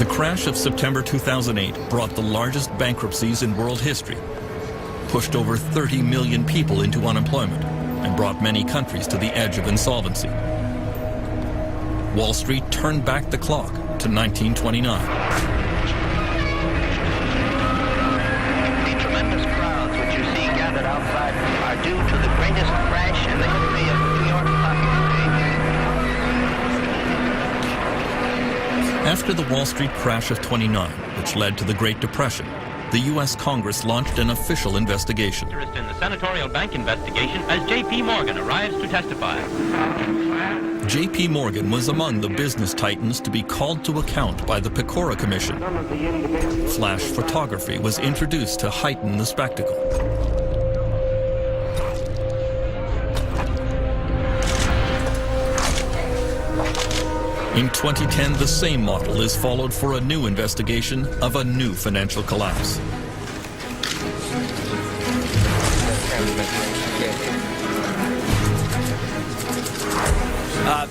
The crash of September 2008 brought the largest bankruptcies in world history, pushed over 30 million people into unemployment, and brought many countries to the edge of insolvency. Wall Street turned back the clock to 1929. The tremendous crowds which you see gathered outside are due to the greatest crash in the history of the New York Stock Exchange. After the Wall Street crash of '29, which led to the Great Depression, the U.S. Congress launched an official investigation. Interest in the senatorial bank investigation as J.P. Morgan arrives to testify. J.P. Morgan was among the business titans to be called to account by the Pecora Commission. Flash photography was introduced to heighten the spectacle. In 2010, the same model is followed for a new investigation of a new financial collapse.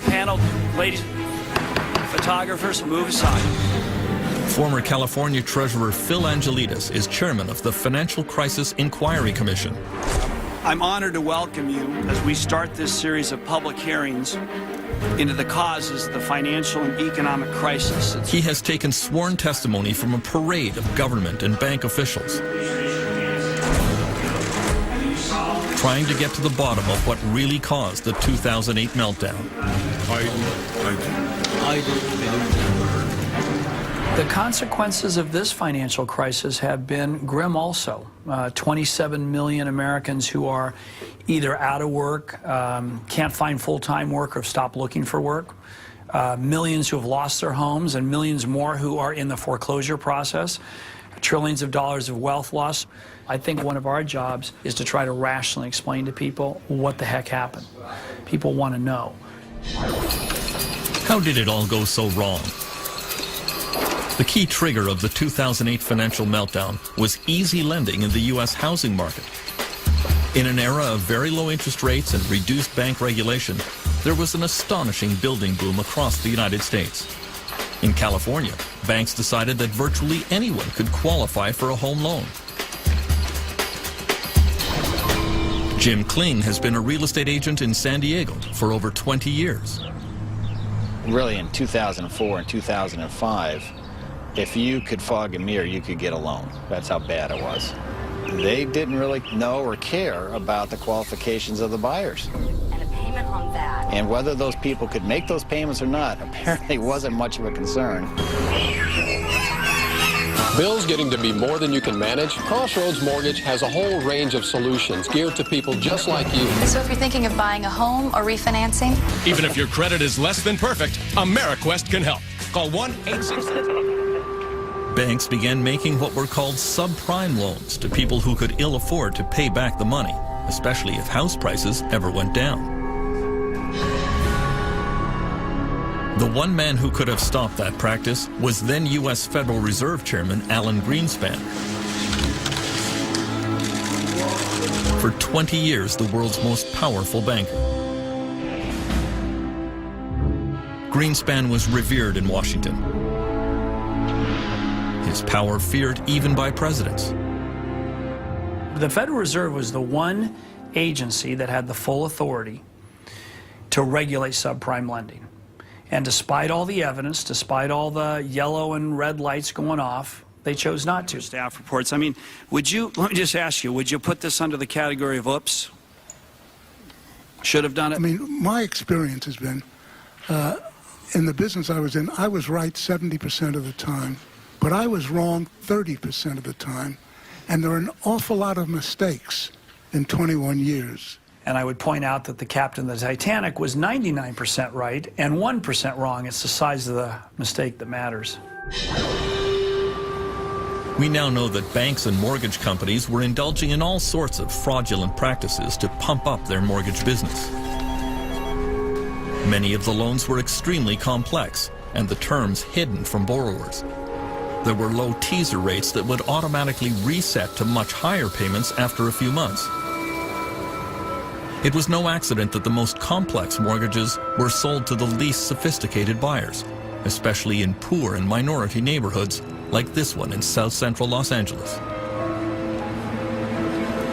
Panel, ladies, photographers, move aside. Former California Treasurer Phil Angelides is chairman of the Financial Crisis Inquiry Commission. I'm honored to welcome you as we start this series of public hearings into the causes of the financial and economic crisis. He has taken sworn testimony from a parade of government and bank officials, trying to get to the bottom of what really caused the 2008 meltdown. The consequences of this financial crisis have been grim also. 27 million Americans who are either out of work, can't find full-time work, or have stopped looking for work. Millions who have lost their homes, and millions more who are in the foreclosure process. Trillions of dollars of wealth loss. I think one of our jobs is to try to rationally explain to people what the heck happened. People want to know. How did it all go so wrong? The key trigger of the 2008 financial meltdown was easy lending in the U.S. housing market. In an era of very low interest rates and reduced bank regulation, there was an astonishing building boom across the United States. In California, banks decided that virtually anyone could qualify for a home loan. Jim Kling has been a real estate agent in San Diego for over 20 years. Really, in 2004 and 2005, if you could fog a mirror, you could get a loan. That's how bad it was. They didn't really know or care about the qualifications of the buyers. And a payment on that. And whether those people could make those payments or not apparently wasn't much of a concern. Bills getting to be more than you can manage? Crossroads Mortgage has a whole range of solutions geared to people just like you. So if you're thinking of buying a home or refinancing, even if your credit is less than perfect, AmeriQuest can help. Call 1-866. Banks began making what were called subprime loans to people who could ill afford to pay back the money, especially if house prices ever went down. The one man who could have stopped that practice was then U.S. Federal Reserve Chairman Alan Greenspan. For 20 years, the world's most powerful banker. Greenspan was revered in Washington. His power feared even by presidents. The Federal Reserve was the one agency that had the full authority to regulate subprime lending. And despite all the evidence, despite all the yellow and red lights going off, they chose not to. Staff reports. I mean, let me just ask you, would you put this under the category of oops? Should have done it? I mean, my experience has been, in the business I was in, I was right 70% of the time, but I was wrong 30% of the time. And there are an awful lot of mistakes in 21 years. And I would point out that the captain of the Titanic was 99% right and 1% wrong. It's the size of the mistake that matters. We now know that banks and mortgage companies were indulging in all sorts of fraudulent practices to pump up their mortgage business. Many of the loans were extremely complex and the terms hidden from borrowers. There were low teaser rates that would automatically reset to much higher payments after a few months. It was no accident that the most complex mortgages were sold to the least sophisticated buyers, especially in poor and minority neighborhoods like this one in South Central Los Angeles.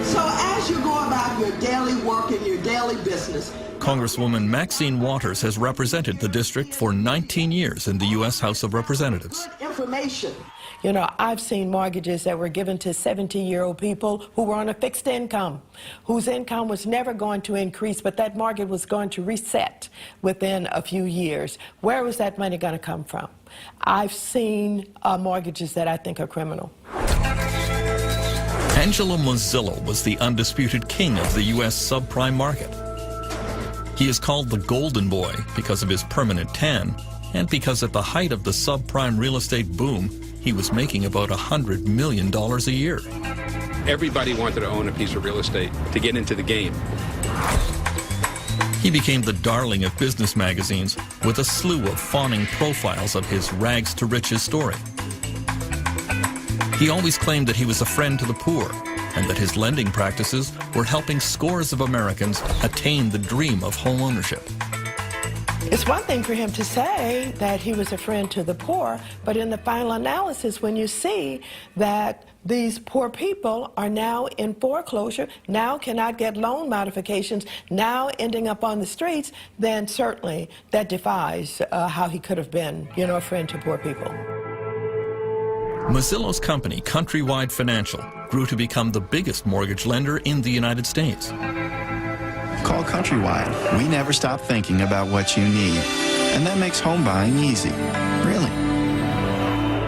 So as you go about your daily work and your daily business, Congresswoman Maxine Waters has represented the district for 19 years in the U.S. House of Representatives. information. You know, I've seen mortgages that were given to 70-year-old people who were on a fixed income, whose income was never going to increase, but that mortgage was going to reset within a few years. Where was that money going to come from? I've seen mortgages that I think are criminal. Angelo Mozillo was the undisputed king of the U.S. subprime market. He is called the Golden Boy because of his permanent tan and because at the height of the subprime real estate boom, he was making about $100 million a year. Everybody wanted to own a piece of real estate to get into the game. He became the darling of business magazines with a slew of fawning profiles of his rags to riches story. He always claimed that he was a friend to the poor and that his lending practices were helping scores of Americans attain the dream of home ownership. It's one thing for him to say that he was a friend to the poor, but in the final analysis, when you see that these poor people are now in foreclosure, now cannot get loan modifications, now ending up on the streets, then certainly that defies how he could have been, you know, a friend to poor people. Mozillo's company, Countrywide Financial, grew to become the biggest mortgage lender in the United States. Call Countrywide. We never stop thinking about what you need. And that makes home buying easy. Really.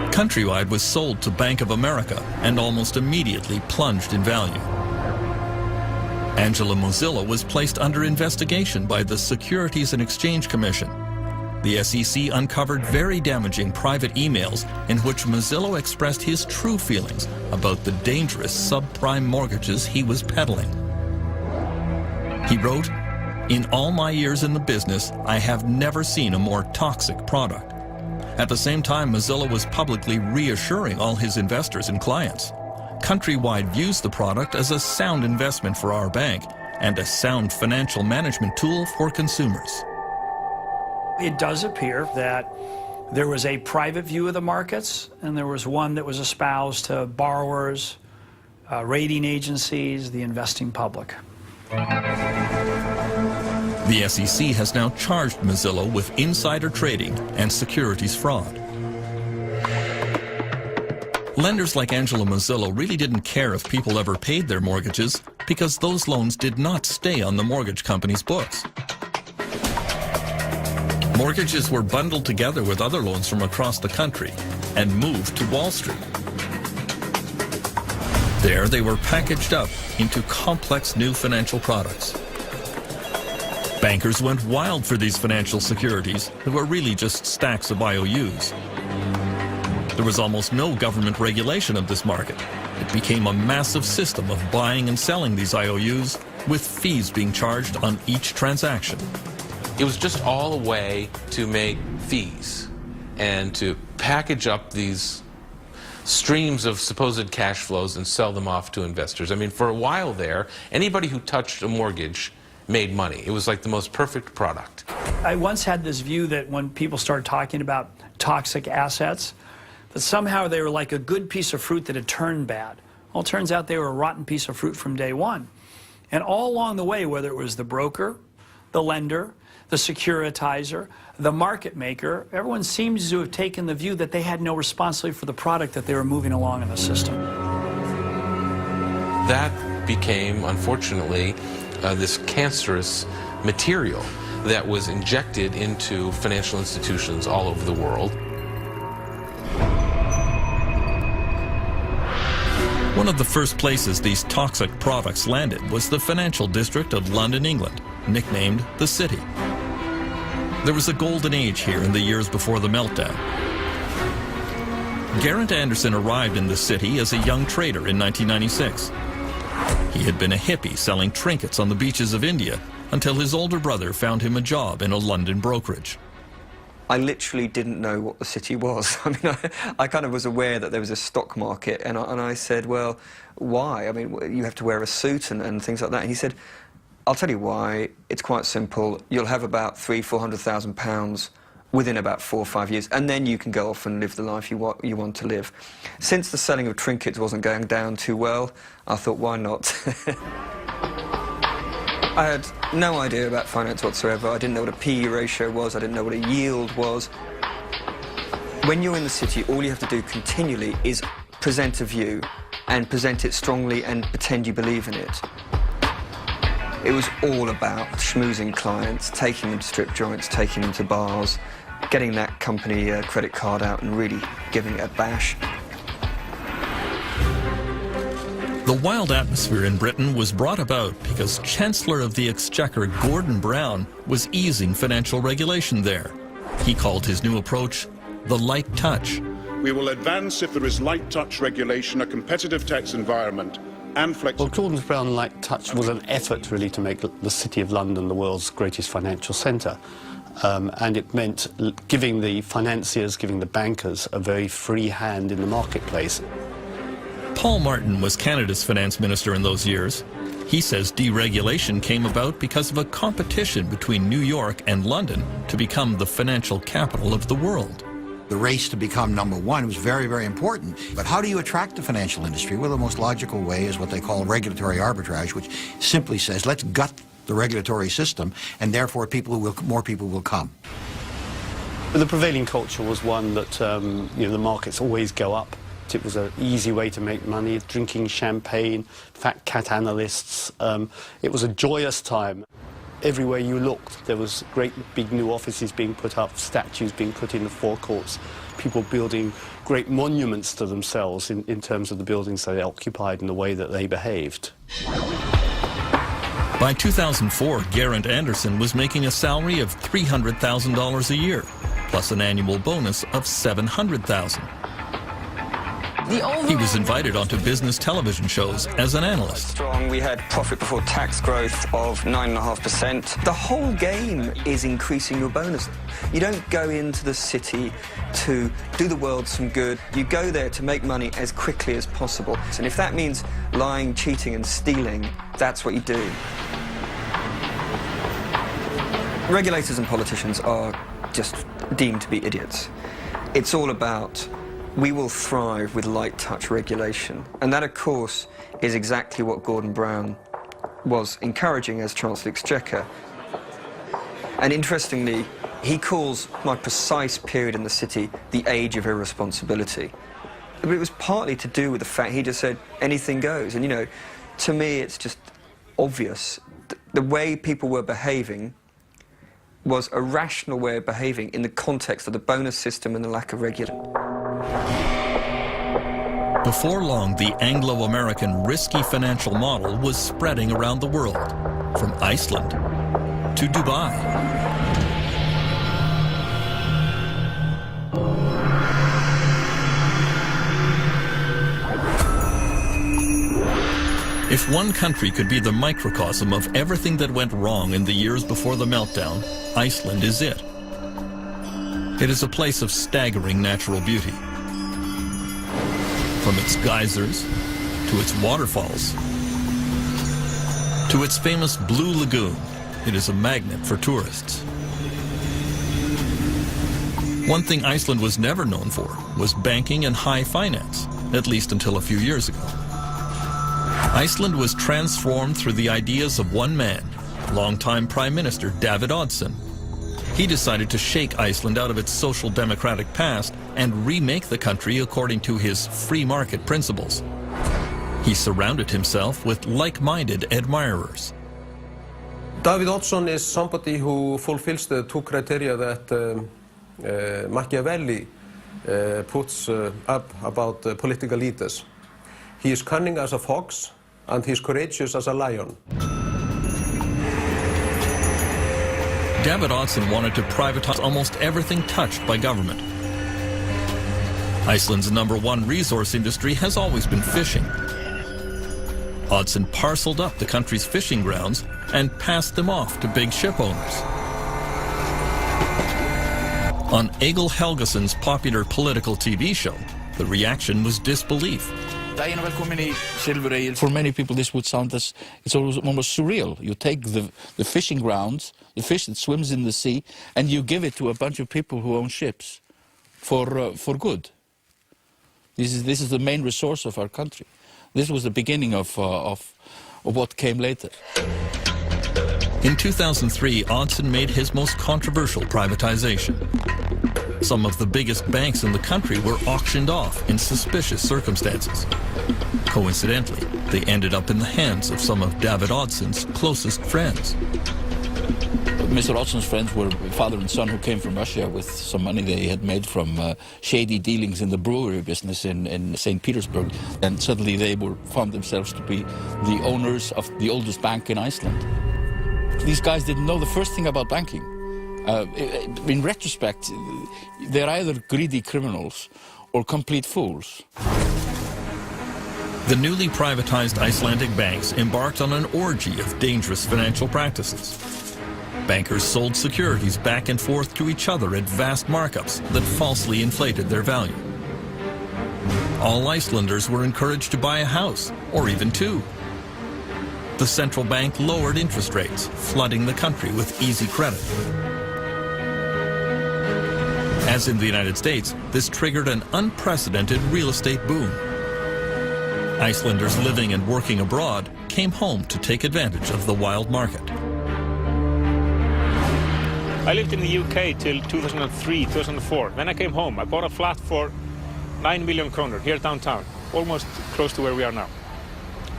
Countrywide was sold to Bank of America and almost immediately plunged in value. Angelo Mozillo was placed under investigation by the Securities and Exchange Commission. The SEC uncovered very damaging private emails in which Mozillo expressed his true feelings about the dangerous subprime mortgages he was peddling. He wrote, "In all my years in the business, I have never seen a more toxic product." At the same time, Mozillo was publicly reassuring all his investors and clients. Countrywide views the product as a sound investment for our bank and a sound financial management tool for consumers. It does appear that there was a private view of the markets, and there was one that was espoused to borrowers, rating agencies, the investing public. The SEC has now charged Mozillo with insider trading and securities fraud. Lenders like Angelo Mozillo really didn't care if people ever paid their mortgages because those loans did not stay on the mortgage company's books. Mortgages were bundled together with other loans from across the country and moved to Wall Street. There, they were packaged up into complex new financial products. Bankers went wild for these financial securities that were really just stacks of IOUs. There was almost no government regulation of this market. It became a massive system of buying and selling these IOUs with fees being charged on each transaction. It was just all a way to make fees and to package up these streams of supposed cash flows and sell them off to investors. I mean, for a while there, anybody who touched a mortgage made money. It was like the most perfect product. I once had this view that when people started talking about toxic assets, that somehow they were like a good piece of fruit that had turned bad. Well, it turns out they were a rotten piece of fruit from day one. And all along the way, whether it was the broker, the lender, the securitizer, the market maker, everyone seems to have taken the view that they had no responsibility for the product that they were moving along in the system. That became, unfortunately, this cancerous material that was injected into financial institutions all over the world. One of the first places these toxic products landed was the financial district of London, England, nicknamed the City. There was a golden age here in the years before the meltdown. Garrett Anderson arrived in the city as a young trader in 1996. He had been a hippie selling trinkets on the beaches of India until his older brother found him a job in a London brokerage. I literally didn't know what the city was. I mean, I kind of was aware that there was a stock market, and I said, well, why? I mean, you have to wear a suit and things like that. And he said, I'll tell you why. It's quite simple. You'll have about £300,000–400,000 within about 4 or 5 years, and then you can go off and live the life you want to live. Since the selling of trinkets wasn't going down too well, I thought, why not? I had no idea about finance whatsoever. I didn't know what a PE ratio was. I didn't know what a yield was. When you're in the city, all you have to do continually is present a view and present it strongly and pretend you believe in it. It was all about schmoozing clients, taking them to strip joints, taking them to bars, getting that company credit card out and really giving it a bash. The wild atmosphere in Britain was brought about because Chancellor of the Exchequer Gordon Brown was easing financial regulation there. He called his new approach the light touch. We will advance if there is light touch regulation, a competitive tax environment and flexibility. Well, Gordon Brown light touch was an effort really to make the City of London the world's greatest financial centre. And it meant giving the financiers, giving the bankers a very free hand in the marketplace. Paul Martin was Canada's finance minister in those years. He says deregulation came about because of a competition between New York and London to become the financial capital of the world. The race to become #1 was very, very important. But how do you attract the financial industry? Well, the most logical way is what they call regulatory arbitrage, which simply says, let's gut the regulatory system, and therefore more people will come. But the prevailing culture was one that the markets always go up. It was an easy way to make money, drinking champagne, fat cat analysts. It was a joyous time. Everywhere you looked, there was great big new offices being put up, statues being put in the forecourts, people building great monuments to themselves in terms of the buildings they occupied and the way that they behaved. By 2004, Geraint Anderson was making a salary of $300,000 a year, plus an annual bonus of $700,000. He was invited onto business television shows as an analyst. Strong. We had profit before tax growth of 9.5%. The whole game is increasing your bonus. You don't go into the city to do the world some good. You go there to make money as quickly as possible. And if that means lying, cheating and stealing, that's what you do. Regulators and politicians are just deemed to be idiots. It's all about we will thrive with light touch regulation. And that, of course, is exactly what Gordon Brown was encouraging as Chancellor of the Exchequer. And interestingly, he calls my precise period in the city the age of irresponsibility. But it was partly to do with the fact he just said anything goes. And, to me, it's just obvious. The way people were behaving was a rational way of behaving in the context of the bonus system and the lack of regulation. Before long, the Anglo-American risky financial model was spreading around the world, from Iceland to Dubai. If one country could be the microcosm of everything that went wrong in the years before the meltdown, Iceland is it. It is a place of staggering natural beauty. From its geysers, to its waterfalls, to its famous Blue Lagoon, it is a magnet for tourists. One thing Iceland was never known for was banking and high finance, at least until a few years ago. Iceland was transformed through the ideas of one man, longtime Prime Minister David Oddsson. He decided to shake Iceland out of its social democratic past and remake the country according to his free market principles. He surrounded himself with like-minded admirers. David Oddsson is somebody who fulfills the two criteria that Machiavelli puts up about political leaders. He is cunning as a fox and he is courageous as a lion. David Oddsson wanted to privatize almost everything touched by government. Iceland's #1 resource industry has always been fishing. Oddsson parceled up the country's fishing grounds and passed them off to big ship owners. On Egil Helgason's popular political TV show, the reaction was disbelief. For many people, this would sound as it's almost surreal. You take the fishing grounds, the fish that swims in the sea, and you give it to a bunch of people who own ships for good. This is the main resource of our country. This was the beginning of what came later. In 2003, Odson made his most controversial privatization. Some of the biggest banks in the country were auctioned off in suspicious circumstances. Coincidentally, they ended up in the hands of some of David Odson's closest friends. Mr. Odson's friends were father and son who came from Russia with some money they had made from shady dealings in the brewery business in St. Petersburg. And suddenly they found themselves to be the owners of the oldest bank in Iceland. These guys didn't know the first thing about banking. In retrospect, they're either greedy criminals or complete fools. The newly privatized Icelandic banks embarked on an orgy of dangerous financial practices. Bankers sold securities back and forth to each other at vast markups that falsely inflated their value. All Icelanders were encouraged to buy a house, or even two. The central bank lowered interest rates, flooding the country with easy credit. As in the United States, this triggered an unprecedented real estate boom. Icelanders living and working abroad came home to take advantage of the wild market. I lived in the UK till 2003, 2004. When I came home, I bought a flat for 9 million kroner here downtown, almost close to where we are now.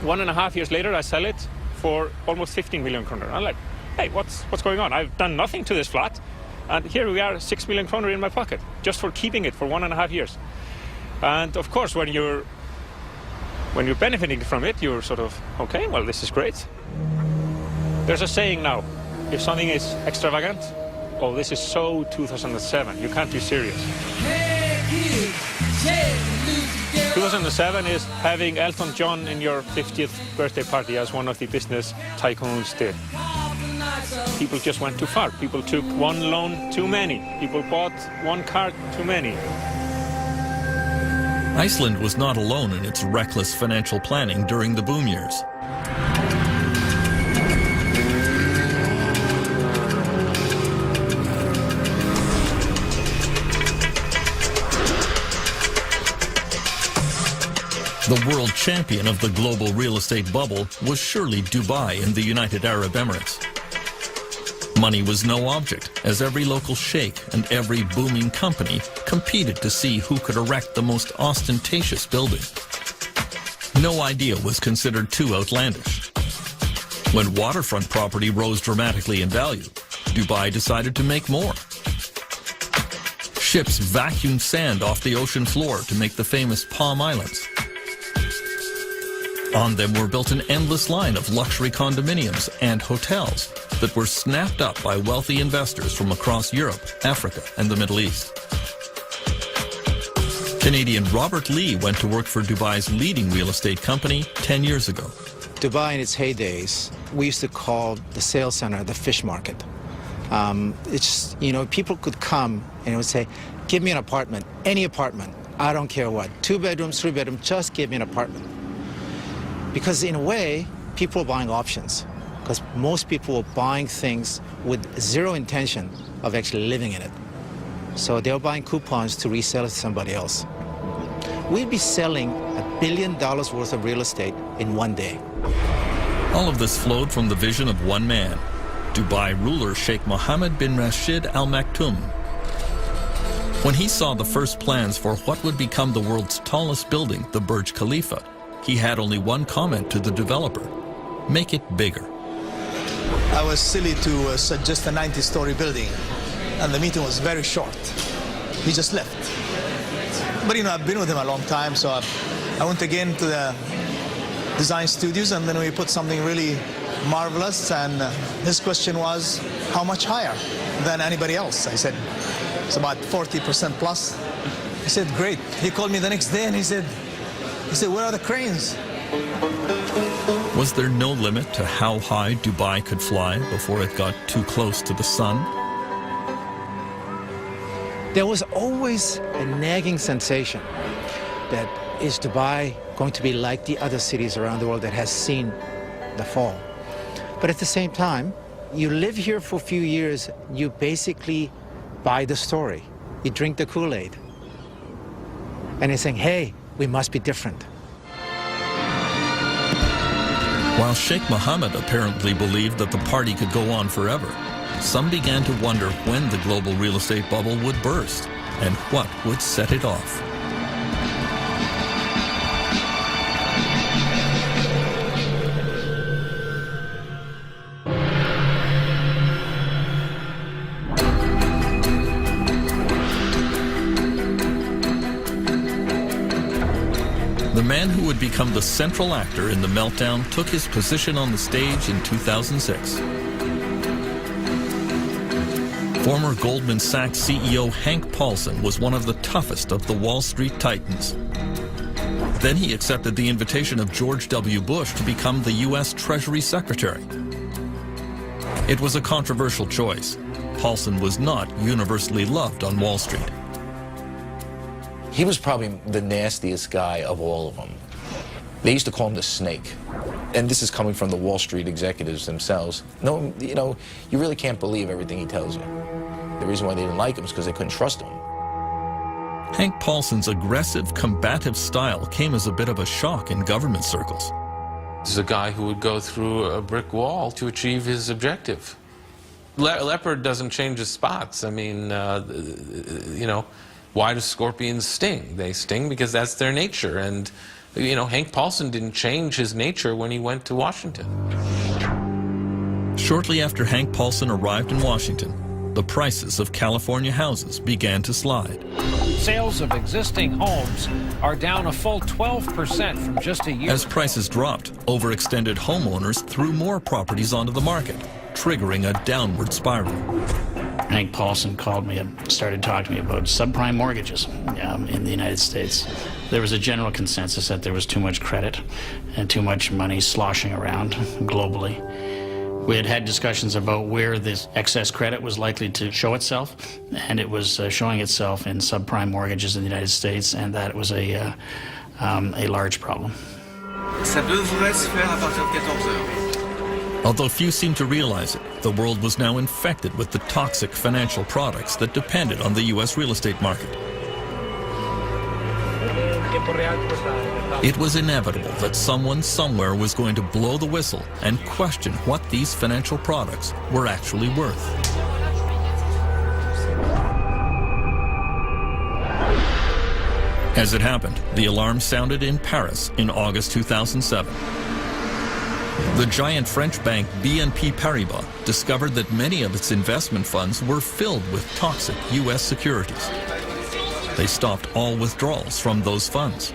1.5 years later, I sell it for almost 15 million kroner. I'm like, hey, what's going on? I've done nothing to this flat. And here we are, 6 million kroner in my pocket, just for keeping it for 1.5 years. And of course, when you're benefiting from it, you're sort of, okay, well, this is great. There's a saying now, if something is extravagant, oh, this is so 2007, you can't be serious. 2007 is having Elton John in your 50th birthday party, as one of the business tycoons did. People just went too far. People took one loan too many. People bought one car too many. Iceland was not alone in its reckless financial planning during the boom years. The world champion of the global real estate bubble was surely Dubai in the United Arab Emirates. Money was no object, as every local sheikh and every booming company competed to see who could erect the most ostentatious building. No idea was considered too outlandish. When waterfront property rose dramatically in value, Dubai decided to make more. Ships vacuumed sand off the ocean floor to make the famous Palm Islands. On them were built an endless line of luxury condominiums and hotels that were snapped up by wealthy investors from across Europe, Africa, and the Middle East. Canadian Robert Lee went to work for Dubai's leading real estate company 10 years ago. Dubai in its heydays, we used to call the sales center the fish market. It's, you know, people could come and would say, give me an apartment, any apartment, I don't care what, 2 bedrooms, 3 bedrooms, just give me an apartment. Because in a way, people were buying options, because most people were buying things with zero intention of actually living in it. So they were buying coupons to resell it to somebody else. We'd be selling $1 billion worth of real estate in one day. All of this flowed from the vision of one man, Dubai ruler Sheikh Mohammed bin Rashid Al Maktoum. When he saw the first plans for what would become the world's tallest building, the Burj Khalifa, he had only one comment to the developer: make it bigger. I was silly to suggest a 90-story building, and the meeting was very short. He just left. But you know, I've been with him a long time, so I went again to the design studios, and then we put something really marvelous, and his question was, how much higher than anybody else? I said, it's about 40% plus. He said, great. He called me the next day and he said, where are the cranes? Was there no limit to how high Dubai could fly before it got too close to the sun? There was always a nagging sensation that, is Dubai going to be like the other cities around the world that has seen the fall. But at the same time, you live here for a few years, you basically buy the story. You drink the Kool-Aid. And you're saying, hey, we must be different. While Sheikh Mohammed apparently believed that the party could go on forever, some began to wonder when the global real estate bubble would burst and what would set it off. The man who would become the central actor in the meltdown took his position on the stage in 2006. Former Goldman Sachs CEO Hank Paulson was one of the toughest of the Wall Street titans. Then he accepted the invitation of George W. Bush to become the U.S. Treasury Secretary. It was a controversial choice. Paulson was not universally loved on Wall Street. He was probably the nastiest guy of all of them. They used to call him the snake. And this is coming from the Wall Street executives themselves. No, you know, you really can't believe everything he tells you. The reason why they didn't like him is because they couldn't trust him. Hank Paulson's aggressive, combative style came as a bit of a shock in government circles. This is a guy who would go through a brick wall to achieve his objective. Leopard doesn't change his spots. I mean, you know, why do scorpions sting? They sting because that's their nature. And, you know, Hank Paulson didn't change his nature when he went to Washington. Shortly after Hank Paulson arrived in Washington, the prices of California houses began to slide. Sales of existing homes are down a full 12% from just a year As prices dropped, overextended homeowners threw more properties onto the market, triggering a downward spiral. Hank Paulson called me and started talking to me about subprime mortgages in the United States. There was a general consensus that there was too much credit and too much money sloshing around globally. We had had discussions about where this excess credit was likely to show itself, and it was showing itself in subprime mortgages in the United States, and that it was a large problem. Ça devrait se faire à partir de 14 heures. Although few seemed to realize it, the world was now infected with the toxic financial products that depended on the U.S. real estate market. It was inevitable that someone somewhere was going to blow the whistle and question what these financial products were actually worth. As it happened, the alarm sounded in Paris in August 2007. The giant French bank BNP Paribas discovered that many of its investment funds were filled with toxic U.S. securities. They stopped all withdrawals from those funds.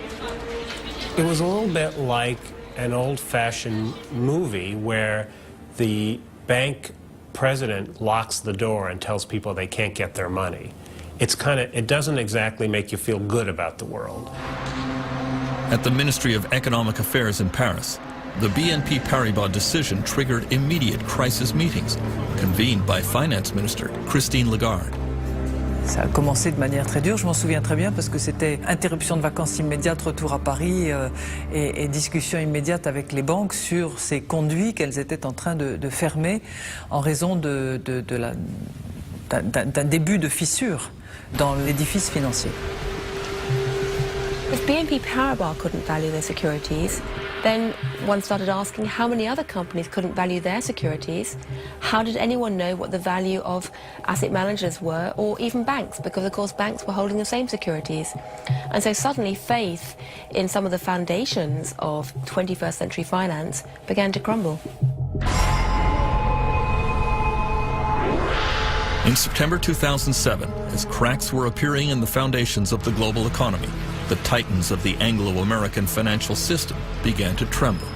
It was a little bit like an old-fashioned movie where the bank president locks the door and tells people they can't get their money. It doesn't exactly make you feel good about the world. At the Ministry of Economic Affairs in Paris, the BNP Paribas decision triggered immediate crisis meetings, convened by Finance Minister Christine Lagarde. Ça a commencé de manière très dure, je m'en souviens très bien, parce que c'était interruption de vacances immédiate, retour à Paris et discussion immédiate avec les banques sur ces conduits qu'elles étaient en train de fermer en raison d'un début de fissure dans l'édifice financier. If BNP Paribas couldn't value their securities, then one started asking how many other companies couldn't value their securities. How did anyone know what the value of asset managers were, or even banks? Because, of course, banks were holding the same securities. And so suddenly faith in some of the foundations of 21st century finance began to crumble. In September 2007, as cracks were appearing in the foundations of the global economy, the titans of the Anglo-American financial system began to tremble.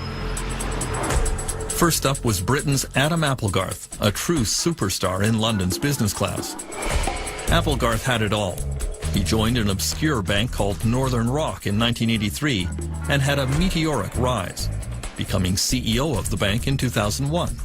First up was Britain's Adam Applegarth, a true superstar in London's business class. Applegarth had it all. He joined an obscure bank called Northern Rock in 1983 and had a meteoric rise, becoming CEO of the bank in 2001.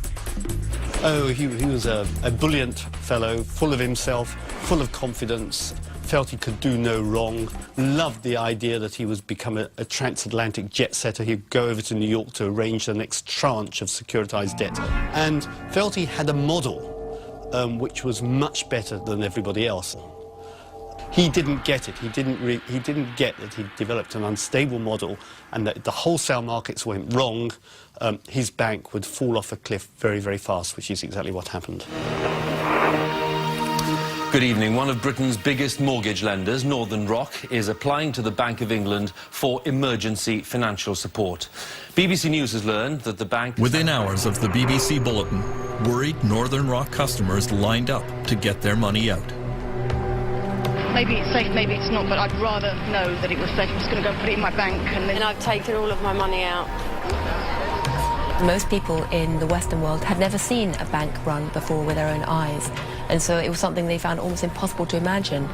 Oh, he was a brilliant fellow, full of himself, full of confidence, felt he could do no wrong, loved the idea that he was become a transatlantic jet setter. He'd go over to New York to arrange the next tranche of securitized debt, and felt he had a model which was much better than everybody else. He didn't get it. He didn't get that he'd developed an unstable model and that if the wholesale markets went wrong, his bank would fall off a cliff very, very fast, which is exactly what happened. Good evening. One of Britain's biggest mortgage lenders, Northern Rock, is applying to the Bank of England for emergency financial support. BBC News has learned that the bank... Within hours of the BBC bulletin, worried Northern Rock customers lined up to get their money out. Maybe it's safe, maybe it's not, but I'd rather know that it was safe. I'm just going to go put it in my bank and then... And I've taken all of my money out. Most people in the Western world had never seen a bank run before with their own eyes, and so it was something they found almost impossible to imagine.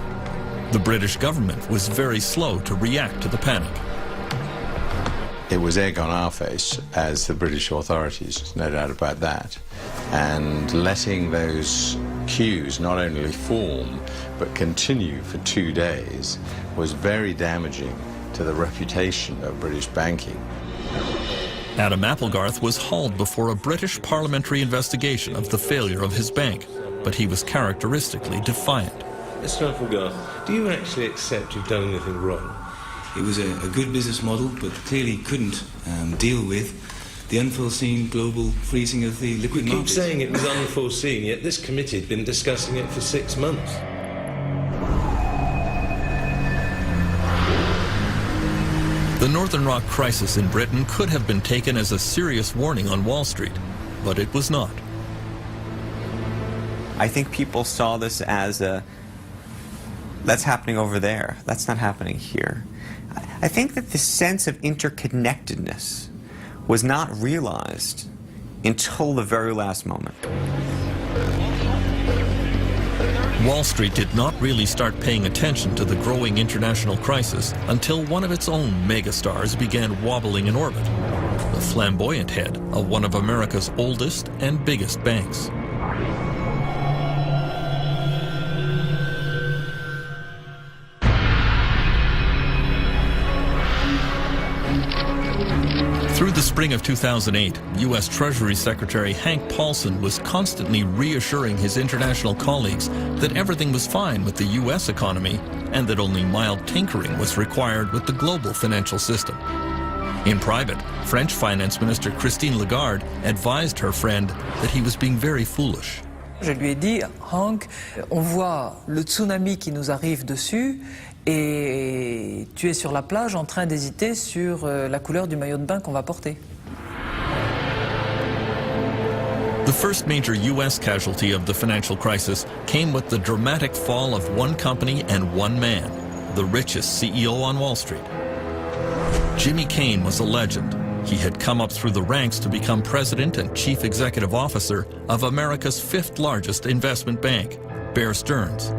The British government was very slow to react to the panic. It was egg on our face as the British authorities, no doubt about that, and letting those queues not only form but continue for 2 days was very damaging to the reputation of British banking. Adam Applegarth was hauled before a British parliamentary investigation of the failure of his bank, but he was characteristically defiant. Mr. Applegarth, do you actually accept you've done anything wrong? It was a good business model, but clearly couldn't deal with the unforeseen global freezing of the liquid markets. You keep saying it was unforeseen, yet this committee had been discussing it for 6 months. The Northern Rock crisis in Britain could have been taken as a serious warning on Wall Street, but it was not. I think people saw this as that's happening over there. That's not happening here. I think that the sense of interconnectedness was not realized until the very last moment. Wall Street did not really start paying attention to the growing international crisis until one of its own megastars began wobbling in orbit, the flamboyant head of one of America's oldest and biggest banks. Through the spring of 2008, U.S. Treasury Secretary Hank Paulson was constantly reassuring his international colleagues that everything was fine with the U.S. economy and that only mild tinkering was required with the global financial system. In private, French Finance Minister Christine Lagarde advised her friend that he was being very foolish. Je lui ai dit, Hank, on voit le tsunami qui nous arrive dessus et tu es sur la plage en train d'hésiter sur la couleur du maillot de bain qu'on va porter. The first major U.S. casualty of the financial crisis came with the dramatic fall of one company and one man, the richest CEO on Wall Street. Jimmy Cain was a legend. He had come up through the ranks to become president and chief executive officer of America's fifth largest investment bank, Bear Stearns.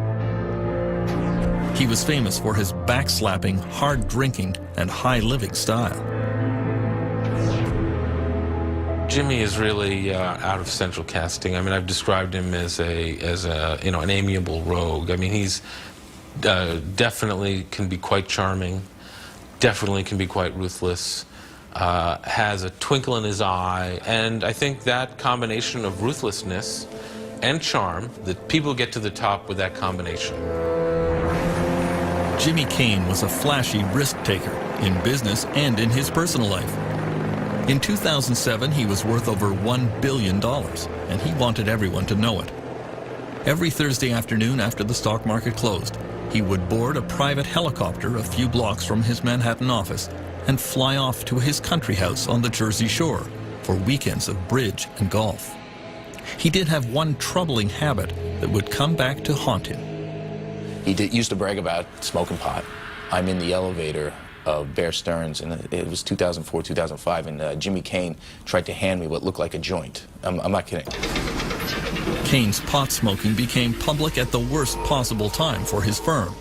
He was famous for his backslapping, hard drinking, and high living style. Jimmy is really out of central casting. I mean, I've described him as an amiable rogue. I mean, he's definitely can be quite charming, definitely can be quite ruthless, has a twinkle in his eye, and I think that combination of ruthlessness and charm, that people get to the top with that combination. Jimmy Cain was a flashy risk-taker in business and in his personal life. In 2007, he was worth over $1 billion, and he wanted everyone to know it. Every Thursday afternoon after the stock market closed, he would board a private helicopter a few blocks from his Manhattan office and fly off to his country house on the Jersey Shore for weekends of bridge and golf. He did have one troubling habit that would come back to haunt him. He used to brag about smoking pot. I'm in the elevator of Bear Stearns, and it was 2004, 2005, and Jimmy Cain tried to hand me what looked like a joint. I'm not kidding. Cain's pot smoking became public at the worst possible time for his firm.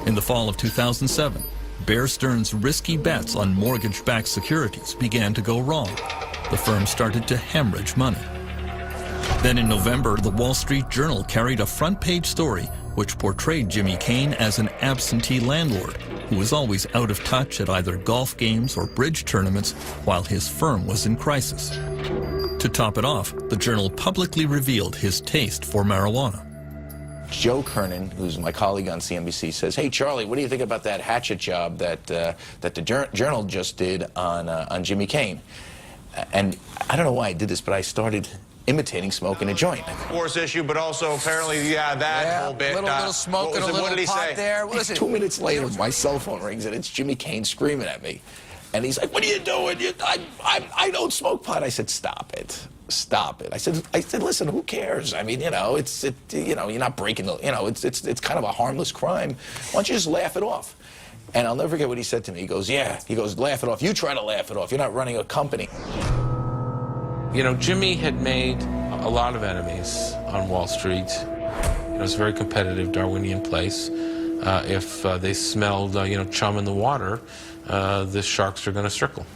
In the fall of 2007, Bear Stearns' risky bets on mortgage-backed securities began to go wrong. The firm started to hemorrhage money. Then in November, the Wall Street Journal carried a front-page story which portrayed Jimmy Kane as an absentee landlord who was always out of touch at either golf games or bridge tournaments while his firm was in crisis. To top it off, the journal publicly revealed his taste for marijuana. Joe Kernan, who's my colleague on CNBC, says, "Hey, Charlie, what do you think about that hatchet job that the Journal just did on Jimmy Kane?" And I don't know why I did this, but I started imitating smoking a joint. Force issue, but also apparently, that whole bit. Little smoke and a little what did he pot say? there. What is it? 2 minutes later, my cell phone rings, and it's Jimmy Kane screaming at me. And he's like, "What are you doing? I don't smoke pot." I said, "Stop it. Stop it." I said, "Listen, who cares? I mean, you're not breaking the, it's kind of a harmless crime. Why don't you just laugh it off?" And I'll never forget what he said to me. He goes, "Laugh it off. You try to laugh it off. You're not running a company." Jimmy had made a lot of enemies on Wall Street. It's a very competitive Darwinian place. If they smelled, chum in the water, the sharks are going to circle.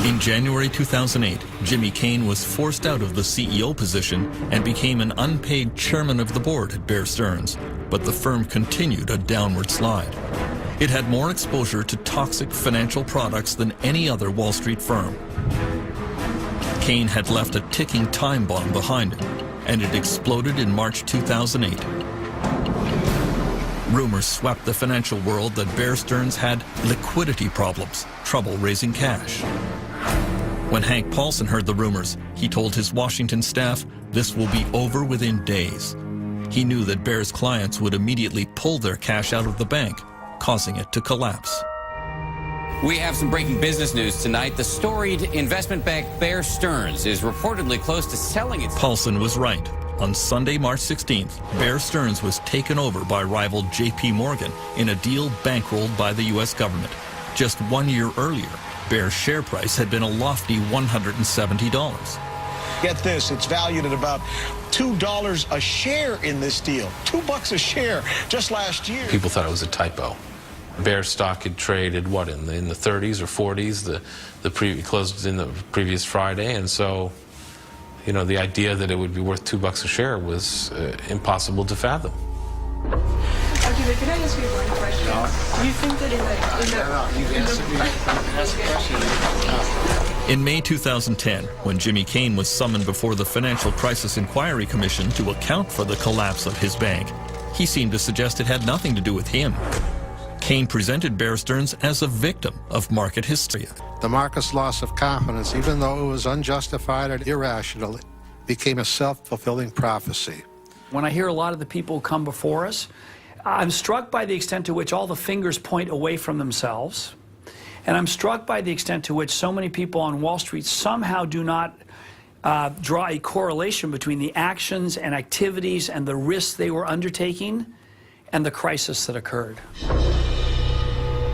In January 2008, Jimmy Kane was forced out of the CEO position and became an unpaid chairman of the board at Bear Stearns, but the firm continued a downward slide. It had more exposure to toxic financial products than any other Wall Street firm. Kane had left a ticking time bomb behind him, and it exploded in March 2008. Rumors swept the financial world that Bear Stearns had liquidity problems, trouble raising cash. When Hank Paulson heard the rumors, he told his Washington staff this will be over within days. He knew that Bear's clients would immediately pull their cash out of the bank, causing it to collapse. We have some breaking business news tonight. The storied investment bank Bear Stearns is reportedly close to selling its... Paulson was right. On Sunday, March 16th, Bear Stearns was taken over by rival J.P. Morgan in a deal bankrolled by the U.S. government. Just 1 year earlier, Bear's share price had been a lofty $170. Get this, it's valued at about $2 a share in this deal. $2 a share just last year. People thought it was a typo. Bear stock had traded, in the 30s or 40s. The closed in the previous Friday, and so, the idea that it would be worth $2 a share was impossible to fathom. Okay, can I ask you one question? No. Do you think that In May 2010, when Jimmy Kane was summoned before the Financial Crisis Inquiry Commission to account for the collapse of his bank, he seemed to suggest it had nothing to do with him. Kane presented Bear Stearns as a victim of market hysteria. The market's loss of confidence, even though it was unjustified and irrational, became a self-fulfilling prophecy. When I hear a lot of the people who come before us, I'm struck by the extent to which all the fingers point away from themselves. And I'm struck by the extent to which so many people on Wall Street somehow do not draw a correlation between the actions and activities and the risks they were undertaking and the crisis that occurred.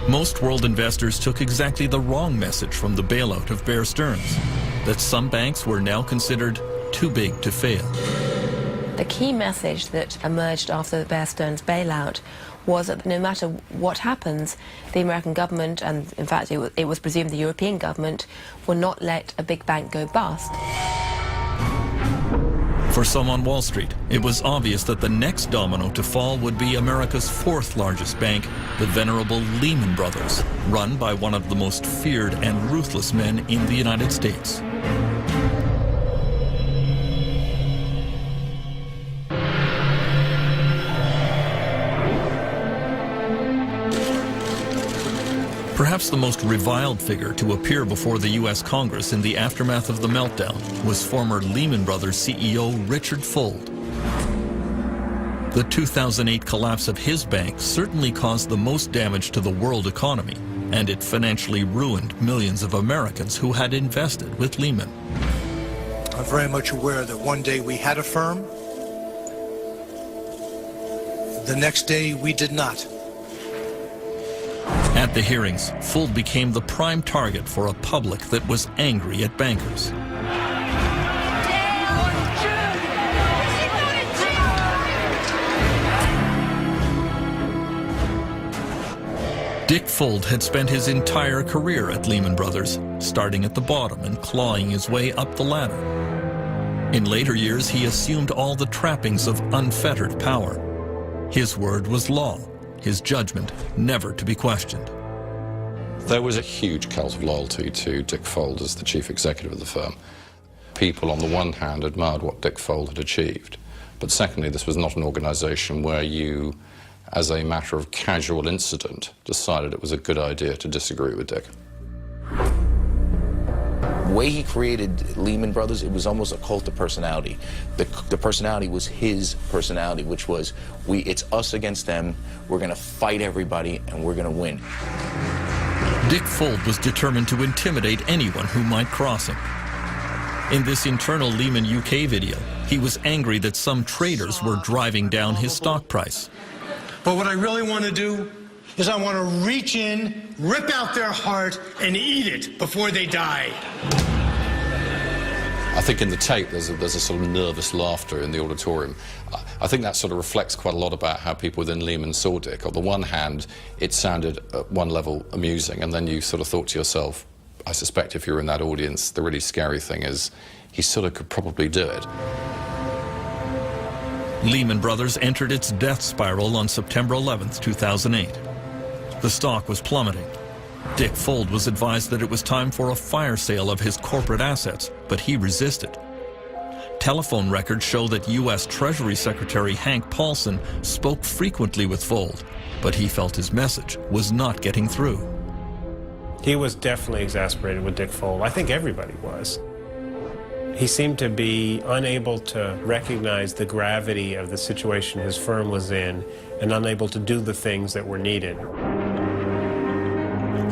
Most world investors took exactly the wrong message from the bailout of Bear Stearns, that some banks were now considered too big to fail. The key message that emerged after the Bear Stearns bailout was that no matter what happens, the American government, and in fact it was presumed the European government, will not let a big bank go bust. For some on Wall Street, it was obvious that the next domino to fall would be America's fourth largest bank, the venerable Lehman Brothers, run by one of the most feared and ruthless men in the United States. Perhaps the most reviled figure to appear before the U.S. Congress in the aftermath of the meltdown was former Lehman Brothers CEO Richard Fuld. The 2008 collapse of his bank certainly caused the most damage to the world economy, and it financially ruined millions of Americans who had invested with Lehman. I'm very much aware that one day we had a firm, the next day we did not. At the hearings, Fuld became the prime target for a public that was angry at bankers. Dick Fuld had spent his entire career at Lehman Brothers, starting at the bottom and clawing his way up the ladder. In later years, he assumed all the trappings of unfettered power. His word was law, his judgment never to be questioned. There was a huge cult of loyalty to Dick Fuld as the chief executive of the firm. People, on the one hand, admired what Dick Fuld had achieved, but secondly, this was not an organization where you, as a matter of casual incident, decided it was a good idea to disagree with Dick. The way he created Lehman Brothers, it was almost a cult of personality. The personality was his personality, which was, it's us against them, we're going to fight everybody, and we're going to win. Dick Fuld was determined to intimidate anyone who might cross him. In this internal Lehman UK video, he was angry that some traders were driving down his stock price. But what I really want to do is I want to reach in, rip out their heart, and eat it before they die. I think in the tape there's a sort of nervous laughter in the auditorium. I think that sort of reflects quite a lot about how people within Lehman saw Dick. On the one hand, it sounded at one level amusing, and then you sort of thought to yourself, I suspect if you're in that audience, the really scary thing is he sort of could probably do it. Lehman Brothers entered its death spiral on September 11th, 2008. The stock was plummeting. Dick Fuld was advised that it was time for a fire sale of his corporate assets, but he resisted. Telephone records show that U.S. Treasury Secretary Hank Paulson spoke frequently with Fuld, but he felt his message was not getting through. He was definitely exasperated with Dick Fuld. I think everybody was. He seemed to be unable to recognize the gravity of the situation his firm was in and unable to do the things that were needed.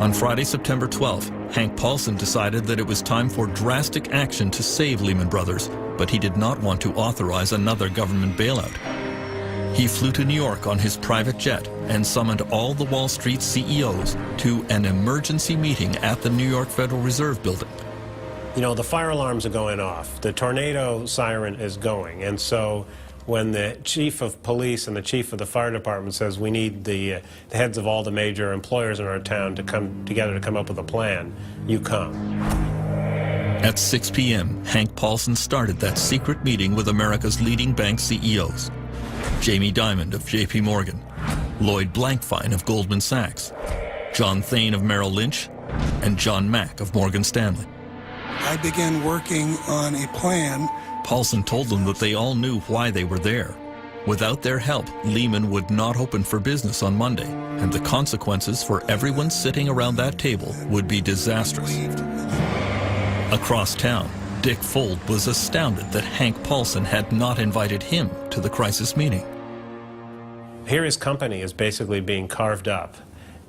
On Friday, September 12th, Hank Paulson decided that it was time for drastic action to save Lehman Brothers, but he did not want to authorize another government bailout. He flew to New York on his private jet and summoned all the Wall Street CEOs to an emergency meeting at the New York Federal Reserve Building. You know, the fire alarms are going off. The tornado siren is going. And so when the chief of police and the chief of the fire department says we need the heads of all the major employers in our town to come together to come up with a plan, you come. At 6 p.m., Hank Paulson started that secret meeting with America's leading bank CEOs. Jamie Dimon of J.P. Morgan, Lloyd Blankfein of Goldman Sachs, John Thain of Merrill Lynch, and John Mack of Morgan Stanley. I began working on a plan. Paulson told them that they all knew why they were there. Without their help, Lehman would not open for business on Monday, and the consequences for everyone sitting around that table would be disastrous. Across town, Dick Fuld was astounded that Hank Paulson had not invited him to the crisis meeting. Here his company is basically being carved up,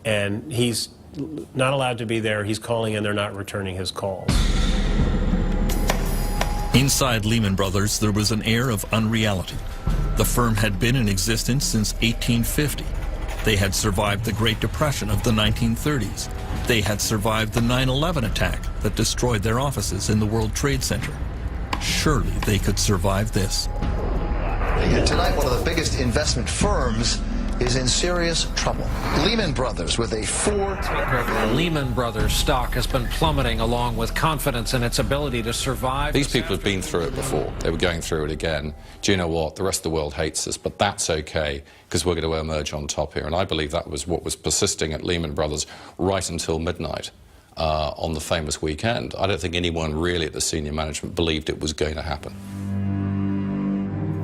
and he's not allowed to be there. He's calling and they're not returning his calls. Inside Lehman Brothers, there was an air of unreality. The firm had been in existence since 1850. They had survived the Great Depression of the 1930s. They had survived the 9/11 attack that destroyed their offices in the World Trade Center. Surely they could survive this. Tonight, one of the biggest investment firms is in serious trouble. Lehman Brothers with a Lehman Brothers stock has been plummeting along with confidence in its ability to survive. These people have been through it before. They were going through it again. Do you know what? The rest of the world hates us, but that's okay because we're going to emerge on top here. And I believe that was what was persisting at Lehman Brothers right until midnight on the famous weekend. I don't think anyone really at the senior management believed it was going to happen.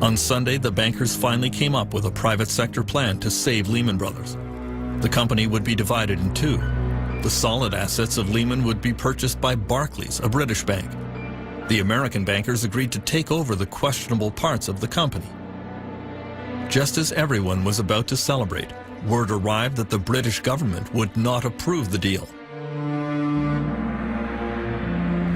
On Sunday, the bankers finally came up with a private sector plan to save Lehman Brothers. The company would be divided in two. The solid assets of Lehman would be purchased by Barclays, a British bank. The American bankers agreed to take over the questionable parts of the company. Just as everyone was about to celebrate, word arrived that the British government would not approve the deal.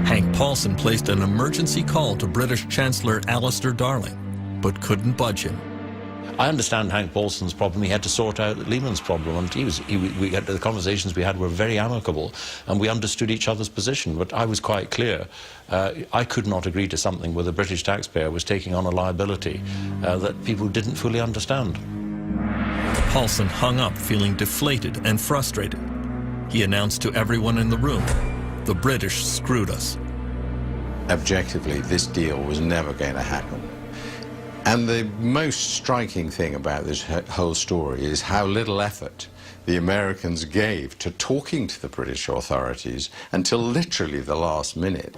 Hank Paulson placed an emergency call to British Chancellor Alistair Darling, but couldn't budge him. I understand Hank Paulson's problem. He had to sort out Lehman's problem, and we had, the conversations we had were very amicable, and we understood each other's position. But I was quite clear. I could not agree to something where the British taxpayer was taking on a liability that people didn't fully understand. Paulson hung up feeling deflated and frustrated. He announced to everyone in the room, "The British screwed us." objectively, this deal was never going to happen. And the most striking thing about this whole story is how little effort the Americans gave to talking to the British authorities until literally the last minute.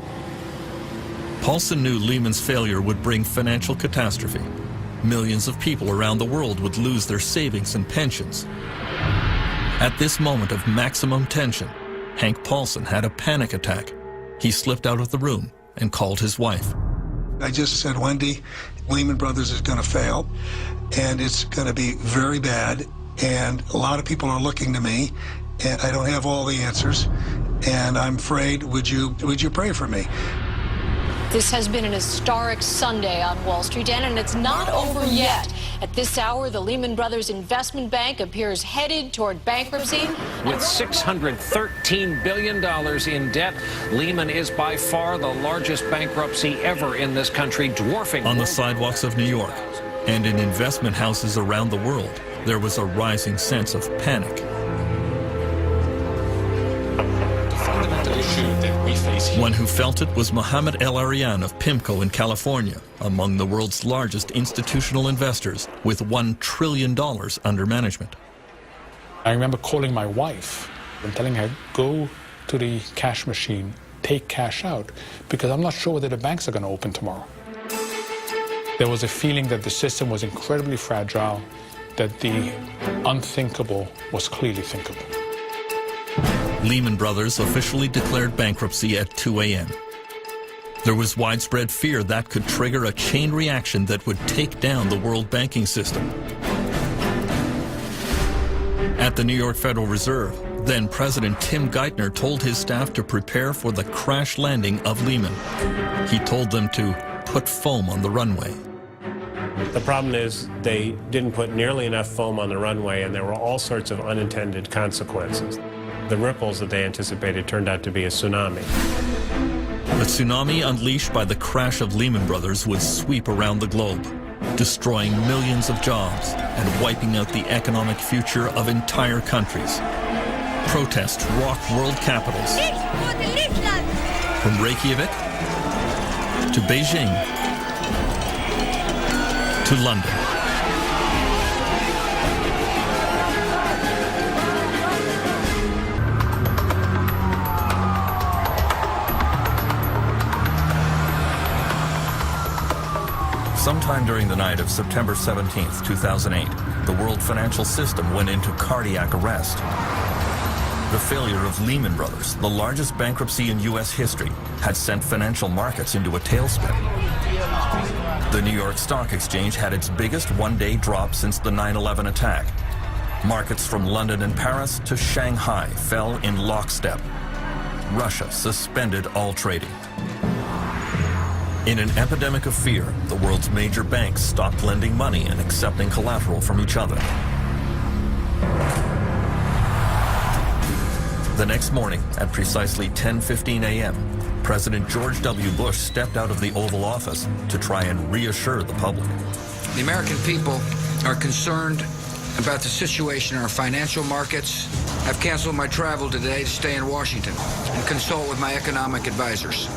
Paulson knew Lehman's failure would bring financial catastrophe. Millions of people around the world would lose their savings and pensions. At this moment of maximum tension, Hank Paulson had a panic attack. He slipped out of the room and called his wife. I just said, Wendy, Lehman Brothers is going to fail, and it's going to be very bad, and a lot of people are looking to me, and I don't have all the answers, and I'm afraid, would you pray for me? This has been an historic Sunday on Wall Street, and it's not over yet. At this hour, the Lehman Brothers Investment Bank appears headed toward bankruptcy. With $613 billion in debt, Lehman is by far the largest bankruptcy ever in this country, dwarfing... On the sidewalks of New York and in investment houses around the world, there was a rising sense of panic. One who felt it was Mohammed El Arian of PIMCO in California, among the world's largest institutional investors with $1 trillion under management. I remember calling my wife and telling her, go to the cash machine, take cash out, because I'm not sure whether the banks are going to open tomorrow. There was a feeling that the system was incredibly fragile, that the unthinkable was clearly thinkable. Lehman Brothers officially declared bankruptcy at 2 a.m. There was widespread fear that could trigger a chain reaction that would take down the world banking system. At the New York Federal Reserve, then President Tim Geithner told his staff to prepare for the crash landing of Lehman. He told them to put foam on the runway. The problem is they didn't put nearly enough foam on the runway, and there were all sorts of unintended consequences. The ripples that they anticipated turned out to be a tsunami. The tsunami unleashed by the crash of Lehman Brothers would sweep around the globe, destroying millions of jobs and wiping out the economic future of entire countries. Protests rocked world capitals, from Reykjavik to Beijing to London. Sometime during the night of September 17, 2008, the world financial system went into cardiac arrest. The failure of Lehman Brothers, the largest bankruptcy in U.S. history, had sent financial markets into a tailspin. The New York Stock Exchange had its biggest one-day drop since the 9/11 attack. Markets from London and Paris to Shanghai fell in lockstep. Russia suspended all trading. In an epidemic of fear, the world's major banks stopped lending money and accepting collateral from each other. The next morning, at precisely 10:15 a.m., President George W. Bush stepped out of the Oval Office to try and reassure the public. The American people are concerned about the situation in our financial markets. I've canceled my travel today to stay in Washington and consult with my economic advisors.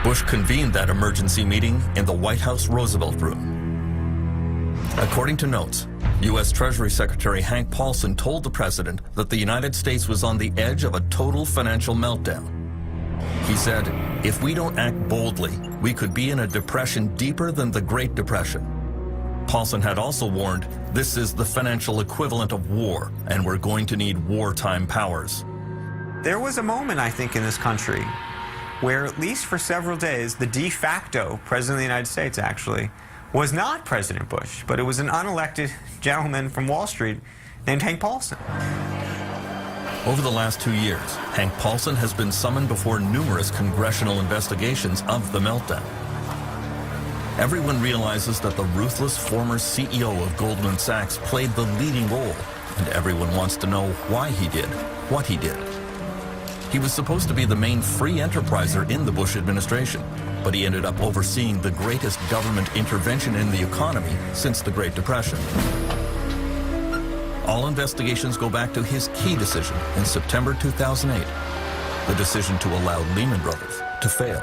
Bush convened that emergency meeting in the White House Roosevelt Room. According to notes, U.S. Treasury Secretary Hank Paulson told the president that the United States was on the edge of a total financial meltdown. He said, if we don't act boldly, we could be in a depression deeper than the Great Depression. Paulson had also warned, this is the financial equivalent of war, and we're going to need wartime powers. There was a moment, I think, in this country where, at least for several days, the de facto President of the United States, actually, was not President Bush, but it was an unelected gentleman from Wall Street named Hank Paulson. Over the last 2 years, Hank Paulson has been summoned before numerous congressional investigations of the meltdown. Everyone realizes that the ruthless former CEO of Goldman Sachs played the leading role, and everyone wants to know why he did what he did. He was supposed to be the main free enterpriser in the Bush administration, but he ended up overseeing the greatest government intervention in the economy since the Great Depression. All investigations go back to his key decision in September 2008 the decision to allow Lehman Brothers to fail.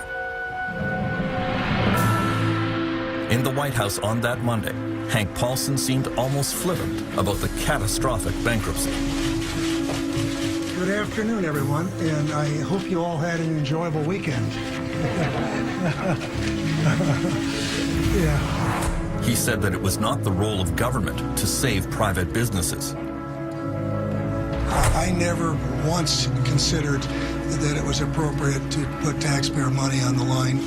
In the White House on that Monday, Hank Paulson seemed almost flippant about the catastrophic bankruptcy. Good afternoon, everyone, and I hope you all had an enjoyable weekend. Yeah. He said that it was not the role of government to save private businesses. I never once considered that it was appropriate to put taxpayer money on the line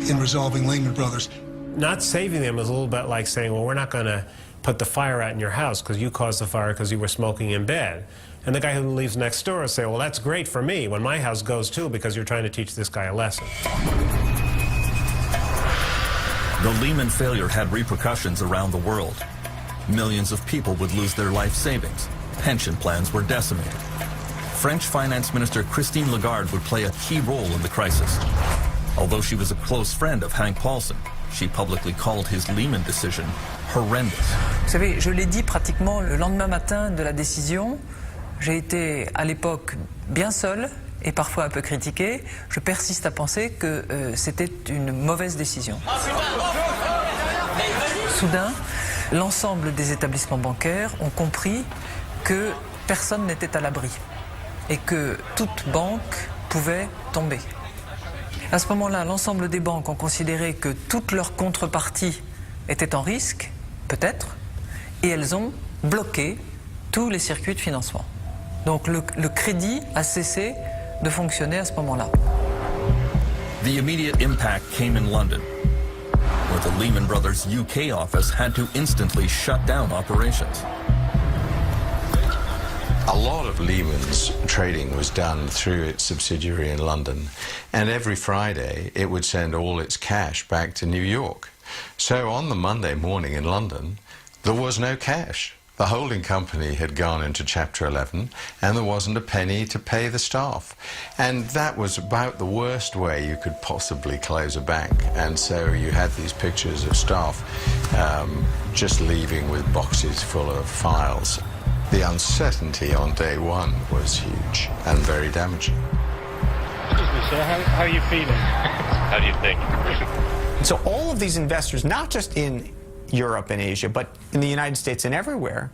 in resolving Lehman Brothers. Not saving them is a little bit like saying, well, we're not going to put the fire out in your house because you caused the fire because you were smoking in bed. And the guy who lives next door will say, well, that's great for me when my house goes too because you're trying to teach this guy a lesson. The Lehman failure had repercussions around the world. Millions of people would lose their life savings. Pension plans were decimated. French Finance Minister Christine Lagarde would play a key role in the crisis. Although she was a close friend of Hank Paulson, she publicly called his Lehman decision horrendous. Vous savez, je l'ai dit pratiquement le lendemain matin de la décision. J'ai été à l'époque bien seul et parfois un peu critiqué. Je persiste à penser que c'était une mauvaise décision. Soudain, l'ensemble des établissements bancaires ont compris que personne n'était à l'abri et que toute banque pouvait tomber. À ce moment-là, l'ensemble des banques ont considéré que toutes leurs contreparties étaient en risque, peut-être, et elles ont bloqué tous les circuits de financement. Donc le crédit a cessé de fonctionner à ce moment-là. The immediate impact came in London, where the Lehman Brothers UK office had to instantly shut down operations. A lot of Lehman's trading was done through its subsidiary in London, and every Friday it would send all its cash back to New York. So on the Monday morning in London, there was no cash. The holding company had gone into Chapter 11, and there wasn't a penny to pay the staff. And that was about the worst way you could possibly close a bank. And so you had these pictures of staff just leaving with boxes full of files. The uncertainty on day one was huge and very damaging. Excuse me, sir, how are you feeling? How do you think? So all of these investors, not just in Europe and Asia, but in the United States and everywhere,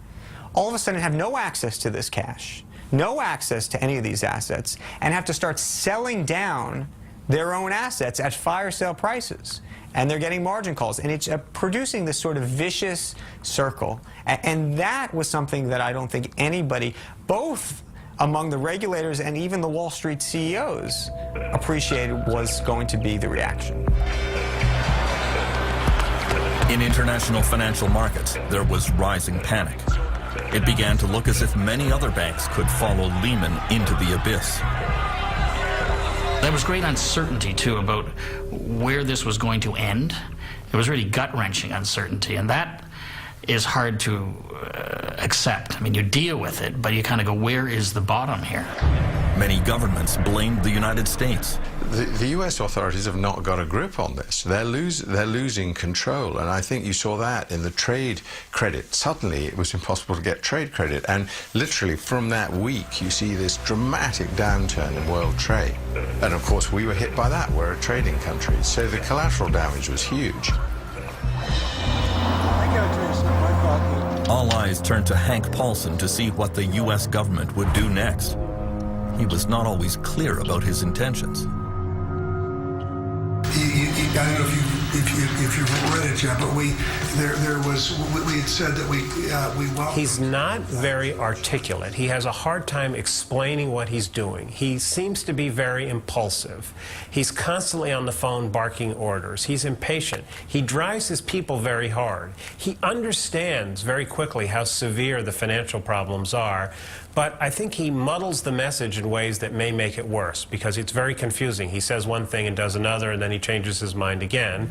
all of a sudden have no access to this cash, no access to any of these assets, and have to start selling down their own assets at fire sale prices. And they're getting margin calls, and it's producing this sort of vicious circle. And that was something that I don't think anybody, both among the regulators and even the Wall Street CEOs, appreciated was going to be the reaction. In international financial markets, there was rising panic. It began to look as if many other banks could follow Lehman into the abyss. There was great uncertainty, too, about where this was going to end. There was really gut-wrenching uncertainty, and that is hard to accept. I mean, you deal with it, but you kind of go, where is the bottom here? Many governments blamed the United States. The U.S. authorities have not got a grip on this. They're losing control, and I think you saw that in the trade credit. Suddenly, it was impossible to get trade credit, and literally from that week, you see this dramatic downturn in world trade. And of course, we were hit by that. We're a trading country, so the collateral damage was huge. All eyes turned to Hank Paulson to see what the U.S. government would do next. He was not always clear about his intentions. I don't know if you've read it yet, but we had said that we welcome. He's not very articulate. He has a hard time explaining what he's doing. He seems to be very impulsive. He's constantly on the phone barking orders. He's impatient. He drives his people very hard. He understands very quickly how severe the financial problems are, but I think he muddles the message in ways that may make it worse because it's very confusing. He says one thing and does another, and then he changes his mind again.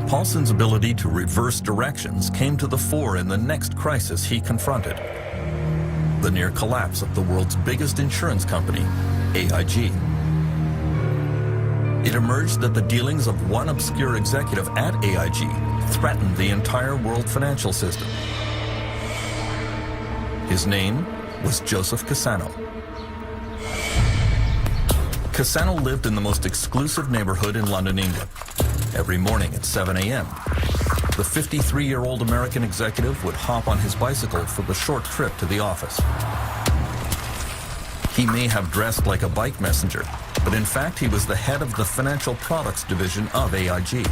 Paulson's ability to reverse directions came to the fore in the next crisis he confronted: the near collapse of the world's biggest insurance company, AIG. It emerged that the dealings of one obscure executive at AIG threatened the entire world financial system. His name, was Joseph Cassano. Cassano lived in the most exclusive neighborhood in London, England. Every morning at 7 a.m., the 53-year-old American executive would hop on his bicycle for the short trip to the office. He may have dressed like a bike messenger, but in fact he was the head of the financial products division of AIG.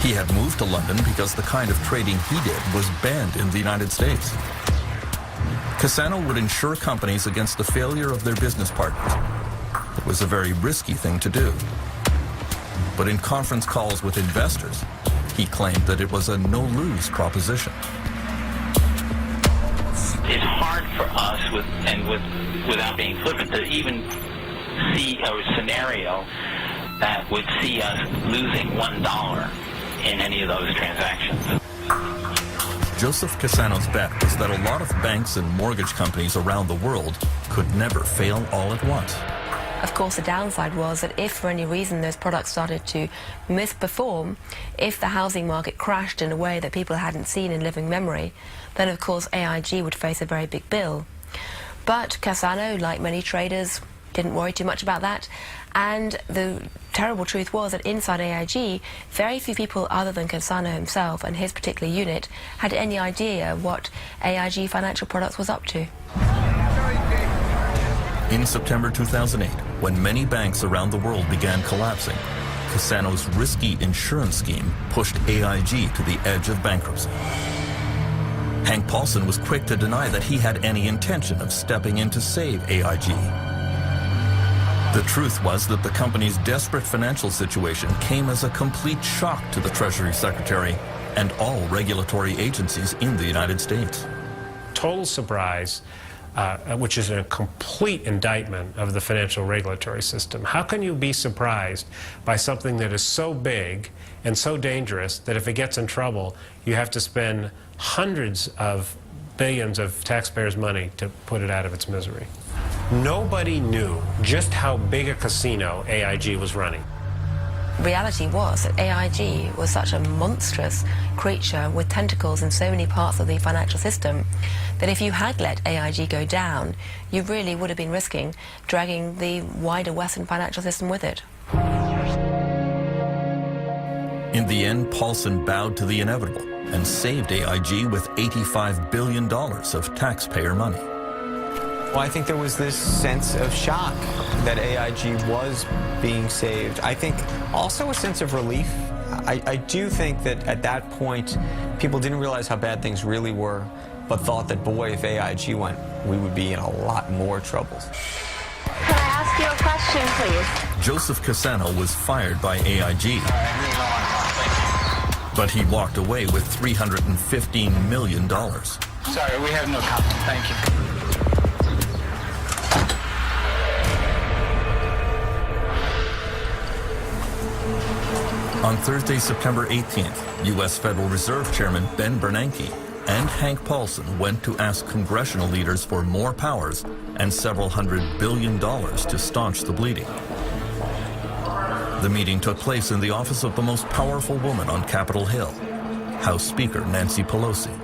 He had moved to London because the kind of trading he did was banned in the United States. Cassano would insure companies against the failure of their business partners. It was a very risky thing to do. But in conference calls with investors, he claimed that it was a no-lose proposition. It's hard for us, without being flippant, to even see a scenario that would see us losing $1 in any of those transactions. Joseph Cassano's bet was that a lot of banks and mortgage companies around the world could never fail all at once. Of course, the downside was that if for any reason those products started to misperform, if the housing market crashed in a way that people hadn't seen in living memory, then of course AIG would face a very big bill. But Cassano, like many traders, didn't worry too much about that. And the terrible truth was that inside AIG, very few people other than Cassano himself and his particular unit had any idea what AIG Financial Products was up to. In September 2008, when many banks around the world began collapsing, Cassano's risky insurance scheme pushed AIG to the edge of bankruptcy. Hank Paulson was quick to deny that he had any intention of stepping in to save AIG. The truth was that the company's desperate financial situation came as a complete shock to the Treasury Secretary and all regulatory agencies in the United States. Total surprise, which is a complete indictment of the financial regulatory system. How can you be surprised by something that is so big and so dangerous that if it gets in trouble, you have to spend hundreds of billions of taxpayers' money to put it out of its misery? Nobody knew just how big a casino AIG was running. Reality was that AIG was such a monstrous creature with tentacles in so many parts of the financial system that if you had let AIG go down, you really would have been risking dragging the wider Western financial system with it. In the end, Paulson bowed to the inevitable and saved AIG with $85 billion of taxpayer money. Well, I think there was this sense of shock that AIG was being saved. I think also a sense of relief. I do think that at that point, people didn't realize how bad things really were, but thought that, boy, if AIG went, we would be in a lot more trouble. Can I ask you a question, please? Joseph Cassano was fired by AIG, but he walked away with $315 million. Sorry, we have no comment. Thank you. On Thursday, September 18th, U.S. Federal Reserve Chairman Ben Bernanke and Hank Paulson went to ask congressional leaders for more powers and several $100 billion to staunch the bleeding. The meeting took place in the office of the most powerful woman on Capitol Hill, House Speaker Nancy Pelosi.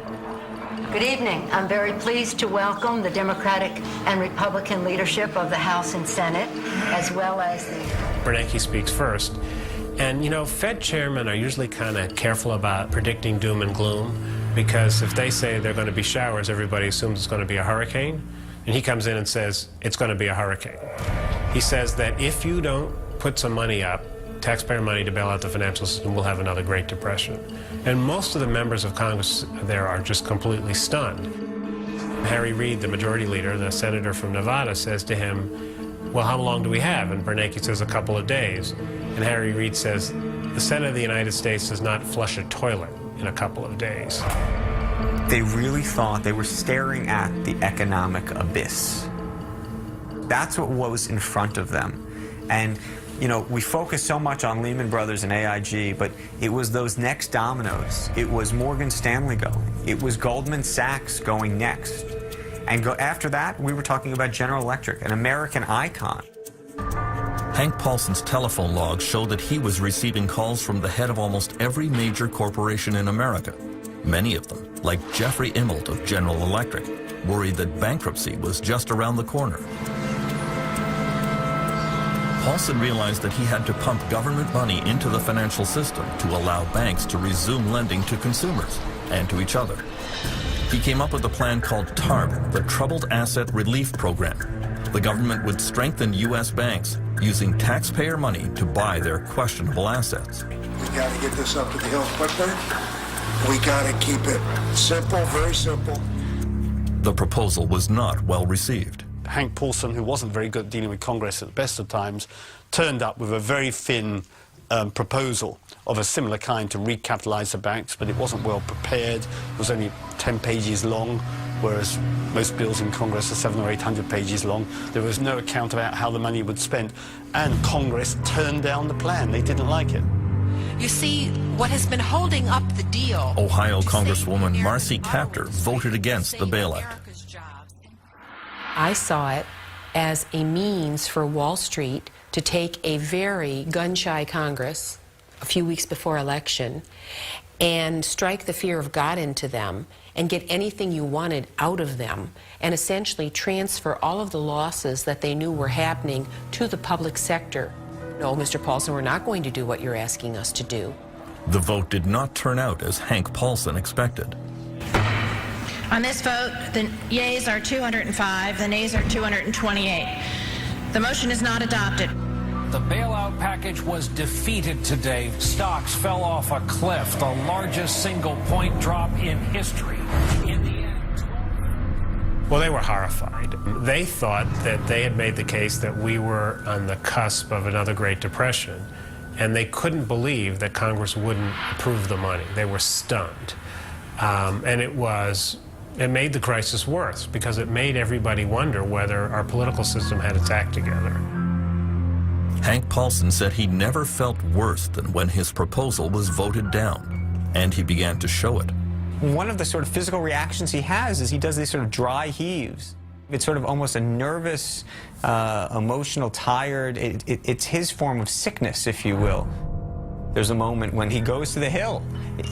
Good evening. I'm very pleased to welcome the Democratic and Republican leadership of the House and Senate, as well as the... Bernanke speaks first. And, you know, Fed chairmen are usually kind of careful about predicting doom and gloom, because if they say they're going to be showers, everybody assumes it's going to be a hurricane. And he comes in and says, it's going to be a hurricane. He says that if you don't put some money up, taxpayer money to bail out the financial system, we'll have another Great Depression. And most of the members of Congress there are just completely stunned. Harry Reid, the majority leader, the senator from Nevada, says to him, well, how long do we have? And Bernanke says a couple of days. And Harry Reid says, the Senate of the United States does not flush a toilet in a couple of days. They really thought they were staring at the economic abyss. That's what was in front of them. And, you know, we focus so much on Lehman Brothers and AIG, but it was those next dominoes. It was Morgan Stanley going. It was Goldman Sachs going next. And after that, we were talking about General Electric, an American icon. Hank Paulson's telephone logs show that he was receiving calls from the head of almost every major corporation in America, Many of them, like Jeffrey Immelt of General Electric, worried that bankruptcy was just around the corner. Paulson realized that he had to pump government money into the financial system to allow banks to resume lending to consumers and to each other. He came up with a plan called TARP, the Troubled Asset Relief Program. The government would strengthen U.S. banks using taxpayer money to buy their questionable assets. We got to get this up to the hill quicker. We got to keep it simple, very simple. The proposal was not well received. Hank Paulson, who wasn't very good at dealing with Congress at the best of times, turned up with a very thin proposal of a similar kind to recapitalize the banks, but it wasn't well prepared. It was only 10 pages long, whereas most bills in Congress are 700 or 800 pages long. There was no account about how the money would be spent, and Congress turned down the plan. They didn't like it. You see, what has been holding up the deal... Ohio Congresswoman Marcy Kaptur voted against the bailout. I saw it as a means for Wall Street to take a very gun-shy Congress a few weeks before election and strike the fear of God into them and get anything you wanted out of them and essentially transfer all of the losses that they knew were happening to the public sector. No, Mr. Paulson, we're not going to do what you're asking us to do. The vote did not turn out as Hank Paulson expected. On this vote, the yeas are 205, the nays are 228. The motion is not adopted. The bailout package was defeated today. Stocks fell off a cliff, the largest single-point drop in history. In the end, Well, they were horrified. They thought that they had made the case that we were on the cusp of another Great Depression, and they couldn't believe that Congress wouldn't approve the money. They were stunned. And it made the crisis worse because it made everybody wonder whether our political system had its act together. Hank Paulson said he never felt worse than when his proposal was voted down, and he began to show it. One of the sort of physical reactions he has is he does these sort of dry heaves. It's sort of almost a nervous, emotional, tired, it's his form of sickness, if you will. There's a moment when he goes to the Hill.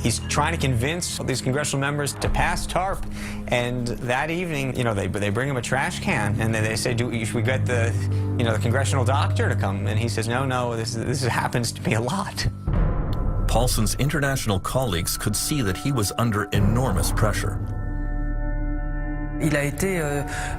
He's trying to convince these congressional members to pass TARP, and that evening, you know, they bring him a trash can, and they say, should we get the congressional doctor to come? And he says, no, this happens to be a lot. Paulson's international colleagues could see that he was under enormous pressure. Il a été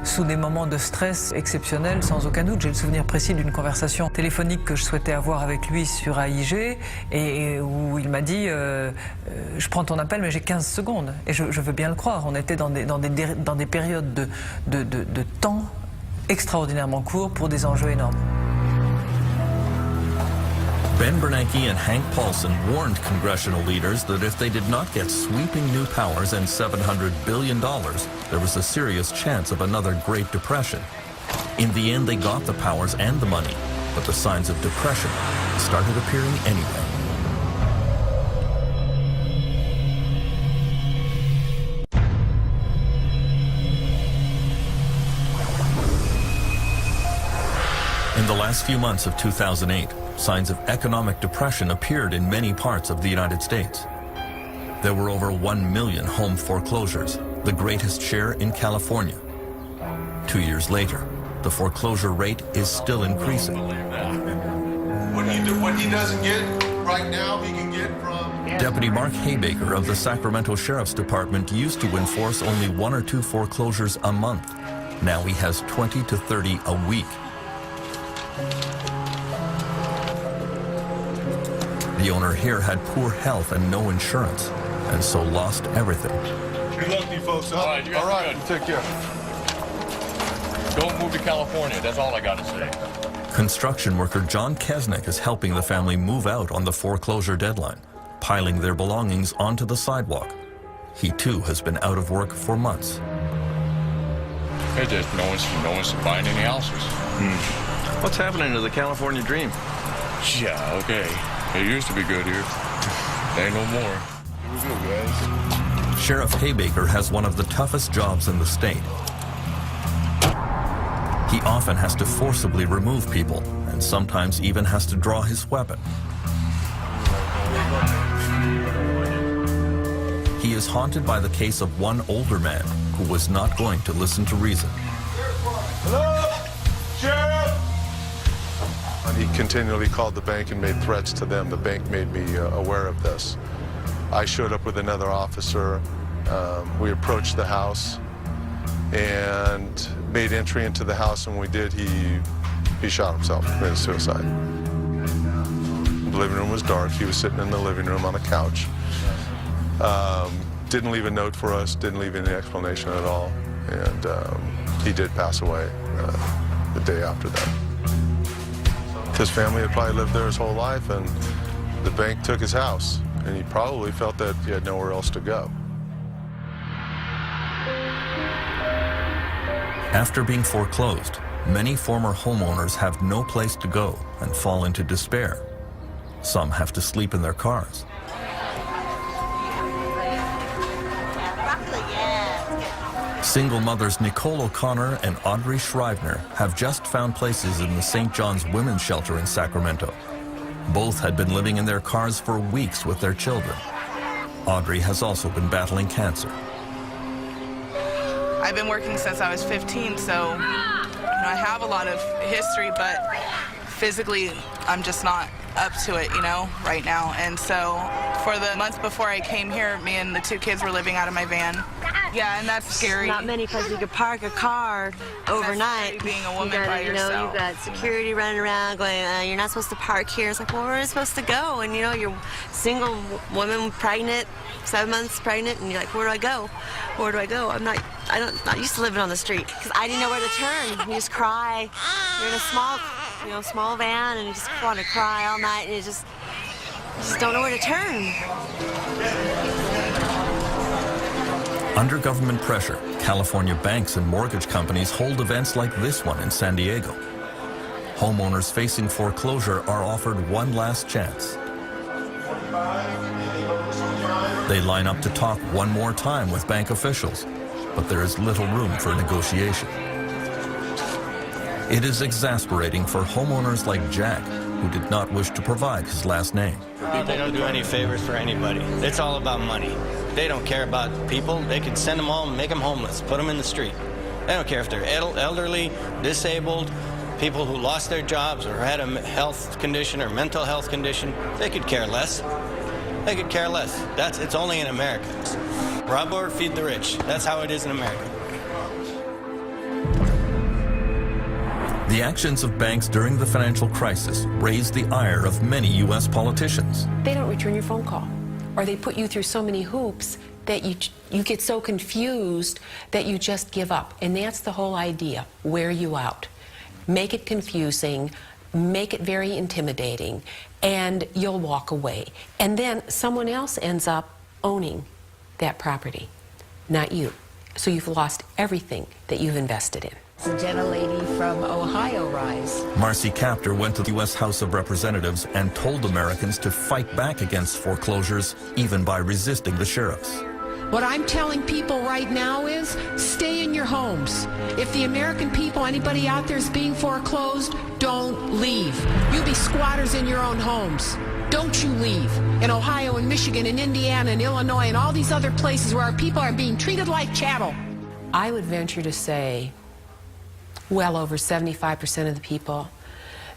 sous des moments de stress exceptionnels, sans aucun doute. J'ai le souvenir précis d'une conversation téléphonique que je souhaitais avoir avec lui sur AIG et où il m'a dit je prends ton appel mais j'ai 15 secondes. Et je veux bien le croire. On était dans des périodes de temps extraordinairement courts pour des enjeux énormes. Ben Bernanke and Hank Paulson warned congressional leaders that if they did not get sweeping new powers and $700 billion, there was a serious chance of another Great Depression. In the end, they got the powers and the money, but the signs of depression started appearing anyway. In the last few months of 2008, signs of economic depression appeared in many parts of the United States. There were over 1 million home foreclosures, the greatest share in California. 2 years later, the foreclosure rate is still increasing. What he doesn't get right now, he can get from... Deputy Mark Haybaker of the Sacramento Sheriff's Department used to enforce only 1 or 2 foreclosures a month. Now he has 20 to 30 a week. The owner here had poor health and no insurance, and so lost everything. Good luck to you folks. All right, take care. Don't move to California, that's all I gotta say. Construction worker John Kesnick is helping the family move out on the foreclosure deadline, piling their belongings onto the sidewalk. He too has been out of work for months. Hey, just no one's buying any houses. What's happening to the California dream? Yeah, okay. It used to be good here. Ain't no more. Here we go, guys. Sheriff Haybaker has one of the toughest jobs in the state. He often has to forcibly remove people, and sometimes even has to draw his weapon. he is haunted by the case of one older man who was not going to listen to reason. Hello? Sheriff! And he continually called the bank and made threats to them. The bank made me aware of this. I showed up with another officer. We approached the house and made entry into the house, and when we did, he shot himself, committed suicide. The living room was dark. He was sitting in the living room on a couch. Didn't leave a note for us, didn't leave any explanation at all, and he did pass away the day after that. His family had probably lived there his whole life, and the bank took his house, and he probably felt that he had nowhere else to go. After being foreclosed, many former homeowners have no place to go and fall into despair. Some have to sleep in their cars. Single mothers Nicole O'Connor and Audrey Shrivener have just found places in the St. John's Women's Shelter in Sacramento. Both had been living in their cars for weeks with their children. Audrey has also been battling cancer. I've been working since I was 15, so I have a lot of history, but physically I'm just not up to it, right now. And so for the month before I came here, me and the 2 kids were living out of my van. Yeah, and that's scary. Not many places you could park a car overnight. Being a woman by yourself. You've got security running around going, you're not supposed to park here. It's like, well, where are you supposed to go? And you're single woman, pregnant, 7 months pregnant, and you're like, where do I go? Where do I go? I'm not used to living on the street because I didn't know where to turn. You just cry. You're in a small van, and you just want to cry all night, and you just don't know where to turn. Under government pressure, California banks and mortgage companies hold events like this one in San Diego. Homeowners facing foreclosure are offered one last chance. They line up to talk one more time with bank officials, but there is little room for negotiation. It is exasperating for homeowners like Jack, who did not wish to provide his last name. They don't do any favors for anybody. It's all about money. They don't care about people. They could send them home, make them homeless, put them in the street. They don't care if they're elderly, disabled, people who lost their jobs or had a health condition or mental health condition. They could care less. They could care less. It's only in America. Rob or feed the rich. That's how it is in America. The actions of banks during the financial crisis raised the ire of many U.S. politicians. They don't return your phone call, or they put you through so many hoops that you get so confused that you just give up. And that's the whole idea. Wear you out. Make it confusing, make it very intimidating, and you'll walk away. And then someone else ends up owning that property, not you. So you've lost everything that you've invested in. The gentlelady from Ohio rise. Marcy Kaptur went to the U.S. House of Representatives and told Americans to fight back against foreclosures, even by resisting the sheriffs. What I'm telling people right now is stay in your homes. If the American people, anybody out there is being foreclosed, don't leave. You be squatters in your own homes. Don't you leave. In Ohio and Michigan and Indiana and Illinois and all these other places where our people are being treated like chattel. I would venture to say well over 75% of the people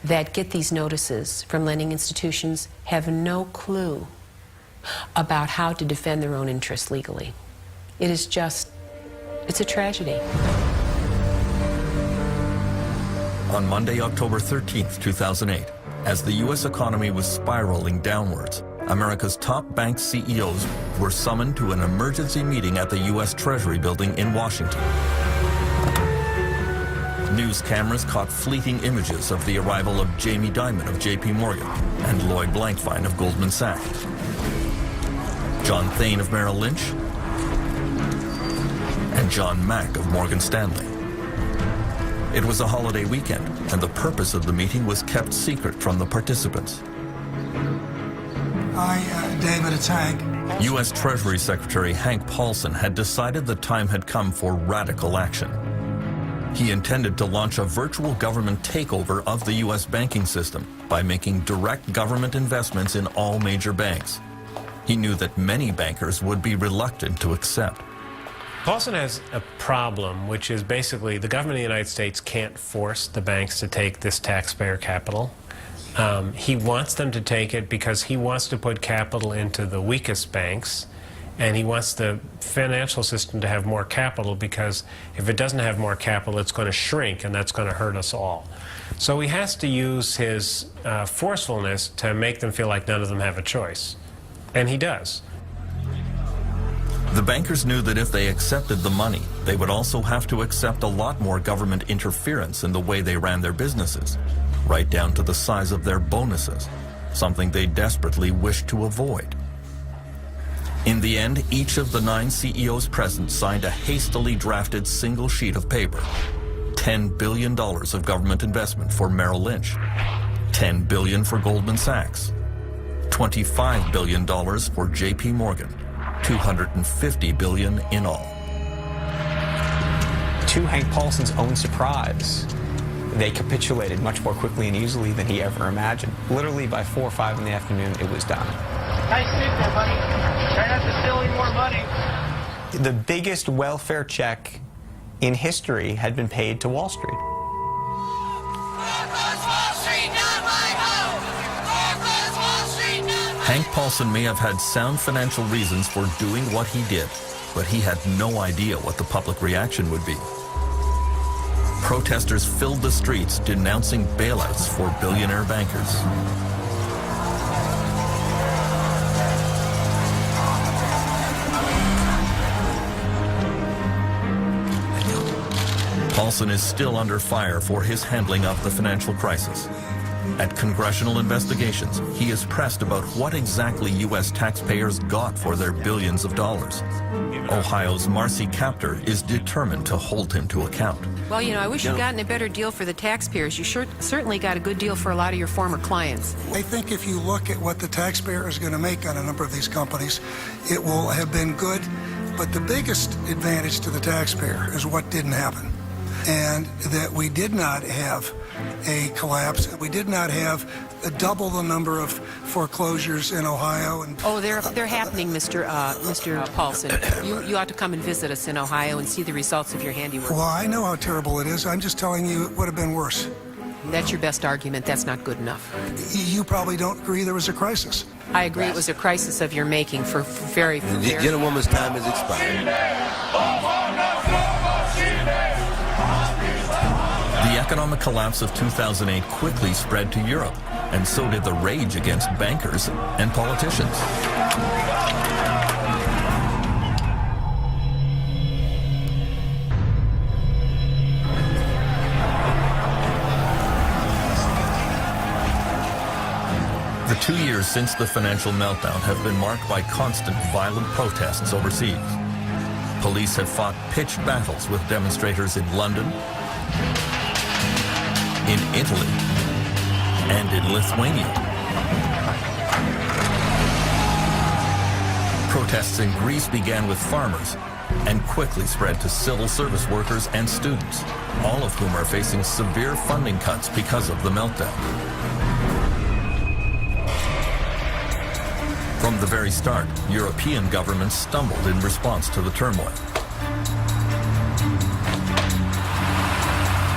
that get these notices from lending institutions have no clue about how to defend their own interests legally. It's a tragedy. On Monday, October 13th, 2008, as the U.S. economy was spiraling downwards, America's top bank CEOs were summoned to an emergency meeting at the U.S. Treasury building in Washington. News cameras caught fleeting images of the arrival of Jamie Dimon of J.P. Morgan and Lloyd Blankfein of Goldman Sachs, John Thain of Merrill Lynch, and John Mack of Morgan Stanley. It was a holiday weekend, and the purpose of the meeting was kept secret from the participants. David, it's Hank. U.S. Treasury Secretary Hank Paulson had decided the time had come for radical action. He intended to launch a virtual government takeover of the U.S. banking system by making direct government investments in all major banks. he knew that many bankers would be reluctant to accept. Paulson has a problem, which is basically the government of the United States can't force the banks to take this taxpayer capital. He wants them to take it because he wants to put capital into the weakest banks, and he wants the financial system to have more capital, because if it doesn't have more capital, it's going to shrink, and that's going to hurt us all. So he has to use his forcefulness to make them feel like none of them have a choice. And he does. The bankers knew that if they accepted the money, they would also have to accept a lot more government interference in the way they ran their businesses, right down to the size of their bonuses, something they desperately wished to avoid. In the end, each of the 9 CEOs present signed a hastily drafted single sheet of paper. $10 billion of government investment for Merrill Lynch, $10 billion for Goldman Sachs, $25 billion for JP Morgan, $250 billion in all. To Hank Paulson's own surprise, they capitulated much more quickly and easily than he ever imagined. Literally by 4 or 5 in the afternoon, it was done. Nice suit there, buddy. Try not to steal any more money. The biggest welfare check in history had been paid to Wall Street. Hank Paulson may have had sound financial reasons for doing what he did, but he had no idea what the public reaction would be. Protesters filled the streets denouncing bailouts for billionaire bankers. Paulson is still under fire for his handling of the financial crisis. At congressional investigations, he is pressed about what exactly U.S. taxpayers got for their billions of dollars. Ohio's Marcy Kaptur is determined to hold him to account. Well, you know, I wish you'd gotten a better deal for the taxpayers. You certainly got a good deal for a lot of your former clients. I think if you look at what the taxpayer is going to make on a number of these companies, it will have been good. But the biggest advantage to the taxpayer is what didn't happen. And that we did not have a collapse. We did not have double the number of foreclosures in Ohio. And oh, they're happening, Mr. Paulson. You ought to come and visit us in Ohio and see the results of your handiwork. Well, I know how terrible it is. I'm just telling you it would have been worse. That's your best argument. That's not good enough. You probably don't agree there was a crisis. I agree it was a crisis of your making for very... The gentlewoman's time has expired. The economic collapse of 2008 quickly spread to Europe, and so did the rage against bankers and politicians. The 2 years since the financial meltdown have been marked by constant violent protests overseas. Police have fought pitched battles with demonstrators in London, in Italy, and in Lithuania. Protests in Greece began with farmers and quickly spread to civil service workers and students, all of whom are facing severe funding cuts because of the meltdown. From the very start, European governments stumbled in response to the turmoil.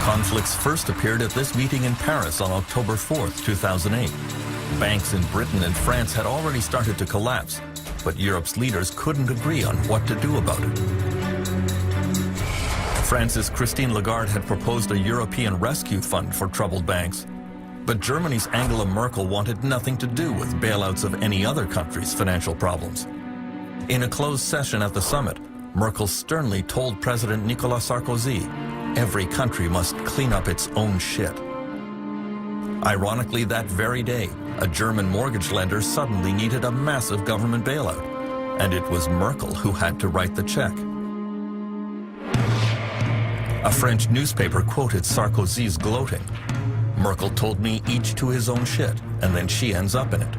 Conflicts first appeared at this meeting in Paris on October 4th, 2008. Banks in Britain and France had already started to collapse, but Europe's leaders couldn't agree on what to do about it. France's Christine Lagarde had proposed a European rescue fund for troubled banks, but Germany's Angela Merkel wanted nothing to do with bailouts of any other country's financial problems. In a closed session at the summit, Merkel sternly told President Nicolas Sarkozy, every country must clean up its own shit. Ironically, that very day, a German mortgage lender suddenly needed a massive government bailout, and it was Merkel who had to write the check. A French newspaper quoted Sarkozy's gloating. Merkel told me each to his own shit, and then she ends up in it.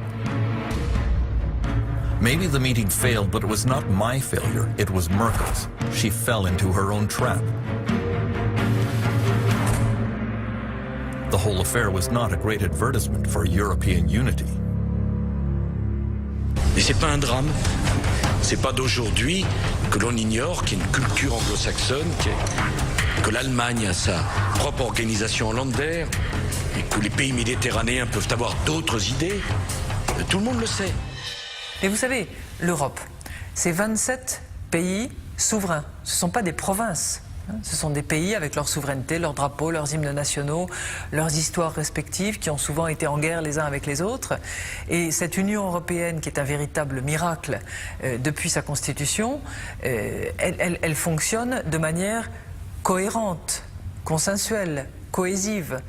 Maybe the meeting failed, but it was not my failure, it was Merkel's. She fell into her own trap. The whole affair was not a great advertisement for European unity. Mais c'est pas un drame. C'est pas d'aujourd'hui que l'on ignore qu'il y a une culture anglo-saxonne, que l'Allemagne a sa propre organisation hollandaise et que les pays méditerranéens peuvent avoir d'autres idées. Tout le monde le sait. Et vous savez, l'Europe, c'est 27 pays souverains. Ce ne sont pas des provinces. Ce sont des pays avec leur souveraineté, leurs drapeaux, leurs hymnes nationaux, leurs histoires respectives qui ont souvent été en guerre les uns avec les autres. Et cette Union européenne qui est un véritable miracle depuis sa constitution, elle fonctionne de manière cohérente, consensuelle, cohésive.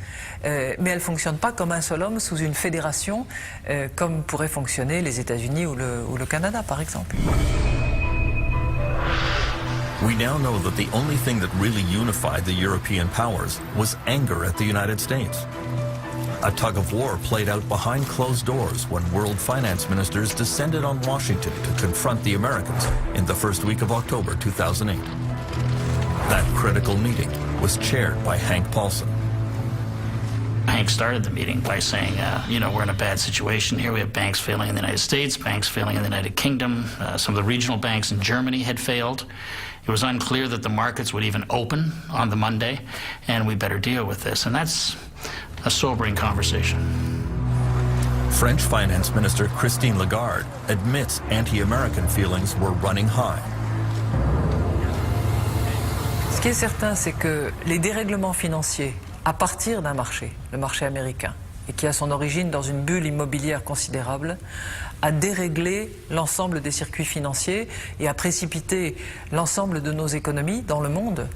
Mais elle ne fonctionne pas comme un seul homme sous une fédération comme pourraient fonctionner les États-Unis ou le Canada par exemple. We now know that the only thing that really unified the European powers was anger at the United States. A tug of war played out behind closed doors when world finance ministers descended on Washington to confront the Americans in the first week of October 2008. That critical meeting was chaired by Hank Paulson. Hank started the meeting by saying, you know, we're in a bad situation here. We have banks failing in the United States, banks failing in the United Kingdom. Some of the regional banks in Germany had failed. It was unclear that the markets would even open on the Monday, and we better deal with this. And that's a sobering conversation. French Finance Minister Christine Lagarde admits anti-American feelings were running high. Ce qui est certain, c'est que les dérèglements financiers à partir d'un marché, le marché américain, et qui a son origine dans une bulle immobilière considérable, a déréglé l'ensemble des circuits financiers et a précipité l'ensemble de nos économies dans le monde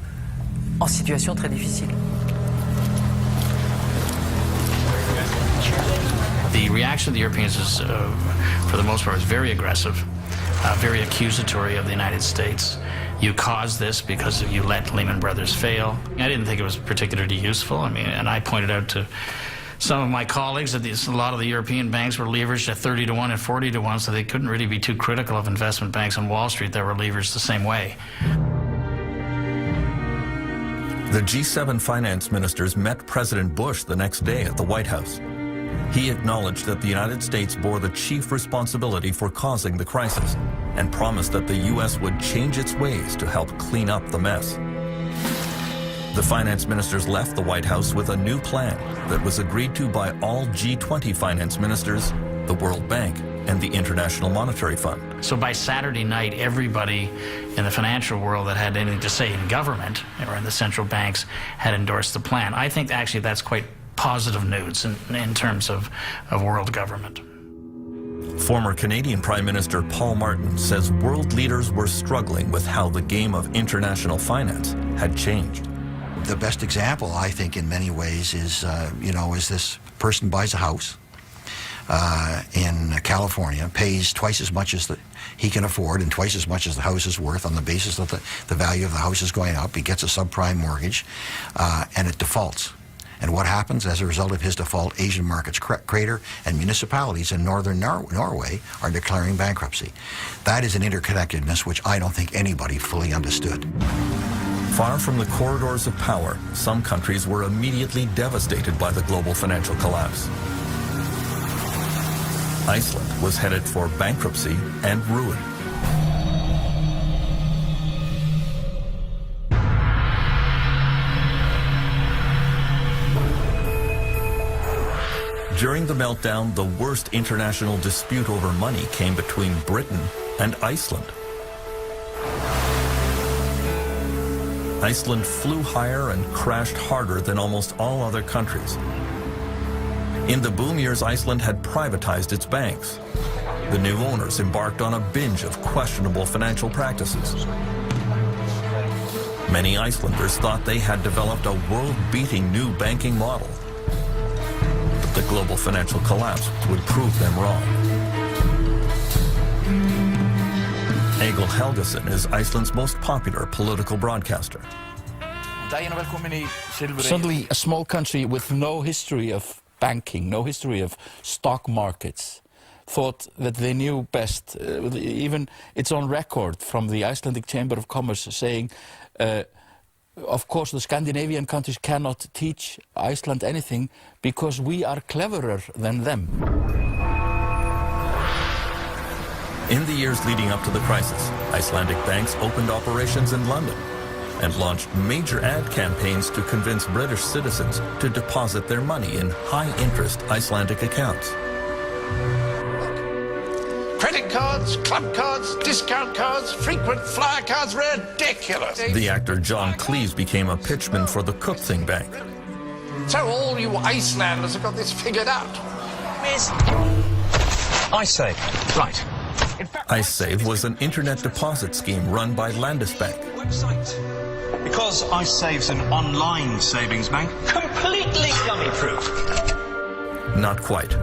en situation très difficile. The reaction of the Europeans is, for the most part, was very aggressive, very accusatory of the United States. You caused this because you let Lehman Brothers fail. I didn't think it was particularly useful. I mean, and I pointed out to some of my colleagues that a lot of the European banks were leveraged at 30 to 1 and 40 to 1, so they couldn't really be too critical of investment banks on Wall Street that were leveraged the same way. The G7 finance ministers met President Bush the next day at the White House. He acknowledged that the United States bore the chief responsibility for causing the crisis and promised that the U.S. would change its ways to help clean up the mess. The finance ministers left the White House with a new plan that was agreed to by all G20 finance ministers, the World Bank, and the International Monetary Fund. So by Saturday night, everybody in the financial world that had anything to say in government or in the central banks had endorsed the plan. I think actually that's quite positive news in terms of world government. Former Canadian Prime Minister Paul Martin says world leaders were struggling with how the game of international finance had changed. The best example, I think, in many ways is, is this person buys a house in California, pays twice as much as he can afford and twice as much as the house is worth on the basis that the value of the house is going up. He gets a subprime mortgage and it defaults. And what happens as a result of his default? Asian markets crater, and municipalities in northern Norway are declaring bankruptcy. That is an interconnectedness which I don't think anybody fully understood. Far from the corridors of power, some countries were immediately devastated by the global financial collapse. Iceland was headed for bankruptcy and ruin. During the meltdown, the worst international dispute over money came between Britain and Iceland. Iceland flew higher and crashed harder than almost all other countries. In the boom years, Iceland had privatized its banks. The new owners embarked on a binge of questionable financial practices. Many Icelanders thought they had developed a world-beating new banking model. But the global financial collapse would prove them wrong. Egil Helgason is Iceland's most popular political broadcaster. Suddenly, a small country with no history of banking, no history of stock markets, thought that they knew best. Even it's on record from the Icelandic Chamber of Commerce saying, of course, the Scandinavian countries cannot teach Iceland anything because we are cleverer than them. In the years leading up to the crisis, Icelandic banks opened operations in London and launched major ad campaigns to convince British citizens to deposit their money in high-interest Icelandic accounts. Credit cards, club cards, discount cards, frequent flyer cards, ridiculous. The actor John Cleese became a pitchman for the Kaupthing Bank. So all you Icelanders have got this figured out. iSave, right. iSave was an internet deposit scheme run by Landesbank. Because iSave's an online savings bank, completely dummy-proof. Not quite.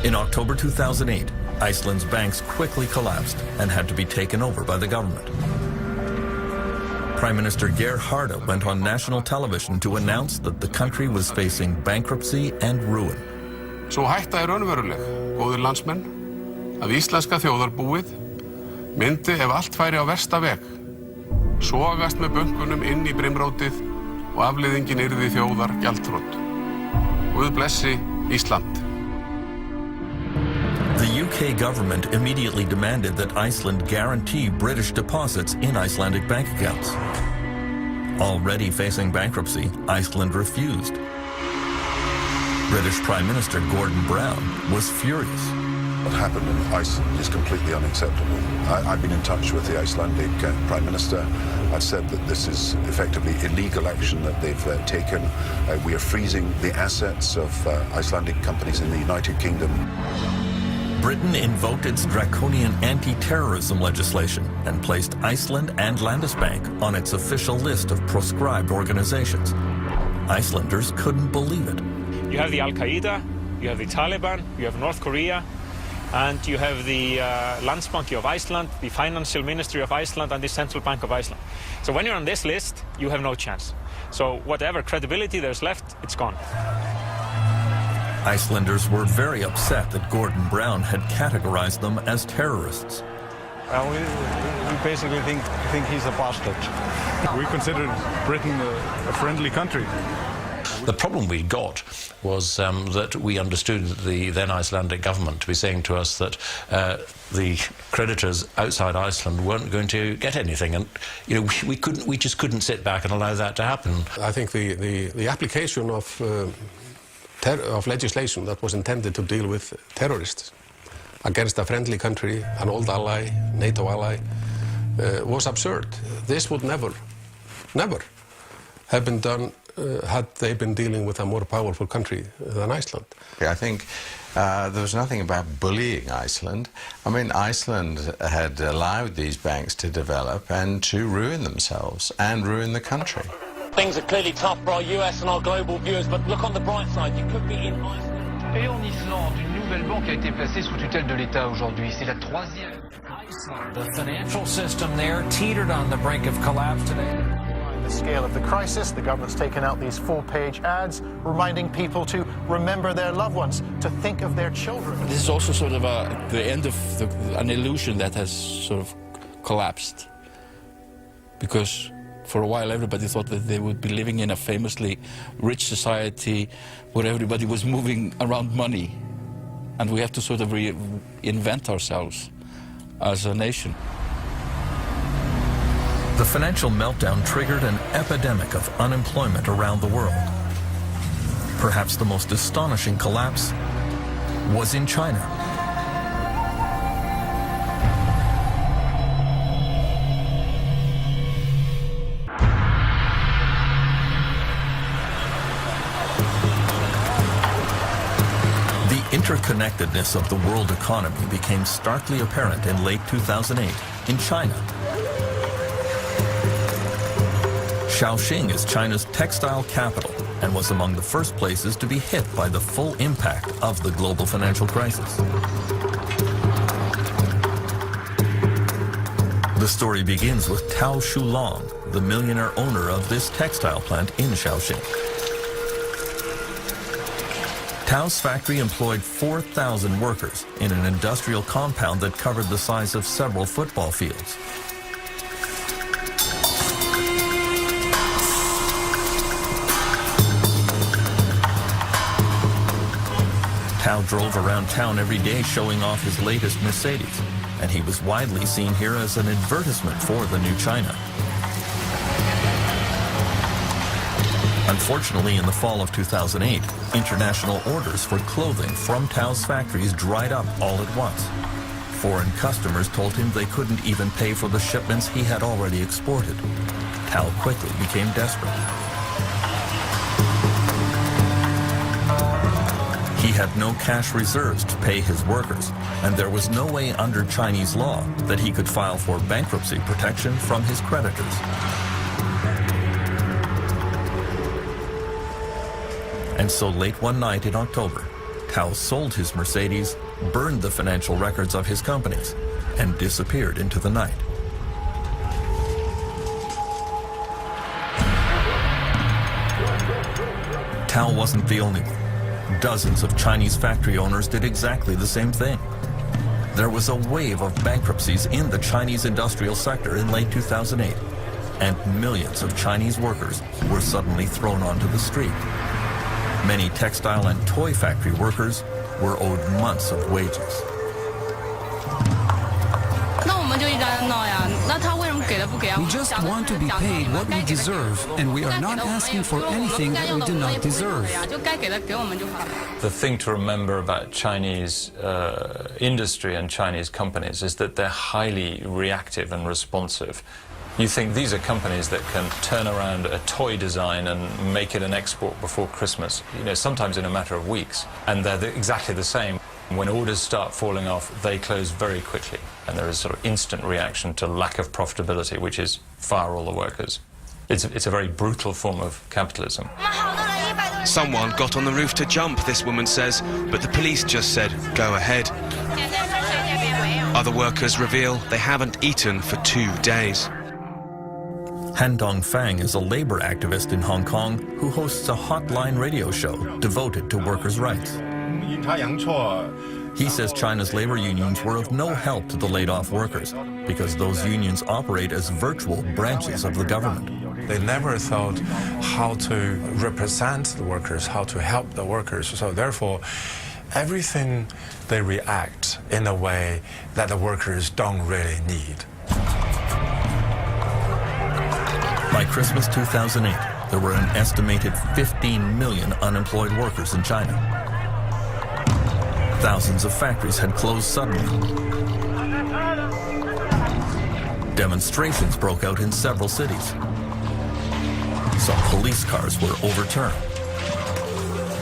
In October 2008, Iceland's banks quickly collapsed and had to be taken over by the government. Prime Minister Geir Haarde went on national television to announce that the country was facing bankruptcy and ruin. Svo hætta raunveruleg, góðir landsmenn, að íslenska þjóðarbúið myndi ef allt færi á versta veg, sogast með bönkunum inn í brimrótið og afleiðingin yrði þjóðar gjaldþrot. Guð blessi Ísland. The UK government immediately demanded that Iceland guarantee British deposits in Icelandic bank accounts. Already facing bankruptcy, Iceland refused. British Prime Minister Gordon Brown was furious. What happened in Iceland is completely unacceptable. I've been in touch with the Icelandic Prime Minister. I've said that this is effectively illegal action that they've taken. We are freezing the assets of Icelandic companies in the United Kingdom. Britain invoked its draconian anti-terrorism legislation and placed Iceland and Landesbank on its official list of proscribed organizations. Icelanders couldn't believe it. You have the Al-Qaeda, you have the Taliban, you have North Korea, and you have the Landsbanki of Iceland, the Financial Ministry of Iceland, and the Central Bank of Iceland. So when you're on this list, you have no chance. So whatever credibility there's left, it's gone. Icelanders were very upset that Gordon Brown had categorized them as terrorists. We basically think he's a bastard. We consider Britain a friendly country. The problem we got was that we understood the then Icelandic government to be saying to us that the creditors outside Iceland weren't going to get anything, and we just couldn't sit back and allow that to happen. I think the application of legislation that was intended to deal with terrorists against a friendly country, an old ally, NATO ally, was absurd. This would never have been done had they been dealing with a more powerful country than Iceland. I think there was nothing about bullying Iceland. I mean, Iceland had allowed these banks to develop and to ruin themselves and ruin the country. Things are clearly tough for our US and our global viewers, but look on the bright side, you could be in Iceland. Et en Islande, une nouvelle banque a été placée sous tutelle de l'État aujourd'hui. C'est la troisième. The financial system there teetered on the brink of collapse today. The scale of the crisis, the government's taken out these full-page ads reminding people to remember their loved ones, to think of their children. This is also sort of the end of an illusion that has sort of collapsed, because for a while everybody thought that they would be living in a famously rich society where everybody was moving around money, and we have to sort of reinvent ourselves as a nation. The financial meltdown triggered an epidemic of unemployment around the world. Perhaps the most astonishing collapse was in China. The interconnectedness of the world economy became starkly apparent in late 2008 in China. Shaoxing is China's textile capital and was among the first places to be hit by the full impact of the global financial crisis. The story begins with Tao Shulong, the millionaire owner of this textile plant in Shaoxing. Tao's factory employed 4,000 workers in an industrial compound that covered the size of several football fields. Tao drove around town every day showing off his latest Mercedes. and he was widely seen here as an advertisement for the new China. Unfortunately, in the fall of 2008, international orders for clothing from Tao's factories dried up all at once. Foreign customers told him they couldn't even pay for the shipments he had already exported. Tao quickly became desperate. He had no cash reserves to pay his workers, and there was no way under Chinese law that he could file for bankruptcy protection from his creditors. And so late one night in October, Tao sold his Mercedes, burned the financial records of his companies, and disappeared into the night. Tao wasn't the only one. Dozens of Chinese factory owners did exactly the same thing. There was a wave of bankruptcies in the Chinese industrial sector in late 2008, and millions of Chinese workers were suddenly thrown onto the street. Many textile and toy factory workers were owed months of wages. We just want to be paid what we deserve, and we are not asking for anything that we do not deserve. The thing to remember about Chinese industry and Chinese companies is that they're highly reactive and responsive. You think these are companies that can turn around a toy design and make it an export before Christmas, sometimes in a matter of weeks. And they're exactly the same. When orders start falling off, they close very quickly. And there is sort of instant reaction to lack of profitability, which is fire all the workers. It's a very brutal form of capitalism. Someone got on the roof to jump, this woman says, but the police just said, go ahead. Other workers reveal they haven't eaten for 2 days. Han Dongfang is a labor activist in Hong Kong who hosts a hotline radio show devoted to workers' rights. He says China's labor unions were of no help to the laid-off workers because those unions operate as virtual branches of the government. They never thought how to represent the workers, how to help the workers. So therefore, everything they react in a way that the workers don't really need. By Christmas 2008, there were an estimated 15 million unemployed workers in China. Thousands of factories had closed suddenly. Demonstrations broke out in several cities. Some police cars were overturned.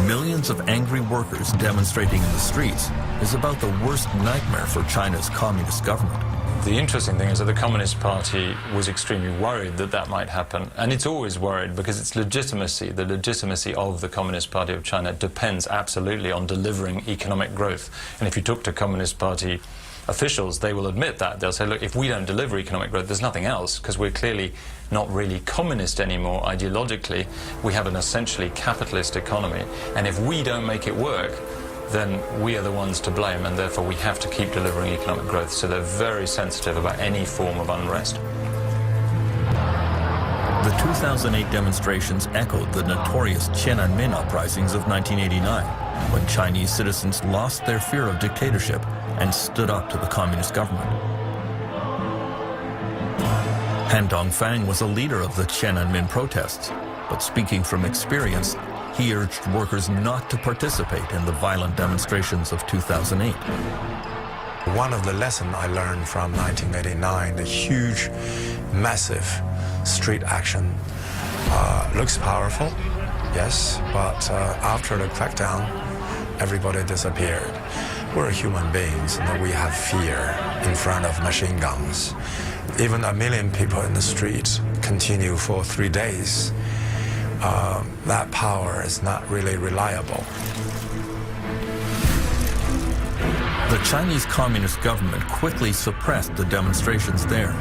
Millions of angry workers demonstrating in the streets is about the worst nightmare for China's communist government. The interesting thing is that the Communist Party was extremely worried that that might happen. And it's always worried because its legitimacy, the legitimacy of the Communist Party of China depends absolutely on delivering economic growth. And if you talk to Communist Party officials, they will admit that. They'll say, look, if we don't deliver economic growth, there's nothing else, because we're clearly not really communist anymore ideologically. We have an essentially capitalist economy. And if we don't make it work, then we are the ones to blame, and therefore we have to keep delivering economic growth. So they're very sensitive about any form of unrest. The 2008 demonstrations echoed the notorious Tiananmen uprisings of 1989, when Chinese citizens lost their fear of dictatorship and stood up to the communist government. Han Dongfang was a leader of the Tiananmen protests, but speaking from experience, he urged workers not to participate in the violent demonstrations of 2008. One of the lessons I learned from 1989, the huge, massive street action, looks powerful, yes, but after the crackdown, everybody disappeared. We're human beings, and we have fear in front of machine guns. Even 1 million people in the street continue for 3 days. That power is not really reliable. The Chinese Communist government quickly suppressed the demonstrations there.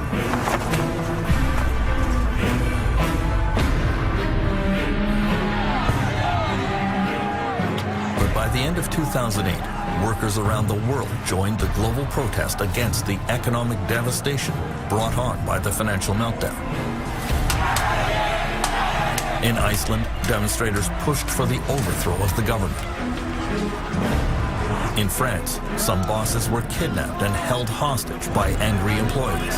But by the end of 2008, workers around the world joined the global protest against the economic devastation brought on by the financial meltdown. In Iceland, demonstrators pushed for the overthrow of the government. In France, some bosses were kidnapped and held hostage by angry employees.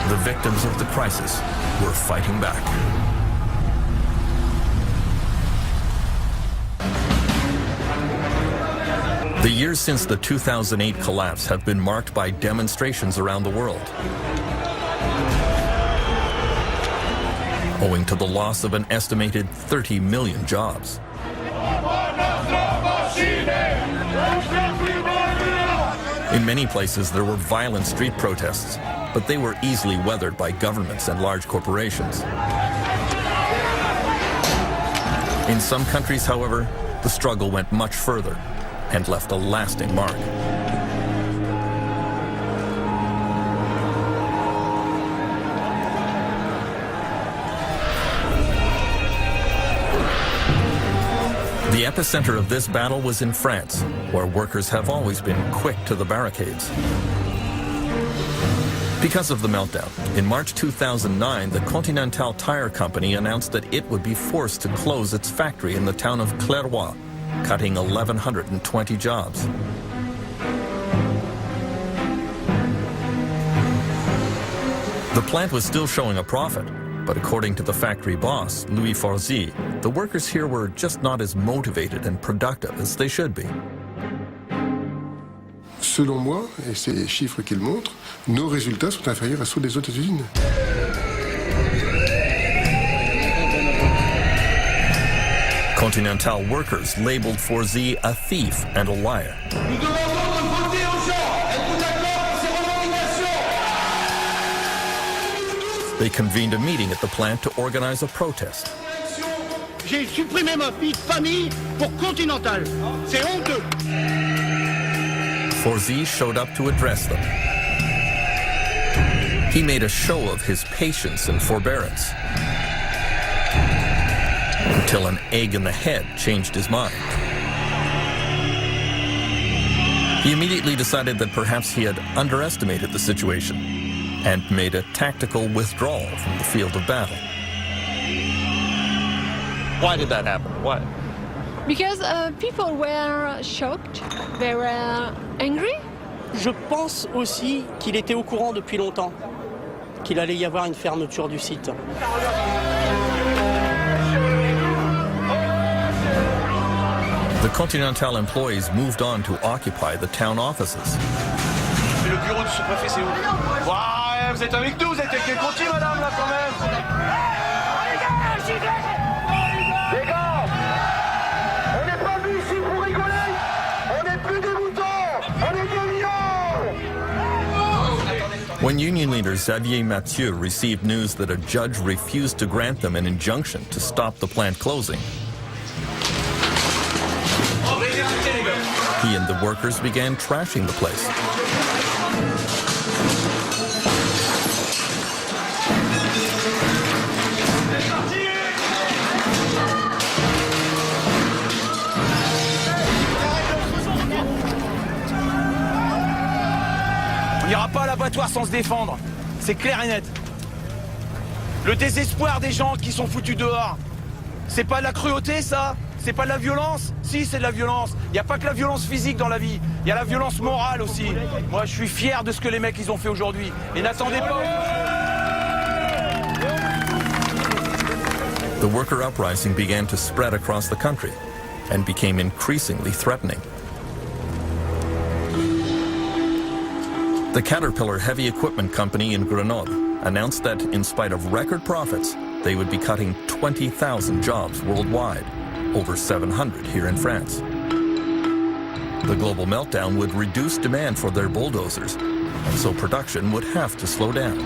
The victims of the crisis were fighting back. The years since the 2008 collapse have been marked by demonstrations around the world, owing to the loss of an estimated 30 million jobs. In many places, there were violent street protests, but they were easily weathered by governments and large corporations. In some countries, however, the struggle went much further and left a lasting mark. The epicenter of this battle was in France, where workers have always been quick to the barricades. Because of the meltdown, in March 2009, the Continental Tire Company announced that it would be forced to close its factory in the town of Clairvaux, cutting 1,120 jobs. The plant was still showing a profit, but according to the factory boss, Louis Forzy, the workers here were just not as motivated and productive as they should be. Selon moi, et c'est les chiffres qu'ils montrent, nos résultats sont inférieurs à ceux des autres usines. Continental workers labeled Forzy a thief and a liar. They convened a meeting at the plant to organize a protest. J'ai supprimé ma vie de famille pour Continental. C'est honteux. Forzy showed up to address them. He made a show of his patience and forbearance, until an egg in the head changed his mind. He immediately decided that perhaps he had underestimated the situation and made a tactical withdrawal from the field of battle. Why did that happen? Why? Because people were shocked, they were angry. Je pense aussi qu'il était au courant depuis longtemps qu'il allait y avoir une fermeture du site. The Continental employees moved on to occupy the town offices. Le bureau du sous-préfet, c'est où? Ouais, vous êtes avec nous, vous êtes avec les Conti, madame, là, quand même. Les gars, on n'est pas venus ici pour rigoler. On n'est plus des moutons, on est des lions. When union leader Xavier Mathieu received news that a judge refused to grant them an injunction to stop the plant closing, he and the workers began trashing the place. On n'ira pas à l'abattoir sans se défendre, c'est clair et net. Le désespoir des gens qui sont foutus dehors, c'est pas de la cruauté ça? C'est pas de la violence? Si, c'est de la violence. Il n'y a pas que la violence physique dans la vie, il y a la violence morale aussi. Moi, je suis fier de ce que les mecs ils ont fait aujourd'hui. Et n'attendez pas. The worker uprising began to spread across the country and became increasingly threatening. The Caterpillar Heavy Equipment Company in Grenoble announced that, in spite of record profits, they would be cutting 20,000 jobs worldwide, over 700 here in France. The global meltdown would reduce demand for their bulldozers, and so production would have to slow down.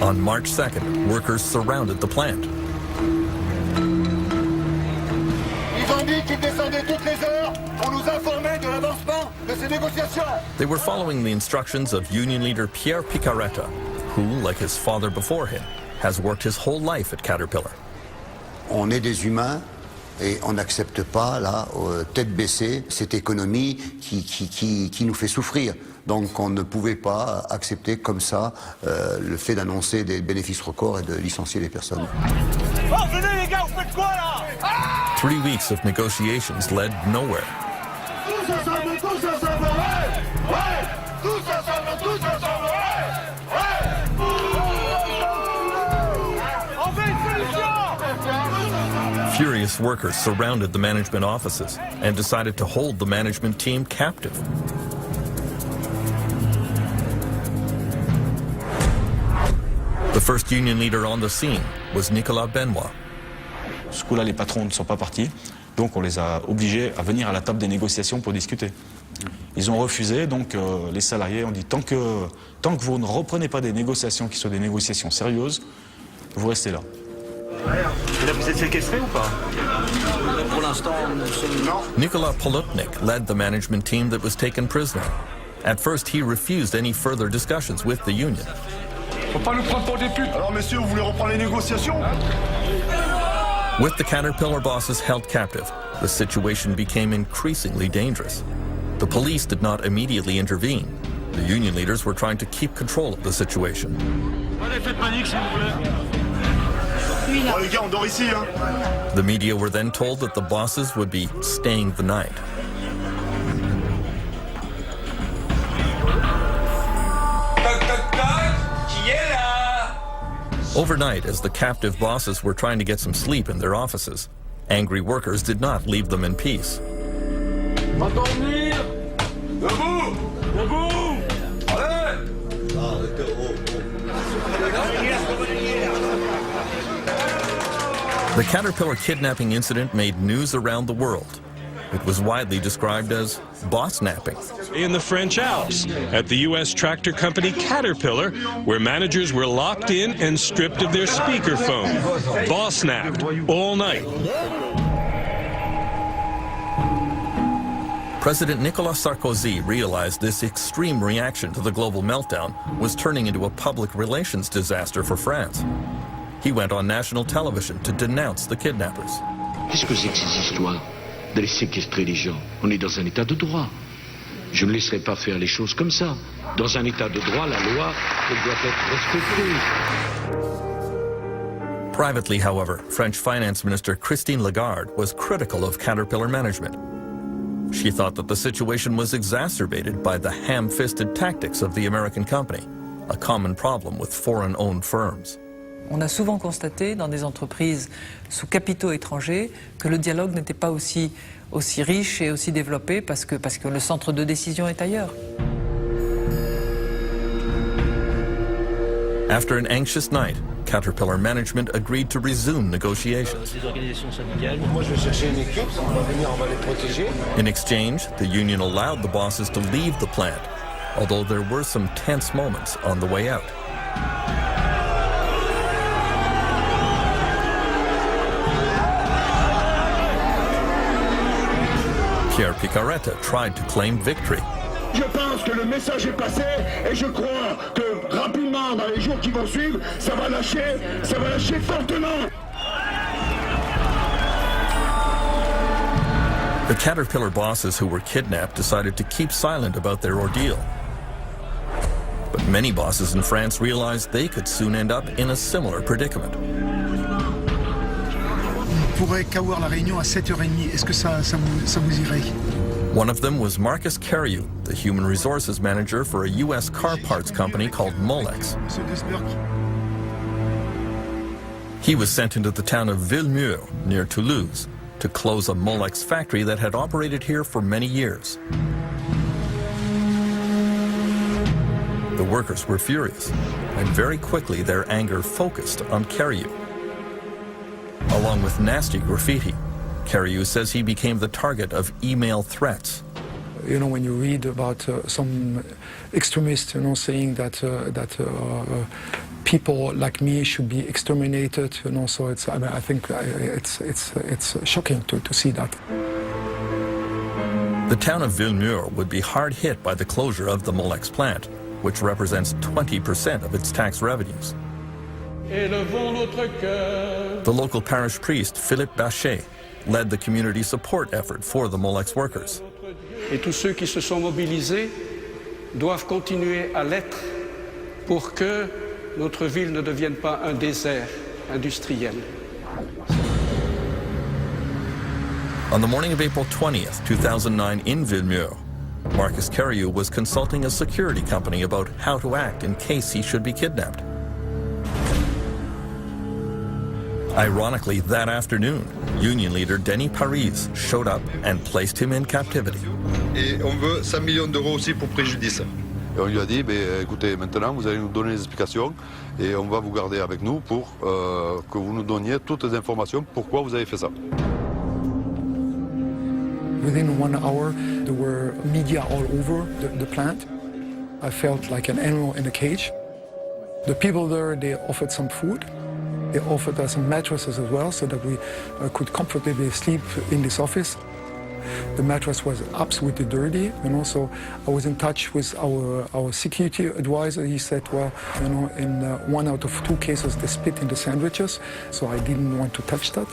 On March 2nd, workers surrounded the plant. Ils ont dit qu'ils descendaient toutes les heures pour nous informer de l'avancement de ces négociations. They were following the instructions of union leader Pierre Picaretta, who, like his father before him, has worked his whole life at Caterpillar. On est des humains et on n'accepte pas, là, tête baissée, cette économie qui nous fait souffrir. Donc on ne pouvait pas accepter comme ça le fait d'annoncer des bénéfices records et de licencier les personnes. Oh, venez les gars, vous faites quoi là? 3 weeks of negotiations led nowhere. Tous ensemble, ouais! Ouais! Tous ensemble, ouais! On fait une solution! Furious workers surrounded the management offices and decided to hold the management team captive. The first union leader on the scene was Nicolas Benoit. Ce coup-là, les patrons ne sont pas partis, donc on les a obligés à venir à la table des négociations pour discuter. Ils ont refusé, donc les salariés ont dit tant que vous ne reprenez pas des négociations qui soient des négociations sérieuses, vous restez là. Et là, vous êtes séquestré ou pas? Pour l'instant, nous sommes... Non. Nicolas Polutnik led the management team that was taken prisoner. At first, he refused any further discussions with the union. Faut pas nous prendre pour des putes. Alors, messieurs, vous voulez reprendre les négociations? With the Caterpillar bosses held captive, the situation became increasingly dangerous. The police did not immediately intervene. The union leaders were trying to keep control of the situation. Allez, faites panique, s'il vous plaît. Oh, les gars, on dort ici, hein. The media were then told that the bosses would be staying the night. Overnight, as the captive bosses were trying to get some sleep in their offices, angry workers did not leave them in peace. The Caterpillar kidnapping incident made news around the world. It was widely described as boss-napping. In the French Alps, at the U.S. tractor company Caterpillar, where managers were locked in and stripped of their speakerphone, boss-napped all night. President Nicolas Sarkozy realized this extreme reaction to the global meltdown was turning into a public relations disaster for France. He went on national television to denounce the kidnappers. Qu'est-ce que c'est que ces histoires d'aller séquestrer les gens? On est dans un état de droit. Je ne laisserai pas faire les choses comme ça. Dans un état de droit, la loi, elle doit être respectée. Privately, however, French Finance Minister Christine Lagarde was critical of Caterpillar management. She thought that the situation was exacerbated by the ham-fisted tactics of the American company, a common problem with foreign-owned firms. On a souvent constaté dans des entreprises sous capitaux étrangers que le dialogue n'était pas aussi riche et aussi développé parce que le centre de décision est ailleurs. After an anxious night, Caterpillar management agreed to resume negotiations. In exchange, the union allowed the bosses to leave the plant, although there were some tense moments on the way out. Pierre Picaretta tried to claim victory. Je pense que le message est passé et je crois que rapidement, dans les jours qui vont suivre, ça va lâcher fortement. The Caterpillar bosses who were kidnapped decided to keep silent about their ordeal. But many bosses in France realized they could soon end up in a similar predicament. On pourrait qu'avoir la réunion à 7h30. Est-ce que ça vous irait? One of them was Marcus Carriou, the human resources manager for a U.S. car parts company called Molex. He was sent into the town of Villemur, near Toulouse, to close a Molex factory that had operated here for many years. The workers were furious, and very quickly their anger focused on Carriou. Along with nasty graffiti, Carriou says he became the target of email threats. You know, when you read about some extremists, saying that people like me should be exterminated, so I think it's shocking to see that. The town of Villemur would be hard hit by the closure of the Molex plant, which represents 20% of its tax revenues. The local parish priest, Philippe Bachet, led the community support effort for the Molex workers. Et tous ceux qui se sont mobilisés doivent continuer à l'être pour que notre ville ne devienne pas un désert industriel. On the morning of April 20th, 2009 in Villemur, Marcus Carriou was consulting a security company about how to act in case he should be kidnapped. Ironically, that afternoon, union leader Denis Paris showed up and placed him in captivity. Et on veut 100 millions d'euros aussi pour préjudice. Et on lui a dit, écoutez, maintenant vous allez nous donner les explications et on va vous garder avec nous pour que vous nous donniez toutes les informations pourquoi vous avez fait ça. Within 1 hour, there were media all over the plant. I felt like an animal in a cage. The people there, they offered some food. They offered us some mattresses as well so that we could comfortably sleep in this office. The mattress was absolutely dirty, so I was in touch with our security advisor. He said, well, in 1 out of 2 cases they spit in the sandwiches, so I didn't want to touch that.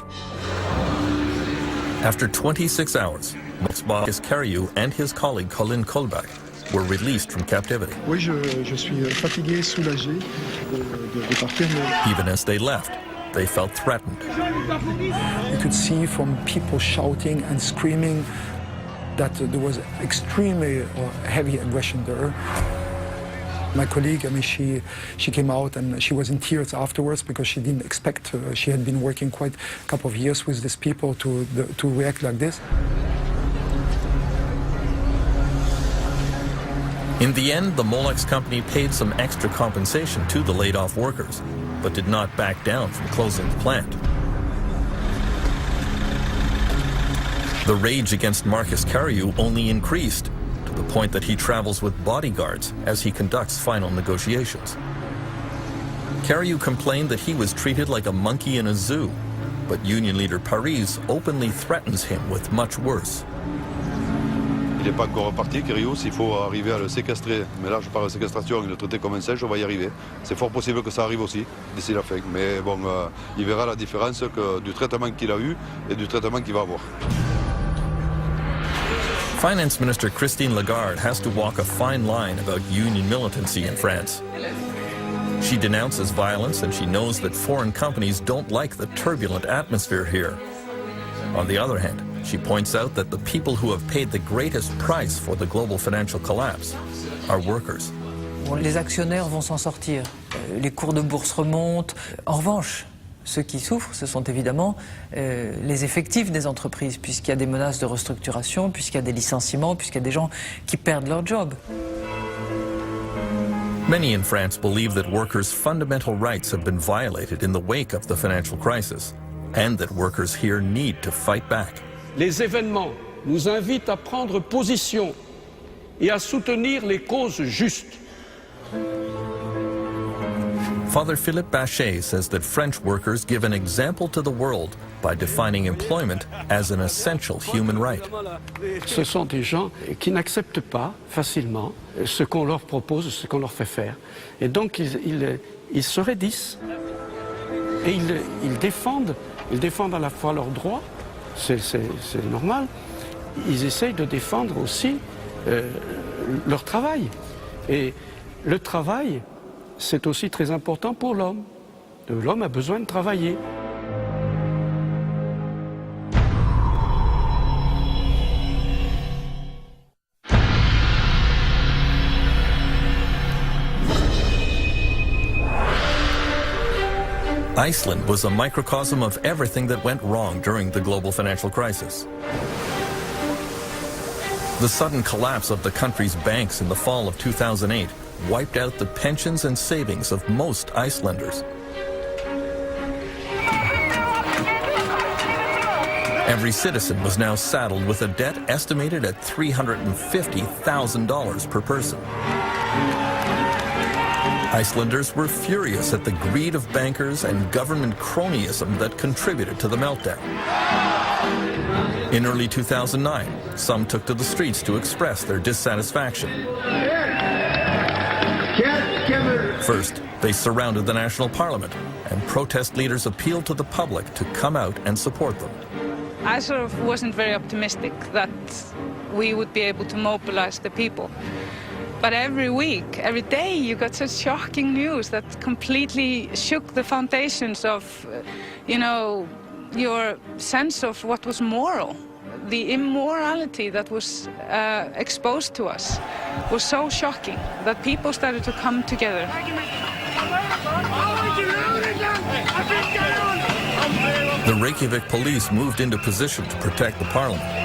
After 26 hours, Marcus Carriou and his colleague Colin Kolbach were released from captivity. Oui, je suis fatigué, soulagé de partir. Even as they left, they felt threatened. You could see from people shouting and screaming that there was extremely heavy aggression there. My colleague, she came out and she was in tears afterwards because she didn't expect, she had been working quite a couple of years with these people to react like this. In the end, the Molex company paid some extra compensation to the laid-off workers, but did not back down from closing the plant. The rage against Marcus Carriou only increased, to the point that he travels with bodyguards as he conducts final negotiations. Carriou complained that he was treated like a monkey in a zoo, but union leader Paris openly threatens him with much worse. Il n'est pas encore reparti, Carriou, s'il faut arriver à le séquestrer. Mais là, je parle de séquestration et le traiter comme un singe, on va y arriver. C'est fort possible que ça arrive aussi, d'ici la fin. Mais bon, il verra la différence du traitement qu'il a eu et du traitement qu'il va avoir. Finance Minister Christine Lagarde has to walk a fine line about union militancy in France. She denounces violence and she knows that foreign companies don't like the turbulent atmosphere here. On the other hand, she points out that the people who have paid the greatest price for the global financial collapse are workers. Les actionnaires vont s'en sortir. Les cours de bourse remontent. En revanche, ceux qui souffrent, ce sont évidemment les effectifs des entreprises, puisqu'il y a des menaces de restructuration, puisqu'il y a des licenciements, puisqu'il y a des gens qui perdent leur job. Many in France believe that workers' fundamental rights have been violated in the wake of the financial crisis, and that workers here need to fight back. Les événements nous invitent à prendre position et à soutenir les causes justes. Father Philippe Bachet says that French workers give an example to the world by defining employment as an essential human right. Ce sont des gens qui n'acceptent pas facilement ce qu'on leur propose, ce qu'on leur fait faire. Et donc ils se raidissent et ils défendent à la fois leurs droits, c'est normal, ils essayent de défendre aussi leur travail. Et le travail, c'est aussi très important pour l'homme. L'homme a besoin de travailler. Iceland was a microcosm of everything that went wrong during the global financial crisis. The sudden collapse of the country's banks in the fall of 2008 wiped out the pensions and savings of most Icelanders. Every citizen was now saddled with a debt estimated at $350,000 per person. Icelanders were furious at the greed of bankers and government cronyism that contributed to the meltdown. In early 2009, some took to the streets to express their dissatisfaction. First, they surrounded the National Parliament, and protest leaders appealed to the public to come out and support them. I sort of wasn't very optimistic that we would be able to mobilize the people. But every week, every day, you got such shocking news that completely shook the foundations of, you know, your sense of what was moral. The immorality that was exposed to us was so shocking that people started to come together. The Reykjavik police moved into position to protect the parliament.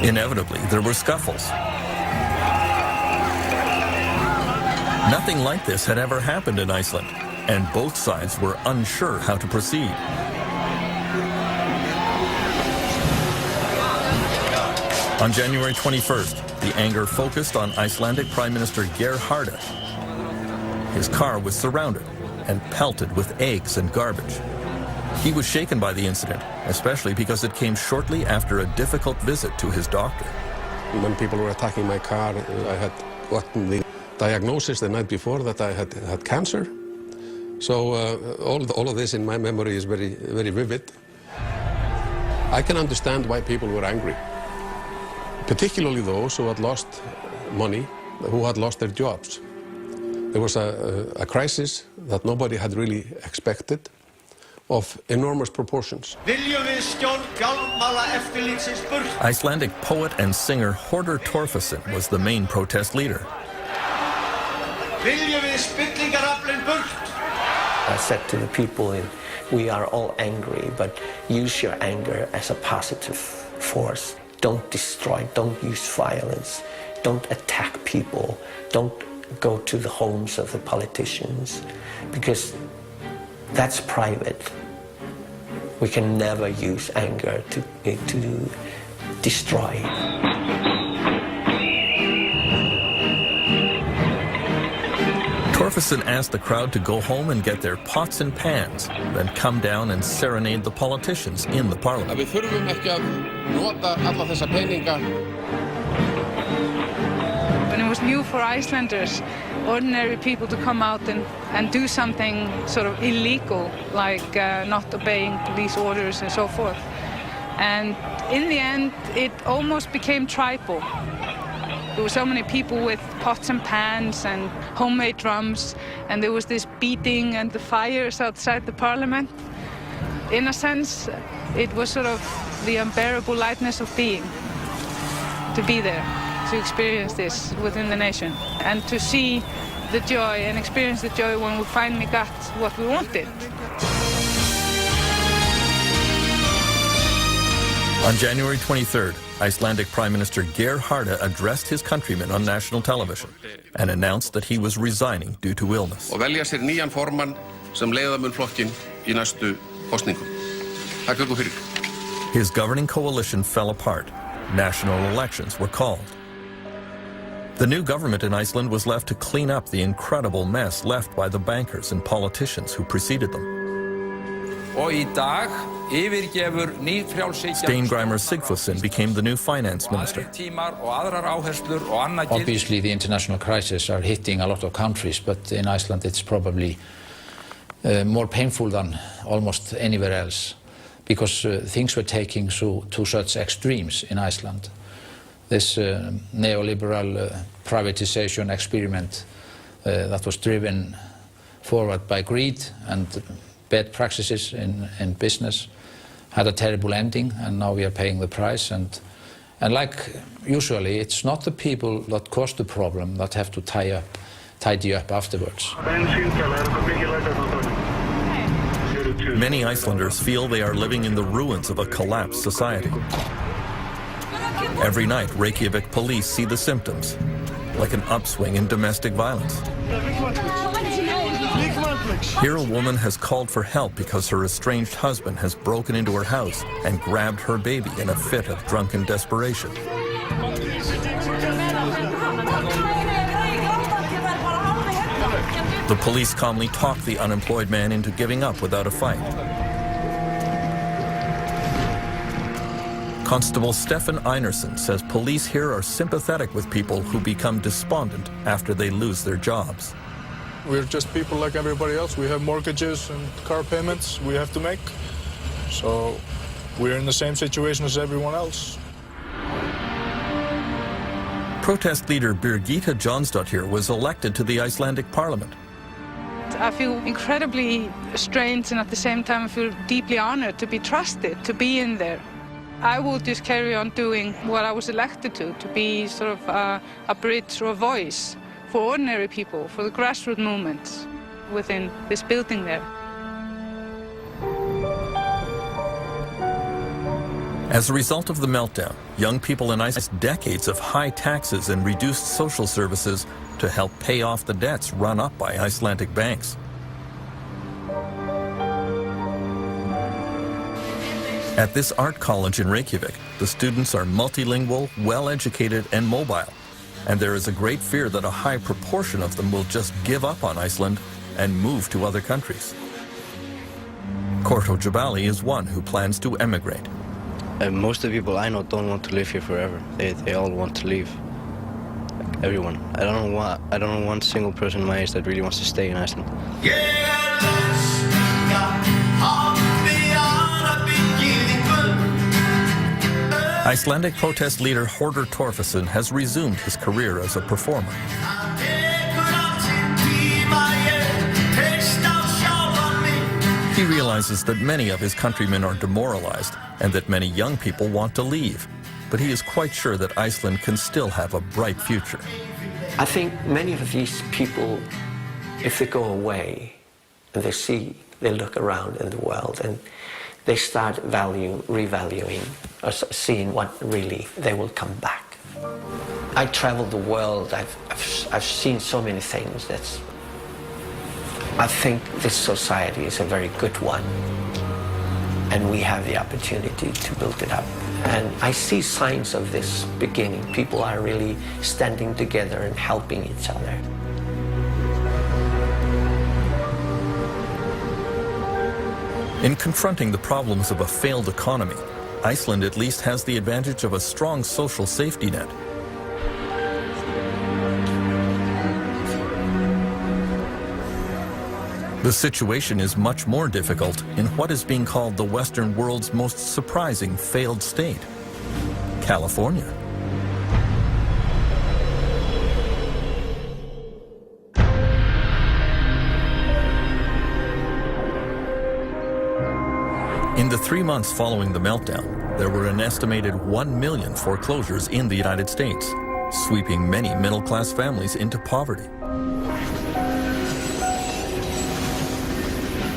Inevitably, there were scuffles. Nothing like this had ever happened in Iceland, and both sides were unsure how to proceed. On January 21st, the anger focused on Icelandic Prime Minister Geir Haarde. His car was surrounded and pelted with eggs and garbage. He was shaken by the incident, especially because it came shortly after a difficult visit to his doctor. When people were attacking my car, I had gotten the diagnosis the night before that I had cancer. So all of this in my memory is very, very vivid. I can understand why people were angry, particularly those who had lost money, who had lost their jobs. There was a crisis that nobody had really expected, of enormous proportions. Icelandic poet and singer Hordur Torfason was the main protest leader. I said to the people, we are all angry, but use your anger as a positive force. Don't destroy, don't use violence, don't attack people, don't go to the homes of the politicians, because that's private. We can never use anger to destroy. Torfason asked the crowd to go home and get their pots and pans, then come down and serenade the politicians in the parliament. Við þurfum ekki að nota alla þessa peninga. When it was new for Icelanders, ordinary people to come out and do something sort of illegal, like not obeying police orders and so forth. And in the end, it almost became tribal. There were so many people with pots and pans and homemade drums, and there was this beating and the fires outside the parliament. In a sense, it was sort of the unbearable lightness of being, to be there, to experience this within the nation, and to see the joy and experience the joy when we finally got what we wanted. On January 23rd, Icelandic Prime Minister Geir Haarde addressed his countrymen on national television and announced that he was resigning due to illness. Og velja sér nýjan formann sem leiða mun flokkinn í næstu kosningum. Takk fyrir. His governing coalition fell apart. National elections were called. The new government in Iceland was left to clean up the incredible mess left by the bankers and politicians who preceded them. Og í dag yfirgefur nýfrjálshyggjan Steingrímur Sigfússon became the new finance minister. Obviously, the international crises are hitting a lot of countries, but in Iceland it's probably more painful than almost anywhere else, because things were taking to such extremes in Iceland. This neoliberal privatization experiment that was driven forward by greed and bad practices in business had a terrible ending, and now we are paying the price. And like usually, it's not the people that caused the problem that have to tidy up afterwards. Many Icelanders feel they are living in the ruins of a collapsed society. Every night, Reykjavik police see the symptoms, like an upswing in domestic violence. Here a woman has called for help because her estranged husband has broken into her house and grabbed her baby in a fit of drunken desperation. The police calmly talk the unemployed man into giving up without a fight. Constable Stefan Einarsson says police here are sympathetic with people who become despondent after they lose their jobs. We're just people like everybody else. We have mortgages and car payments we have to make. So we're in the same situation as everyone else. Protest leader Birgitta Jonsdottir was elected to the Icelandic parliament. I feel incredibly strange, and at the same time I feel deeply honored to be trusted, to be in there. I will just carry on doing what I was elected to be sort of a bridge or a voice for ordinary people, for the grassroots movements within this building there. As a result of the meltdown, young people in Iceland faced decades of high taxes and reduced social services to help pay off the debts run up by Icelandic banks. At this art college in Reykjavik, the students are multilingual, well-educated, and mobile. And there is a great fear that a high proportion of them will just give up on Iceland and move to other countries. Korto Jabali is one who plans to emigrate. Most of the people I know don't want to live here forever. They all want to leave. Like everyone. I don't know one single person my age that really wants to stay in Iceland. Icelandic protest leader Hordur Torfason has resumed his career as a performer. He realizes that many of his countrymen are demoralized and that many young people want to leave. But he is quite sure that Iceland can still have a bright future. I think many of these people, if they go away and they look around in the world and they start revaluing or seeing what really they will come back. I travel the world, I've seen so many things. I think this society is a very good one, and we have the opportunity to build it up. And I see signs of this beginning. People are really standing together and helping each other. In confronting the problems of a failed economy, Iceland at least has the advantage of a strong social safety net. The situation is much more difficult in what is being called the Western world's most surprising failed state, California. In the 3 months following the meltdown, there were an estimated 1 million foreclosures in the United States, sweeping many middle-class families into poverty.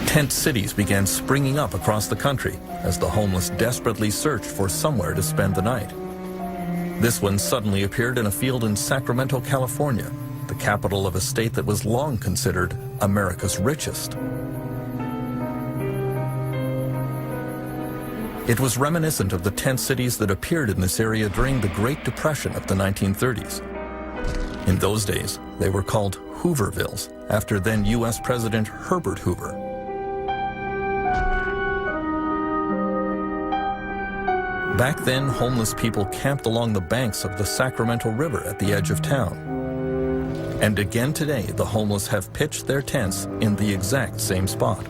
Tent cities began springing up across the country as the homeless desperately searched for somewhere to spend the night. This one suddenly appeared in a field in Sacramento, California, the capital of a state that was long considered America's richest. It was reminiscent of the tent cities that appeared in this area during the Great Depression of the 1930s. In those days, they were called Hoovervilles, after then U.S. President Herbert Hoover. Back then, homeless people camped along the banks of the Sacramento River at the edge of town. And again today, the homeless have pitched their tents in the exact same spot.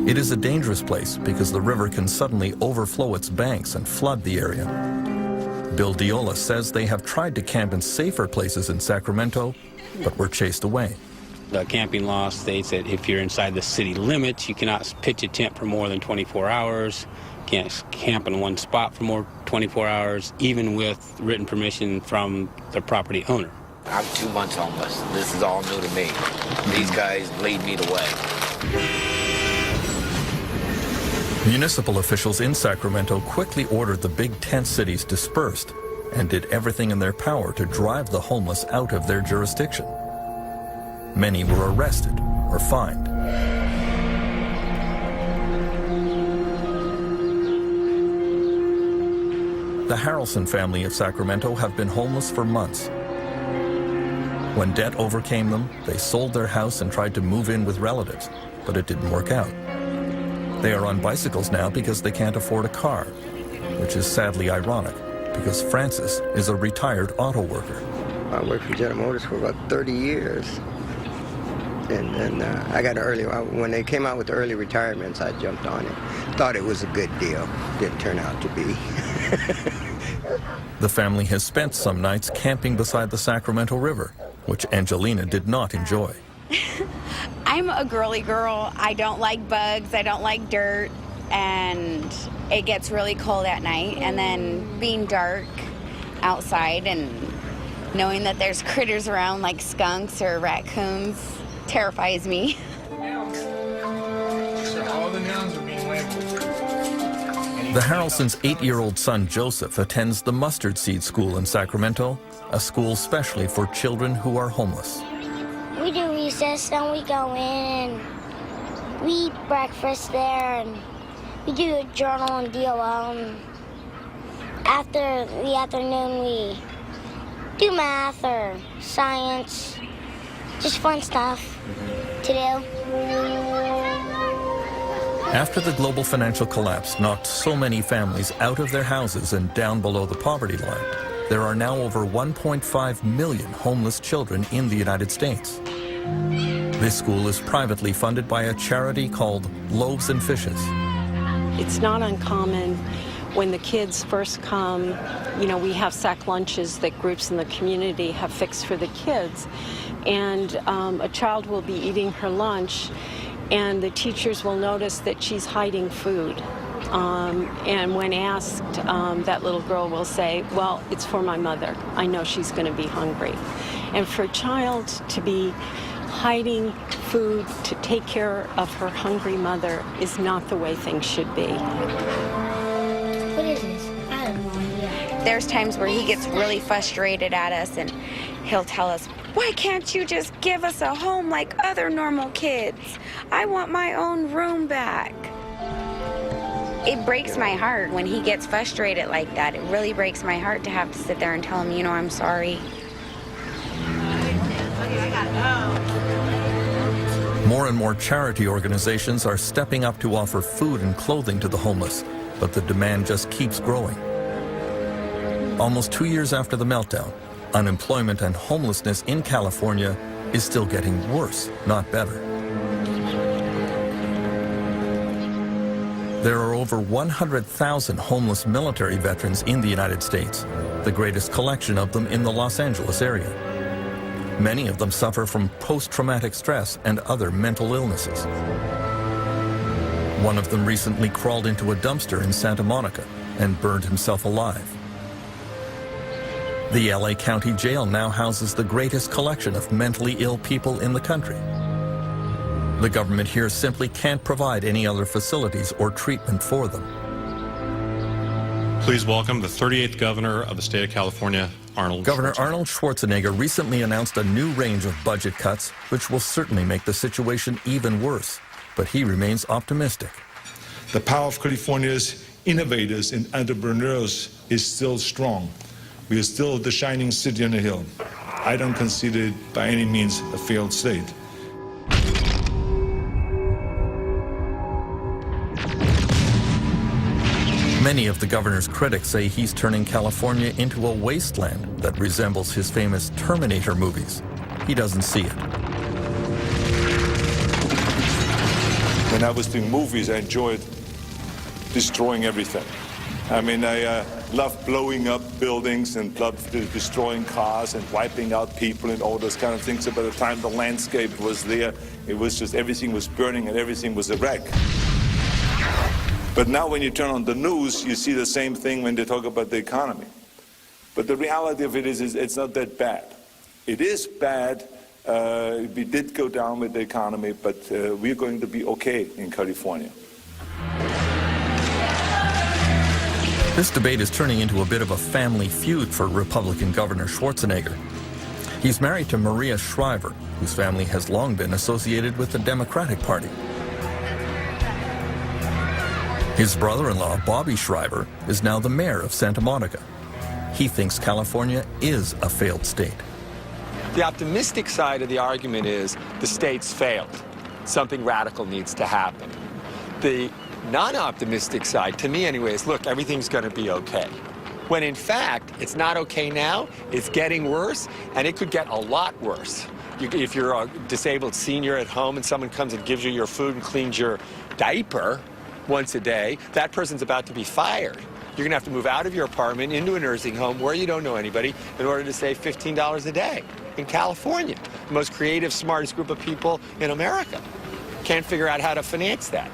It is a dangerous place because the river can suddenly overflow its banks and flood the area. Bill Diola says they have tried to camp in safer places in Sacramento, but were chased away. The camping law states that if you're inside the city limits, you cannot pitch a tent for more than 24 hours. Can't camp in one spot for more than 24 hours, even with written permission from the property owner. I'm 2 months homeless. This is all new to me. These guys lead me the way. Municipal officials in Sacramento quickly ordered the big tent cities dispersed and did everything in their power to drive the homeless out of their jurisdiction. Many were arrested or fined. The Harrelson family of Sacramento have been homeless for months. When debt overcame them, they sold their house and tried to move in with relatives, but it didn't work out. They are on bicycles now because they can't afford a car, which is sadly ironic because Francis is a retired auto worker. I worked for General Motors for about 30 years. and I got an early, when they came out with the early retirements, I jumped on it. Thought it was a good deal. Didn't turn out to be. The family has spent some nights camping beside the Sacramento River, which Angelina did not enjoy. I'm a girly girl. I don't like bugs. I don't like dirt. And it gets really cold at night. And then being dark outside and knowing that there's critters around like skunks or raccoons terrifies me. All the nouns are being labeled. The Harrelsons' 8-year-old son Joseph attends the Mustard Seed School in Sacramento, a school specially for children who are homeless. We do recess and we go in and we eat breakfast there and we do a journal and DOL. And after the afternoon we do math or science, just fun stuff to do. After the global financial collapse knocked so many families out of their houses and down below the poverty line, there are now over 1.5 million homeless children in the United States. This school is privately funded by a charity called Loaves and Fishes. It's not uncommon when the kids first come, you know, we have sack lunches that groups in the community have fixed for the kids. And a child will be eating her lunch and the teachers will notice that she's hiding food. And when asked, that little girl will say, well, it's for my mother. I know she's going to be hungry. And for a child to be hiding food to take care of her hungry mother is not the way things should be. What is this? I have no idea. There's times where he gets really frustrated at us and he'll tell us, why can't you just give us a home like other normal kids? I want my own room back. It breaks my heart when he gets frustrated like that. It really breaks my heart to have to sit there and tell him, you know, I'm sorry. More and more charity organizations are stepping up to offer food and clothing to the homeless, but the demand just keeps growing. Almost 2 years after the meltdown, unemployment and homelessness in California is still getting worse, not better. There are over 100,000 homeless military veterans in the United States, the greatest collection of them in the Los Angeles area. Many of them suffer from post-traumatic stress and other mental illnesses. One of them recently crawled into a dumpster in Santa Monica and burned himself alive. The LA County Jail now houses the greatest collection of mentally ill people in the country. The government here simply can't provide any other facilities or treatment for them. Please welcome the 38th governor of the state of California, Governor Arnold Schwarzenegger recently announced a new range of budget cuts, which will certainly make the situation even worse. But he remains optimistic. The power of California's innovators and entrepreneurs is still strong. We are still the shining city on the hill. I don't consider it by any means a failed state. Many of the governor's critics say he's turning California into a wasteland that resembles his famous Terminator movies. He doesn't see it. When I was doing movies, I enjoyed destroying everything. I mean, I loved blowing up buildings and loved destroying cars and wiping out people and all those kind of things. So by the time the landscape was there, it was just everything was burning and everything was a wreck. But now when you turn on the news, you see the same thing when they talk about the economy. But the reality of it is it's not that bad. It is bad. We did go down with the economy, but we're going to be okay in California. This debate is turning into a bit of a family feud for Republican Governor Schwarzenegger. He's married to Maria Shriver, whose family has long been associated with the Democratic Party. His brother-in-law, Bobby Shriver, is now the mayor of Santa Monica. He thinks California is a failed state. The optimistic side of the argument is the state's failed. Something radical needs to happen. The non-optimistic side, to me anyway, is look, everything's going to be okay. When in fact, it's not okay now, it's getting worse, and it could get a lot worse. If you're a disabled senior at home and someone comes and gives you your food and cleans your diaper once a day, that person's about to be fired. You're going to have to move out of your apartment into a nursing home where you don't know anybody in order to save $15 a day in California. The most creative, smartest group of people in America. Can't figure out how to finance that.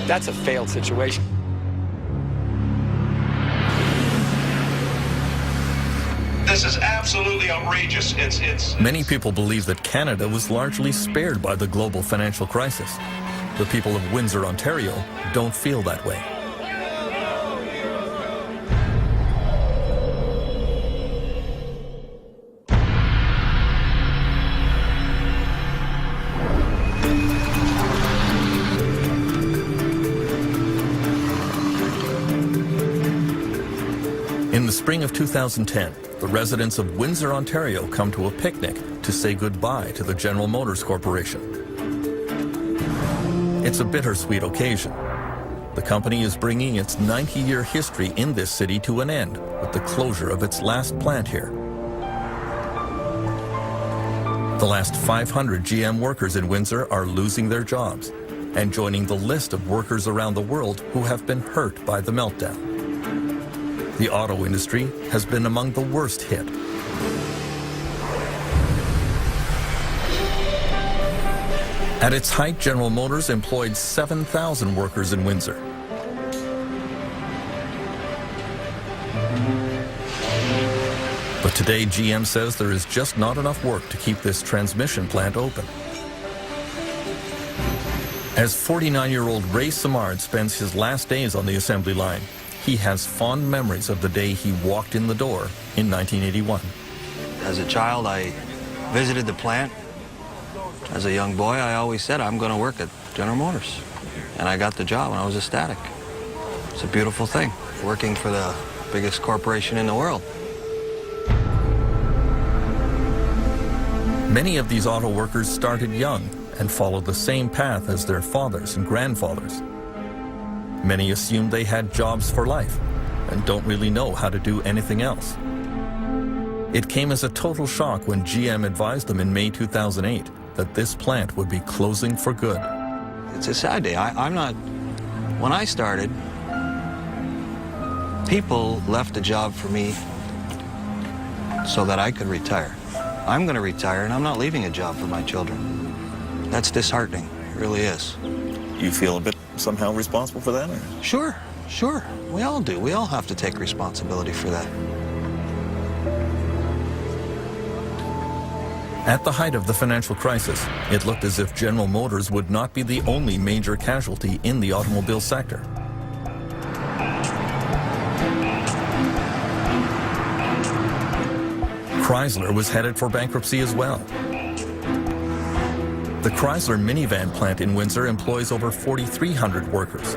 That's a failed situation. This is absolutely outrageous. Many people believe that Canada was largely spared by the global financial crisis. The people of Windsor, Ontario, don't feel that way. In the spring of 2010, the residents of Windsor, Ontario come to a picnic to say goodbye to the General Motors Corporation. It's a bittersweet occasion. The company is bringing its 90-year history in this city to an end with the closure of its last plant here. The last 500 GM workers in Windsor are losing their jobs and joining the list of workers around the world who have been hurt by the meltdown. The auto industry has been among the worst hit. At its height, General Motors employed 7,000 workers in Windsor. But today, GM says there is just not enough work to keep this transmission plant open. As 49-year-old Ray Simard spends his last days on the assembly line, he has fond memories of the day he walked in the door in 1981. As a child, I visited the plant. As a young boy, I always said, I'm going to work at General Motors. And I got the job, and I was ecstatic. It's a beautiful thing, working for the biggest corporation in the world. Many of these auto workers started young and followed the same path as their fathers and grandfathers. Many assumed they had jobs for life and don't really know how to do anything else. It came as a total shock when GM advised them in May 2008 that this plant would be closing for good. It's a sad day. When I started, people left a job for me so that I could retire. I'm going to retire, and I'm not leaving a job for my children. That's disheartening. It really is. You feel a bit somehow responsible for that? Or? Sure. We all do. We all have to take responsibility for that. At the height of the financial crisis, it looked as if General Motors would not be the only major casualty in the automobile sector. Chrysler was headed for bankruptcy as well. The Chrysler minivan plant in Windsor employs over 4,300 workers.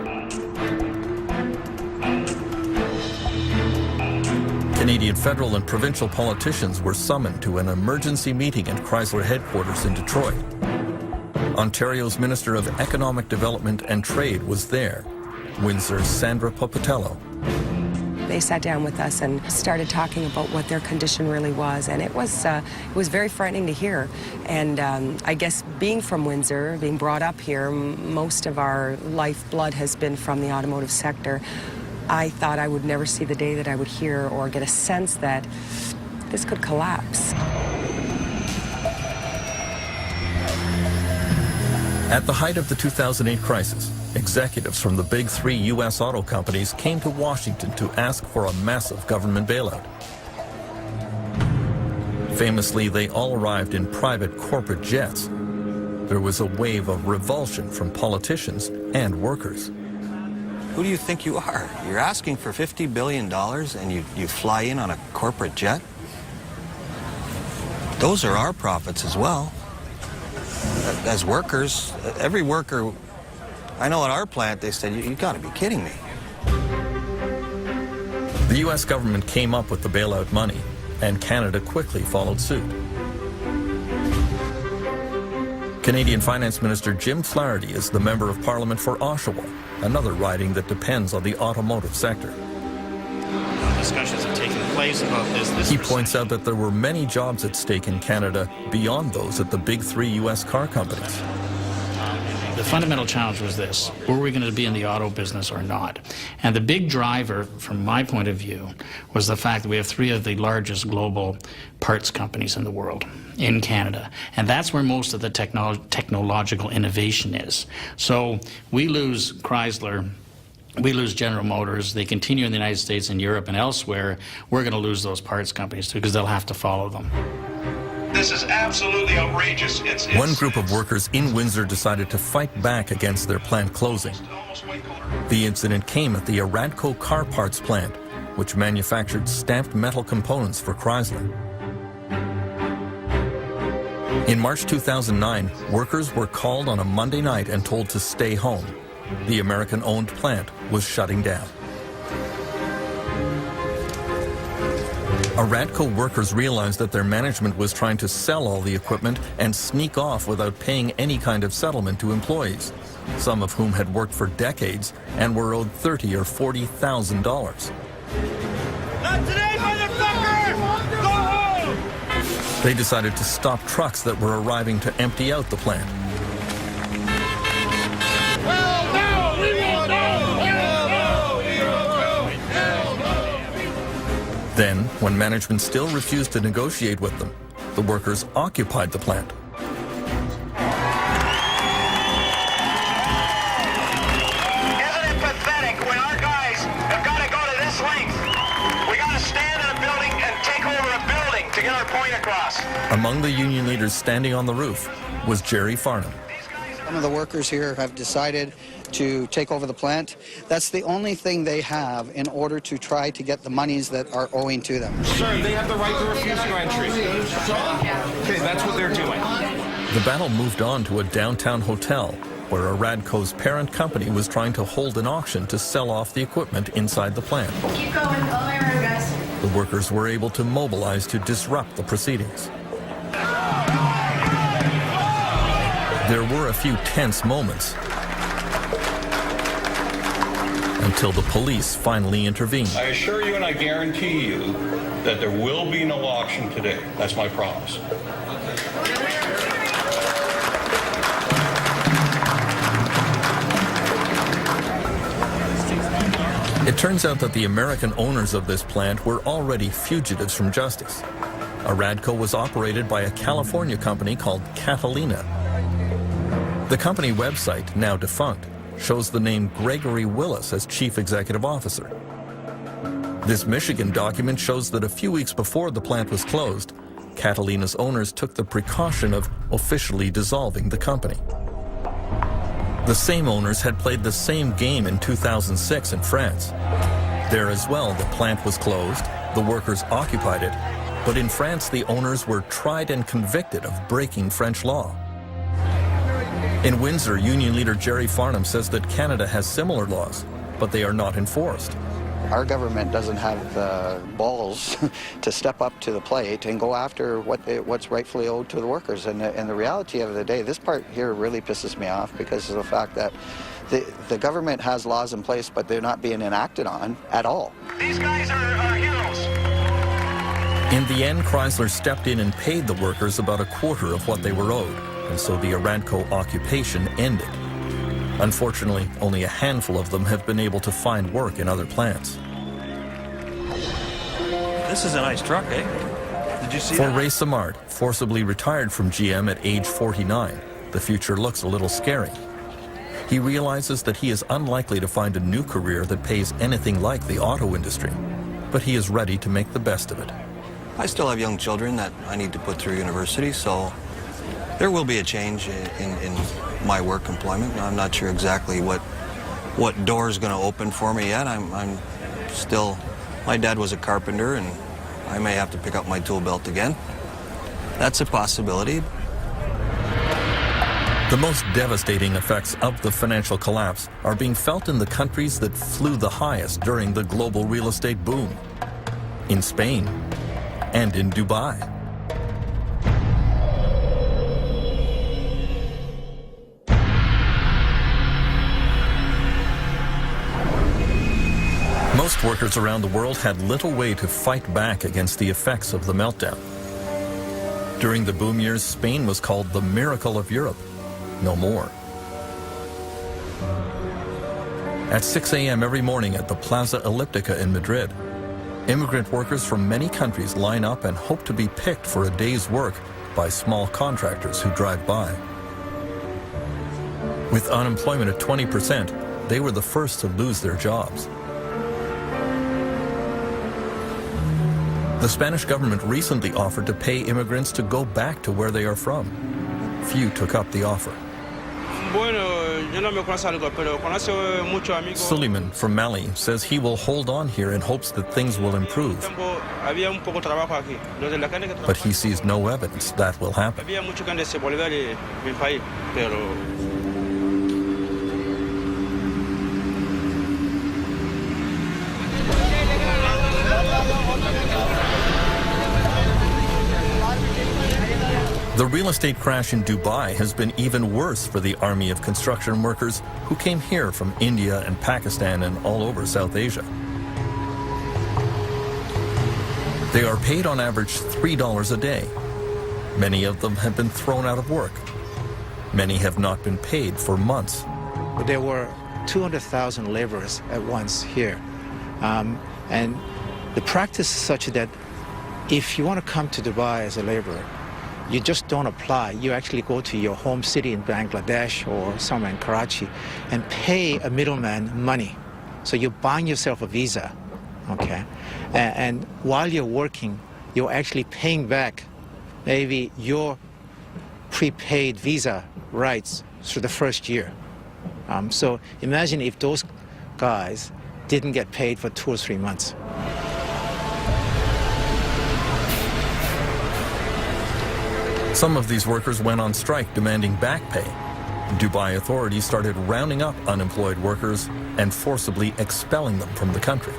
Canadian federal and provincial politicians were summoned to an emergency meeting at Chrysler headquarters in Detroit. Ontario's Minister of Economic Development and Trade was there, Windsor's Sandra Popatello. They sat down with us and started talking about what their condition really was, and it was very frightening to hear. And I guess being from Windsor, being brought up here, most of our lifeblood has been from the automotive sector. I thought I would never see the day that I would hear or get a sense that this could collapse. At the height of the 2008 crisis, executives from the big three U.S. auto companies came to Washington to ask for a massive government bailout. Famously, they all arrived in private corporate jets. There was a wave of revulsion from politicians and workers. Who do you think you are? You're asking for $50 billion and you fly in on a corporate jet? Those are our profits as well. As workers, every worker, I know at our plant they said, you gotta be kidding me. The U.S. government came up with the bailout money, and Canada quickly followed suit. Canadian Finance Minister Jim Flaherty is the Member of Parliament for Oshawa, another riding that depends on the automotive sector. discussions have taken place about this. He points out that there were many jobs at stake in Canada beyond those at the big three U.S. car companies. The fundamental challenge was this: were we going to be in the auto business or not? And the big driver, from my point of view, was the fact that we have three of the largest global parts companies in the world in Canada. And that's where most of the technological innovation is. So we lose Chrysler, we lose General Motors, they continue in the United States and Europe and elsewhere, we're going to lose those parts companies too, because they'll have to follow them. This is absolutely outrageous. One group of workers in Windsor decided to fight back against their plant closing. The incident came at the Aradco car parts plant, which manufactured stamped metal components for Chrysler. In March 2009, workers were called on a Monday night and told to stay home. The American-owned plant was shutting down. Aradco workers realized that their management was trying to sell all the equipment and sneak off without paying any kind of settlement to employees, some of whom had worked for decades and were owed $30,000 or $40,000. Not today, motherfucker! Go home! They decided to stop trucks that were arriving to empty out the plant. Then, when management still refused to negotiate with them, the workers occupied the plant. Isn't it pathetic when our guys have got to go to this length? We got to stand in a building and take over a building to get our point across. Among the union leaders standing on the roof was Jerry Farnham. Some of the workers here have decided to take over the plant. That's the only thing they have in order to try to get the monies that are owing to them. Sir, they have the right to refuse your entry. Okay, that's what they're doing. The battle moved on to a downtown hotel where Aradco's parent company was trying to hold an auction to sell off the equipment inside the plant. Keep going, all the way around, guys. The workers were able to mobilize to disrupt the proceedings. There were a few tense moments until the police finally intervened. I assure you and I guarantee you that there will be no auction today. That's my promise. It turns out that the American owners of this plant were already fugitives from justice. Aradco was operated by a California company called Catalina. The company website, now defunct, shows the name Gregory Willis as chief executive officer. This Michigan document shows that a few weeks before the plant was closed, Catalina's owners took the precaution of officially dissolving the company. The same owners had played the same game in 2006 in France. There as well, the plant was closed, the workers occupied it, but in France the owners were tried and convicted of breaking French law. In Windsor, union leader Jerry Farnham says that Canada has similar laws, but they are not enforced. Our government doesn't have the balls to step up to the plate and go after what's rightfully owed to the workers. And the reality of the day, this part here really pisses me off because of the fact that the government has laws in place, but they're not being enacted on at all. These guys are heroes. In the end, Chrysler stepped in and paid the workers about a quarter of what they were owed, and so the Aradco occupation ended. Unfortunately, only a handful of them have been able to find work in other plants. This is a nice truck, eh? Did you see For that? Ray Samard, forcibly retired from GM at age 49, the future looks a little scary. He realizes that he is unlikely to find a new career that pays anything like the auto industry, but he is ready to make the best of it. I still have young children that I need to put through university, so there will be a change in my work employment. I'm not sure exactly what door is going to open for me yet. I'm still, my dad was a carpenter, and I may have to pick up my tool belt again. That's a possibility. The most devastating effects of the financial collapse are being felt in the countries that flew the highest during the global real estate boom. In Spain and in Dubai. Most workers around the world had little way to fight back against the effects of the meltdown. During the boom years, Spain was called the miracle of Europe. No more. At 6 a.m. every morning at the Plaza Elliptica in Madrid, immigrant workers from many countries line up and hope to be picked for a day's work by small contractors who drive by. With unemployment at 20%, they were the first to lose their jobs. The Spanish government recently offered to pay immigrants to go back to where they are from. Few took up the offer. Suleiman from Mali says he will hold on here in hopes that things will improve. But he sees no evidence that will happen. The real estate crash in Dubai has been even worse for the army of construction workers who came here from India and Pakistan and all over South Asia. They are paid on average $3 a day. Many of them have been thrown out of work. Many have not been paid for months. There were 200,000 laborers at once here. And the practice is such that if you want to come to Dubai as a laborer, you just don't apply. You actually go to your home city in Bangladesh or somewhere in Karachi and pay a middleman money. So you're buying yourself a visa, okay? And while you're working, you're actually paying back maybe your prepaid visa rights through the first year. So imagine if those guys didn't get paid for 2 or 3 months. Some of these workers went on strike demanding back pay. Dubai authorities started rounding up unemployed workers and forcibly expelling them from the country.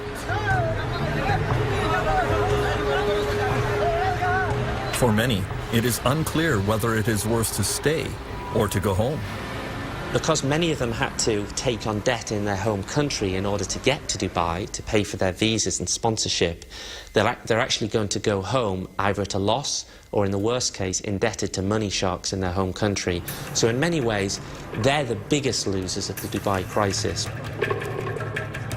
For many, it is unclear whether it is worse to stay or to go home. Because many of them had to take on debt in their home country in order to get to Dubai to pay for their visas and sponsorship, they're actually going to go home either at a loss or, in the worst case, indebted to money sharks in their home country. So in many ways, they're the biggest losers of the Dubai crisis.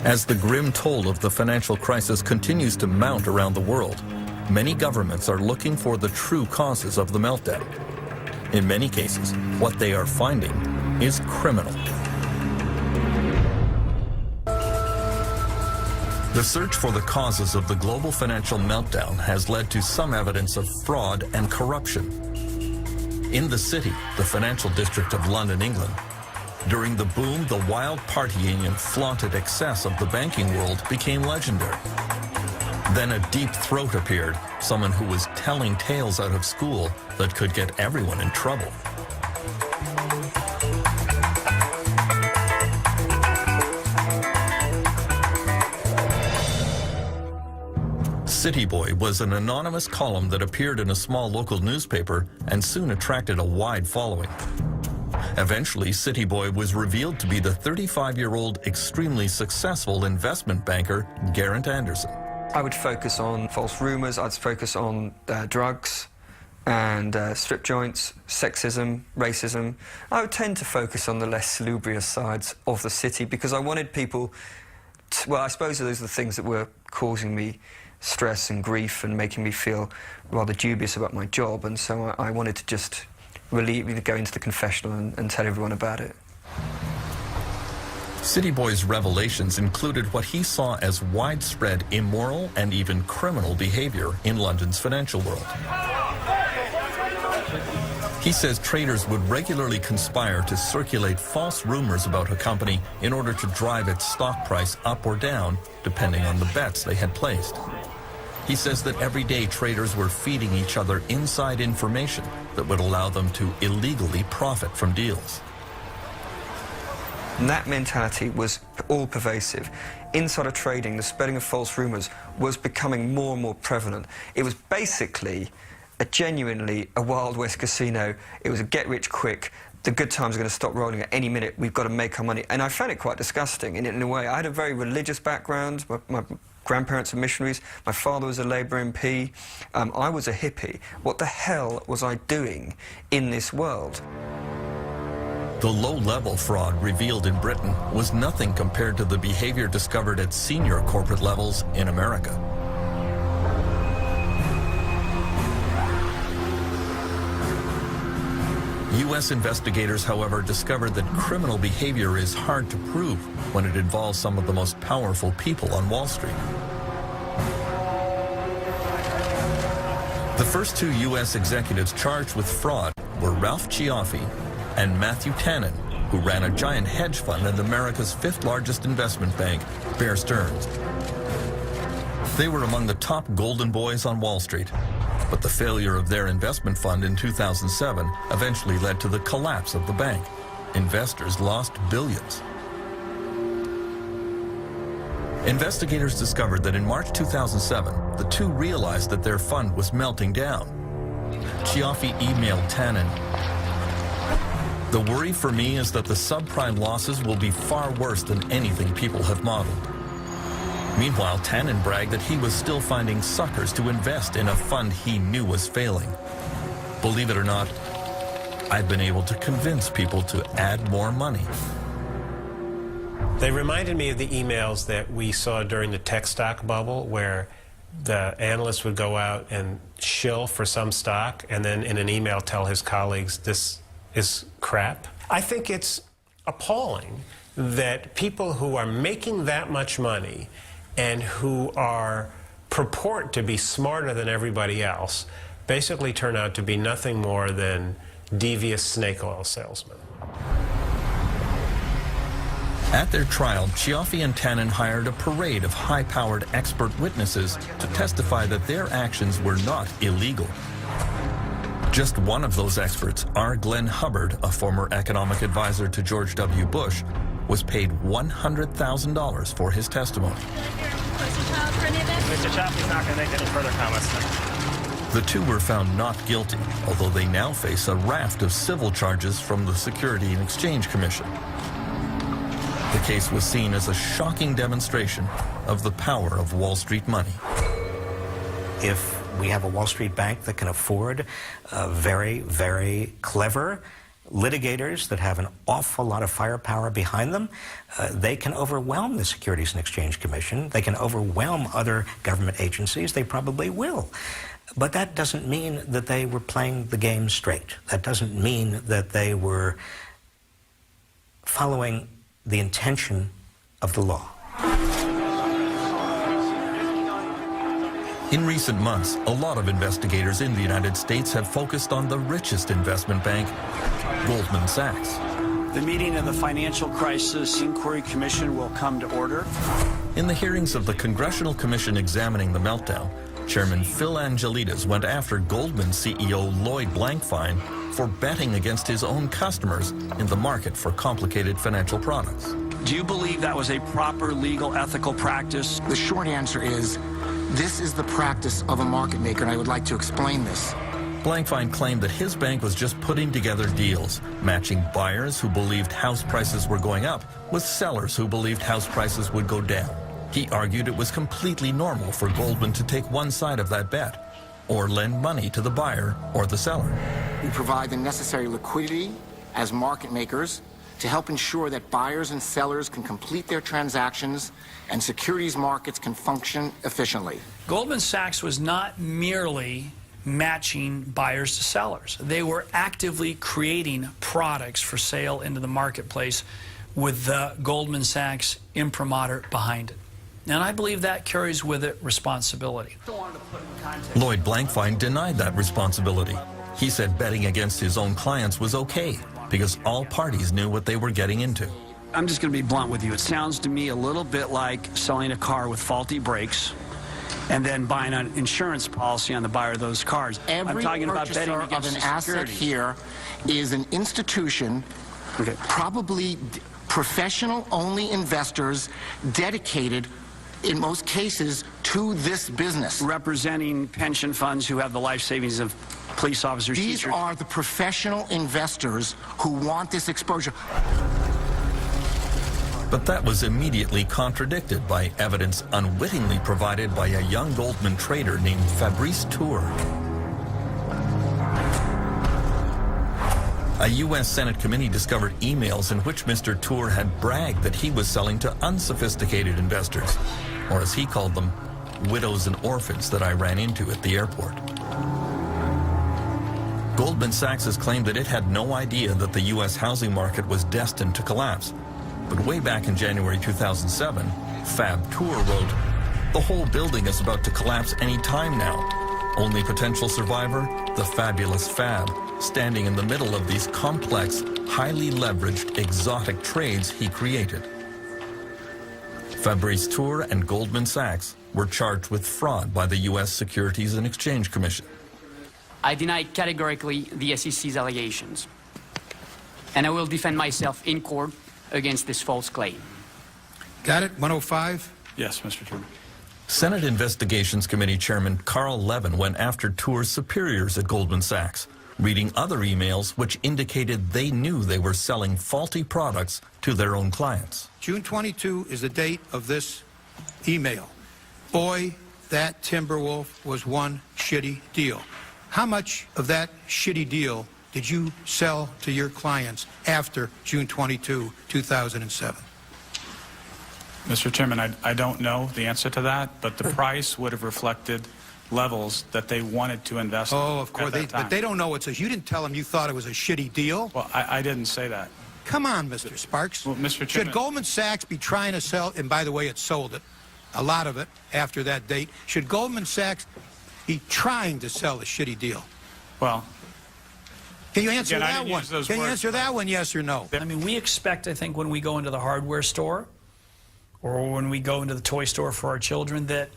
As the grim toll of the financial crisis continues to mount around the world, many governments are looking for the true causes of the meltdown. In many cases, what they are finding is criminal. The search for the causes of the global financial meltdown has led to some evidence of fraud and corruption. In the city, the financial district of London, England, during the boom, the wild partying and flaunted excess of the banking world became legendary. Then a deep throat appeared, someone who was telling tales out of school that could get everyone in trouble. City Boy was an anonymous column that appeared in a small local newspaper and soon attracted a wide following. Eventually, City Boy was revealed to be the 35-year-old extremely successful investment banker, Geraint Anderson. I would focus on false rumors, I'd focus on drugs and strip joints, sexism, racism. I would tend to focus on the less salubrious sides of the city because I wanted people to, well, I suppose those are the things that were causing me stress and grief and making me feel rather dubious about my job, and so I wanted to just really go into the confessional and tell everyone about it. City Boy's revelations included what he saw as widespread immoral and even criminal behavior in London's financial world. He says traders would regularly conspire to circulate false rumors about a company in order to drive its stock price up or down, depending on the bets they had placed. He says that every day traders were feeding each other inside information that would allow them to illegally profit from deals. And that mentality was all-pervasive. Insider trading, the spreading of false rumors, was becoming more and more prevalent. It was basically genuinely a Wild West casino. It was a get-rich-quick. the good times are going to stop rolling at any minute. We've got to make our money. And I found it quite disgusting in a way. I had a very religious background. My grandparents were missionaries. My father was a Labour MP. I was a hippie. What the hell was I doing in this world? The low-level fraud revealed in Britain was nothing compared to the behavior discovered at senior corporate levels in America. U.S. investigators, however, discovered that criminal behavior is hard to prove when it involves some of the most powerful people on Wall Street. The first two U.S. executives charged with fraud were Ralph Cioffi and Matthew Tannen, who ran a giant hedge fund and America's fifth largest investment bank, Bear Stearns. They were among the top golden boys on Wall Street, but the failure of their investment fund in 2007 eventually led to the collapse of the bank. Investors lost billions. Investigators discovered that in March 2007, the two realized that their fund was melting down. Cioffi emailed Tannen, "The worry for me is that the subprime losses will be far worse than anything people have modeled." Meanwhile, Tannen bragged that he was still finding suckers to invest in a fund he knew was failing. Believe it or not, I've been able to convince people to add more money. They reminded me of the emails that we saw during the tech stock bubble, where the analyst would go out and shill for some stock and then in an email tell his colleagues, this is crap. I think it's appalling that people who are making that much money and who purport to be smarter than everybody else basically turn out to be nothing more than devious snake oil salesmen. At their trial, Cioffi and Tannen hired a parade of high-powered expert witnesses to testify that their actions were not illegal. Just one of those experts, R. Glenn Hubbard, a former economic advisor to George W. Bush, was paid $100,000 for his testimony. Mr. Cioffi's not going to make any further comments. The two were found not guilty, although they now face a raft of civil charges from the Securities and Exchange Commission. The case was seen as a shocking demonstration of the power of Wall Street money. If we have a Wall Street bank that can afford very, very clever litigators that have an awful lot of firepower behind them, they can overwhelm the Securities and Exchange Commission. They can overwhelm other government agencies. They probably will. But that doesn't mean that they were playing the game straight. That doesn't mean that they were following the intention of the law. In recent months, a lot of investigators in the United States have focused on the richest investment bank, Goldman Sachs. The meeting of the Financial Crisis Inquiry Commission will come to order. In the hearings of the Congressional Commission examining the meltdown, Chairman Phil Angelides went after Goldman CEO Lloyd Blankfein for betting against his own customers in the market for complicated financial products. Do you believe that was a proper legal, ethical practice? The short answer is, this is the practice of a market maker, and I would like to explain this. Blankfein claimed that his bank was just putting together deals, matching buyers who believed house prices were going up with sellers who believed house prices would go down. He argued it was completely normal for Goldman to take one side of that bet, or lend money to the buyer or the seller. We provide the necessary liquidity as market makers to help ensure that buyers and sellers can complete their transactions and securities markets can function efficiently. Goldman Sachs was not merely matching buyers to sellers. They were actively creating products for sale into the marketplace with the Goldman Sachs imprimatur behind it. And I believe that carries with it responsibility. Lloyd Blankfein denied that responsibility. He said betting against his own clients was okay because all parties knew what they were getting into. I'm just going to be blunt with you. It sounds to me a little bit like selling a car with faulty brakes and then buying an insurance policy on the buyer of those cars. Every I'm talking about betting purchaser against of an the asset securities. here is an institution, probably professional-only investors dedicated, in most cases, to this business. Representing pension funds who have the life savings of police officers, These teachers. are the professional investors who want this exposure. But that was immediately contradicted by evidence unwittingly provided by a young Goldman trader named Fabrice Tour. A U.S. Senate committee discovered emails in which Mr. Tour had bragged that he was selling to unsophisticated investors, or as he called them, widows and orphans that I ran into at the airport. Goldman Sachs has claimed that it had no idea that the U.S. housing market was destined to collapse. But way back in January 2007, Fab Tour wrote, "The whole building is about to collapse any time now. Only potential survivor, the fabulous Fab, standing in the middle of these complex, highly leveraged, exotic trades he created." Fabrice Tour and Goldman Sachs were charged with fraud by the U.S. Securities and Exchange Commission. I deny categorically the SEC's allegations, and I will defend myself in court against this false claim. Got it? 105? Yes, Mr. Chairman. Senate Investigations Committee Chairman Carl Levin went after Tour's superiors at Goldman Sachs, reading other emails which indicated they knew they were selling faulty products to their own clients. June 22 is the date of this email. Boy, that Timberwolf was one shitty deal. How much of that shitty deal did you sell to your clients after June 22, 2007? Mr. Chairman, I don't know the answer to that, but the price would have reflected levels that they wanted to invest in. Oh, of course, but they don't know it's a. You didn't tell them you thought it was a shitty deal. Well, I didn't say that. Come on, Mr. Sparks. Well, Mr. Chairman, should Goldman Sachs be trying to sell? And by the way, it sold it, a lot of it after that date. Should Goldman Sachs be trying to sell a shitty deal? Well, can you answer again, that one? Can you answer that one? Yes or no? I mean, we expect, I think, when we go into the hardware store or when we go into the toy store for our children, that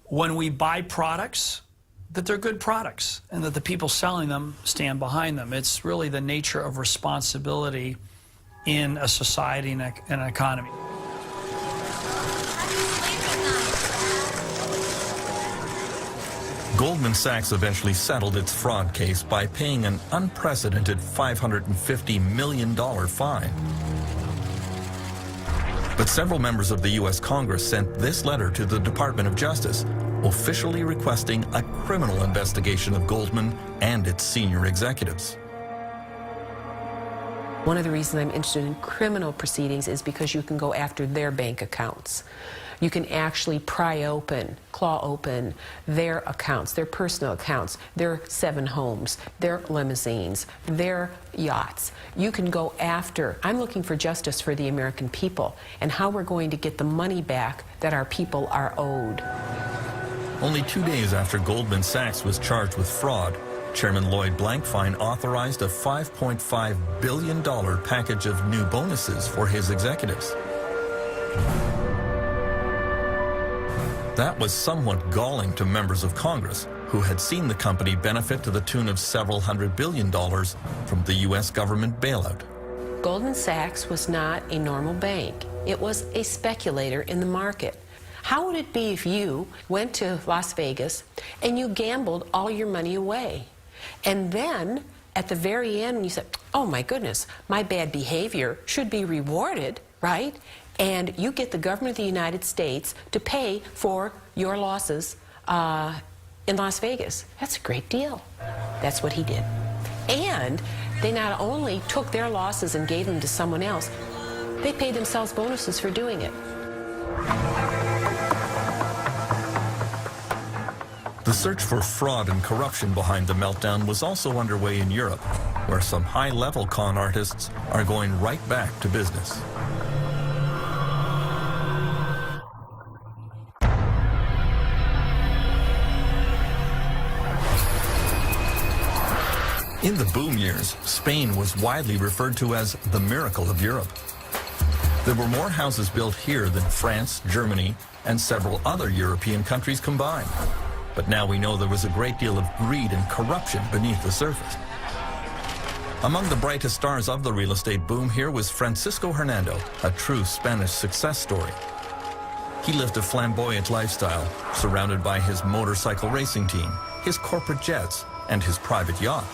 when we buy products, that they're good products and that the people selling them stand behind them. It's really the nature of responsibility in a society and an economy. Goldman Sachs eventually settled its fraud case by paying an unprecedented $550 million fine. But several members of the U.S. Congress sent this letter to the Department of Justice, officially requesting a criminal investigation of Goldman and its senior executives. One of the reasons I'm interested in criminal proceedings is because you can go after their bank accounts. You can actually pry open, claw open their accounts, their personal accounts, their 7 homes, their limousines, their yachts. You can go after. I'm looking for justice for the American people and how we're going to get the money back that our people are owed. Only 2 days after Goldman Sachs was charged with fraud, Chairman Lloyd Blankfein authorized a $5.5 billion package of new bonuses for his executives. That was somewhat galling to members of Congress who had seen the company benefit to the tune of several $100 billion from the U.S. government bailout. Goldman Sachs was not a normal bank. It was a speculator in the market. How would it be if you went to Las Vegas and you gambled all your money away? And then, at the very end, when you said, oh my goodness, my bad behavior should be rewarded, right? And you get the government of the United States to pay for your losses in Las Vegas. That's a great deal. That's what he did. And they not only took their losses and gave them to someone else, they paid themselves bonuses for doing it. The search for fraud and corruption behind the meltdown was also underway in Europe, where some high-level con artists are going right back to business. In the boom years, Spain was widely referred to as the miracle of Europe. There were more houses built here than France, Germany, and several other European countries combined. But now we know there was a great deal of greed and corruption beneath the surface. Among the brightest stars of the real estate boom here was Francisco Hernando, a true Spanish success story. He lived a flamboyant lifestyle, surrounded by his motorcycle racing team, his corporate jets, and his private yacht.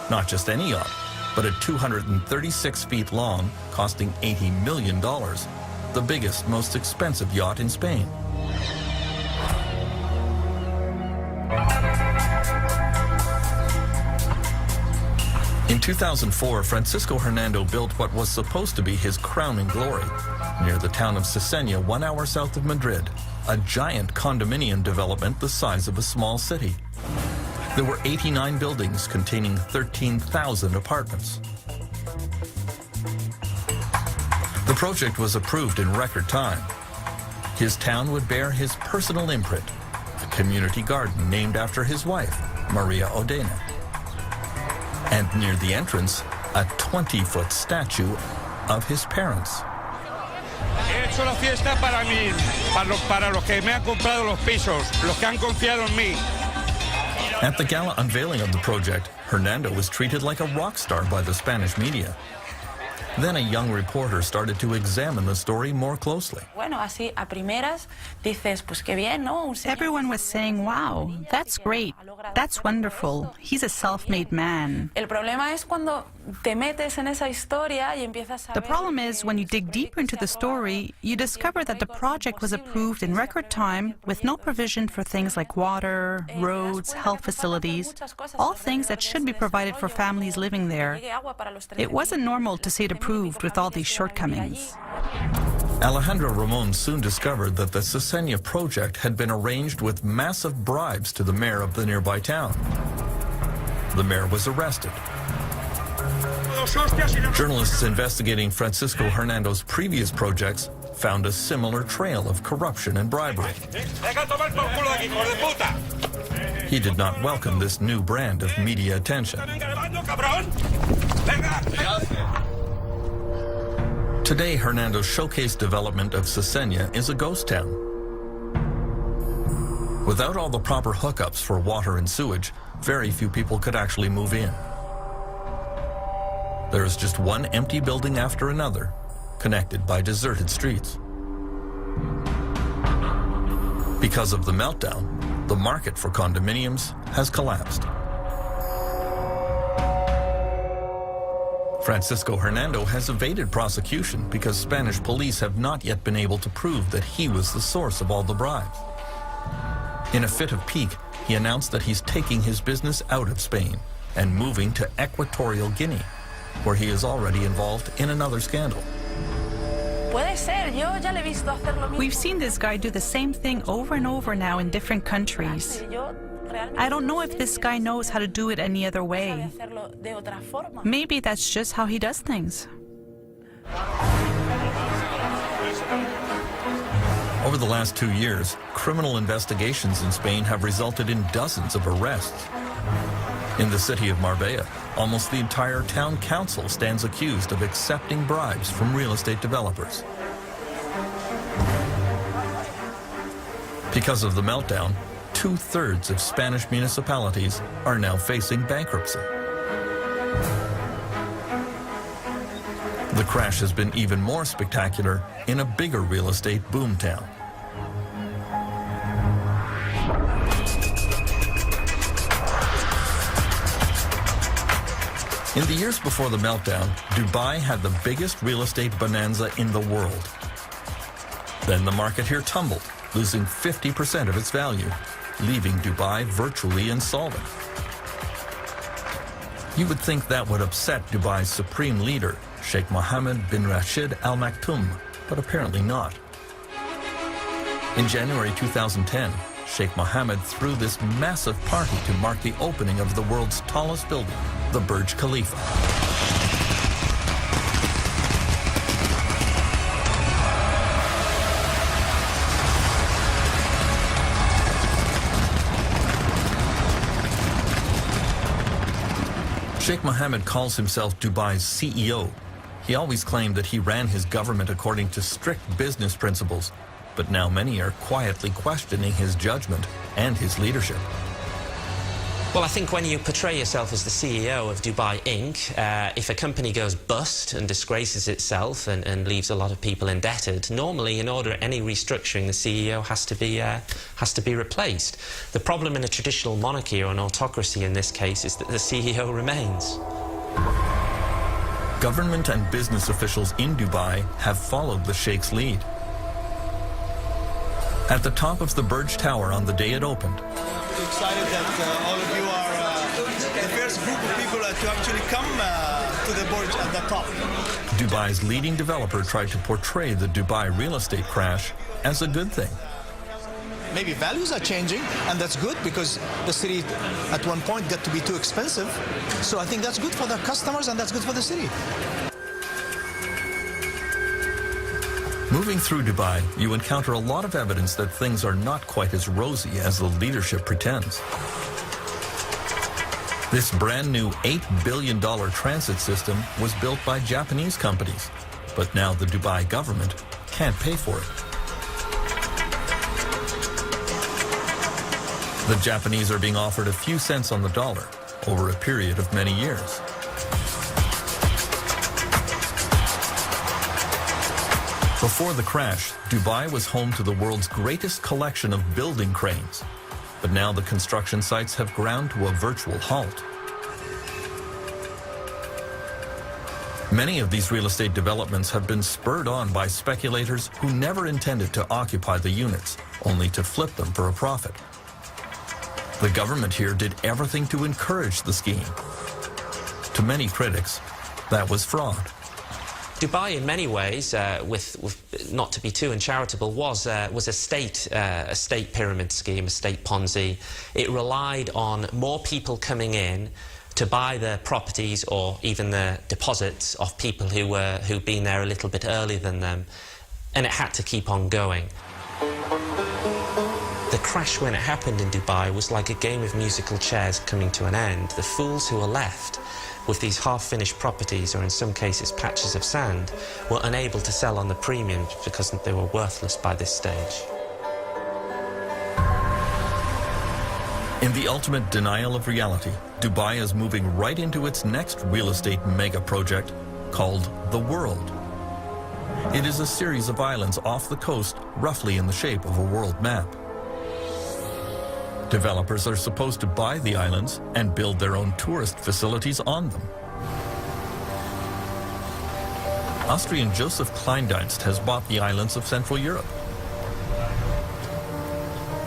Not just any yacht, but a 236 feet long, costing $80 million, the biggest, most expensive yacht in Spain. In 2004, Francisco Hernando built what was supposed to be his crowning glory near the town of Cesena, 1 hour south of Madrid, a giant condominium development the size of a small city. There were 89 buildings containing 13,000 apartments. The project was approved in record time. His town would bear his personal imprint, a community garden named after his wife, Maria Odena. And near the entrance, a 20-foot statue of his parents. He hecho la fiesta para mí, para los que me han comprado los pisos, los que han confiado en mí. At the gala unveiling of the project, Hernando was treated like a rock star by the Spanish media. Then a young reporter started to examine the story more closely. Bueno, así a primeras dices, pues qué bien, ¿no? Everyone was saying, wow, that's great, that's wonderful, he's a self-made man. El problema es cuando te metes en esa historia y empiezas a The problem is when you dig deeper into the story, you discover that the project was approved in record time with no provision for things like water, roads, health facilities, all things that should be provided for families living there. It wasn't normal to see it approved with all these shortcomings. Alejandro Ramon soon discovered that the Cesena project had been arranged with massive bribes to the mayor of the nearby town. The mayor was arrested. Journalists investigating Francisco Hernando's previous projects found a similar trail of corruption and bribery. He did not welcome this new brand of media attention. Today, Hernando's showcase development of Cesena is a ghost town. Without all the proper hookups for water and sewage, very few people could actually move in. There is just one empty building after another, connected by deserted streets. Because of the meltdown, the market for condominiums has collapsed. Francisco Hernando has evaded prosecution because Spanish police have not yet been able to prove that he was the source of all the bribes. In a fit of pique, he announced that he's taking his business out of Spain and moving to Equatorial Guinea, where he is already involved in another scandal. We've seen this guy do the same thing over and over now in different countries. I don't know if this guy knows how to do it any other way. Maybe that's just how he does things. Over the last 2 years, criminal investigations in Spain have resulted in dozens of arrests. In the city of Marbella, almost the entire town council stands accused of accepting bribes from real estate developers. Because of the meltdown, 2/3 of Spanish municipalities are now facing bankruptcy. The crash has been even more spectacular in a bigger real estate boomtown. In the years before the meltdown, Dubai had the biggest real estate bonanza in the world. Then the market here tumbled, losing 50% of its value, leaving Dubai virtually insolvent. You would think that would upset Dubai's supreme leader, Sheikh Mohammed bin Rashid Al Maktoum, but apparently not. In January 2010, Sheikh Mohammed threw this massive party to mark the opening of the world's tallest building, the Burj Khalifa. Sheikh Mohammed calls himself Dubai's CEO. He always claimed that he ran his government according to strict business principles, but now many are quietly questioning his judgment and his leadership. Well, I think when you portray yourself as the CEO of Dubai Inc., if a company goes bust and disgraces itself and leaves a lot of people indebted, normally, in order any restructuring, the CEO has to be replaced. The problem in a traditional monarchy or an autocracy in this case is that the CEO remains. Government and business officials in Dubai have followed the Sheikh's lead. At the top of the Burj Tower on the day it opened, excited that all of you are the first group of people to actually come to the Burj at the top. Dubai's leading developer tried to portray the Dubai real estate crash as a good thing. Maybe values are changing, and that's good because the city at one point got to be too expensive. So I think that's good for the customers and that's good for the city. Moving through Dubai, you encounter a lot of evidence that things are not quite as rosy as the leadership pretends. This brand new $8 billion transit system was built by Japanese companies, but now the Dubai government can't pay for it. The Japanese are being offered a few cents on the dollar over a period of many years. Before the crash, Dubai was home to the world's greatest collection of building cranes. But now the construction sites have ground to a virtual halt. Many of these real estate developments have been spurred on by speculators who never intended to occupy the units, only to flip them for a profit. The government here did everything to encourage the scheme. To many critics, that was fraud. Dubai, in many ways, with not to be too uncharitable, was a state pyramid scheme, a state Ponzi. It relied on more people coming in to buy the properties or even the deposits of people who'd been there a little bit earlier than them, and it had to keep on going. The crash when it happened in Dubai was like a game of musical chairs coming to an end. The fools who were left with these half-finished properties, or in some cases patches of sand, were unable to sell on the premium because they were worthless by this stage. In the ultimate denial of reality, Dubai is moving right into its next real estate mega project called The World. It is a series of islands off the coast, roughly in the shape of a world map. Developers are supposed to buy the islands and build their own tourist facilities on them. Austrian Joseph Kleindienst has bought the islands of Central Europe.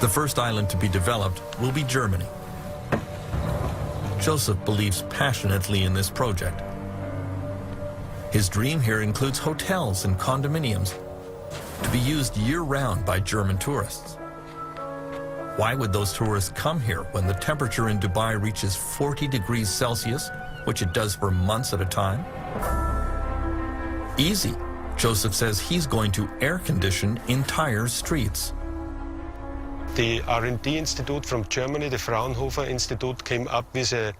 The first island to be developed will be Germany. Joseph believes passionately in this project. His dream here includes hotels and condominiums to be used year-round by German tourists. Why would those tourists come here when the temperature in Dubai reaches 40 degrees Celsius, which it does for months at a time? Easy. Joseph says he's going to air condition entire streets. The R&D Institute from Germany, the Fraunhofer Institute, came up with an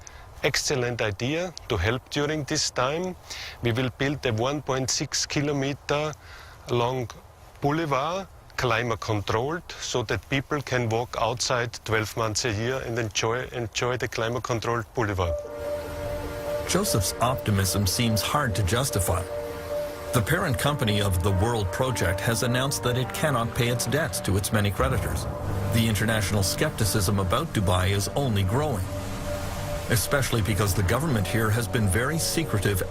excellent idea to help during this time. We will build a 1.6 kilometer long boulevard, climate controlled, so that people can walk outside 12 months a year and enjoy the climate controlled boulevard. Joseph's optimism seems hard to justify. The parent company of the World Project has announced that it cannot pay its debts to its many creditors. The international skepticism about Dubai is only growing, especially because the government here has been very secretive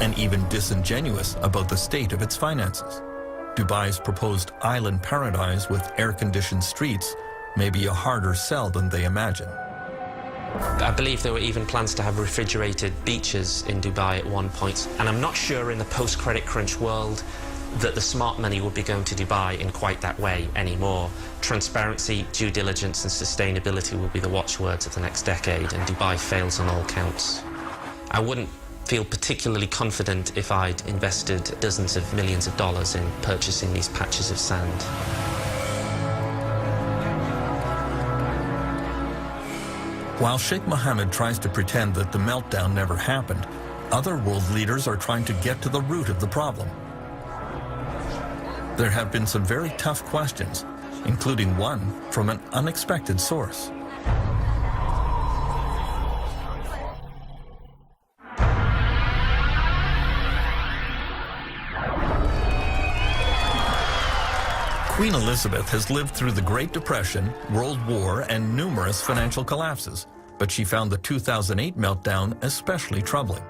and even disingenuous about the state of its finances. Dubai's proposed island paradise with air-conditioned streets may be a harder sell than they imagine. I believe there were even plans to have refrigerated beaches in Dubai at one point, and I'm not sure in the post-credit crunch world that the smart money will be going to Dubai in quite that way anymore. Transparency, due diligence and sustainability will be the watchwords of the next decade, and Dubai fails on all counts. I wouldn't feel particularly confident if I'd invested dozens of millions of dollars in purchasing these patches of sand. While Sheikh Mohammed tries to pretend that the meltdown never happened, other world leaders are trying to get to the root of the problem. There have been some very tough questions, including one from an unexpected source. Queen Elizabeth has lived through the Great Depression, World War, and numerous financial collapses, but she found the 2008 meltdown especially troubling.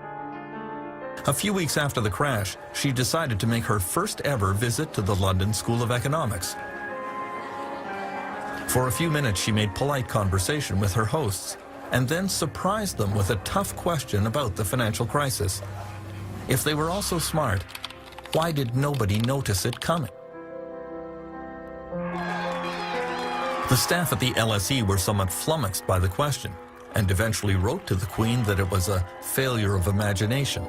A few weeks after the crash, she decided to make her first ever visit to the London School of Economics. For a few minutes, she made polite conversation with her hosts and then surprised them with a tough question about the financial crisis. If they were all so smart, why did nobody notice it coming? The staff at the LSE were somewhat flummoxed by the question and eventually wrote to the Queen that it was a failure of imagination.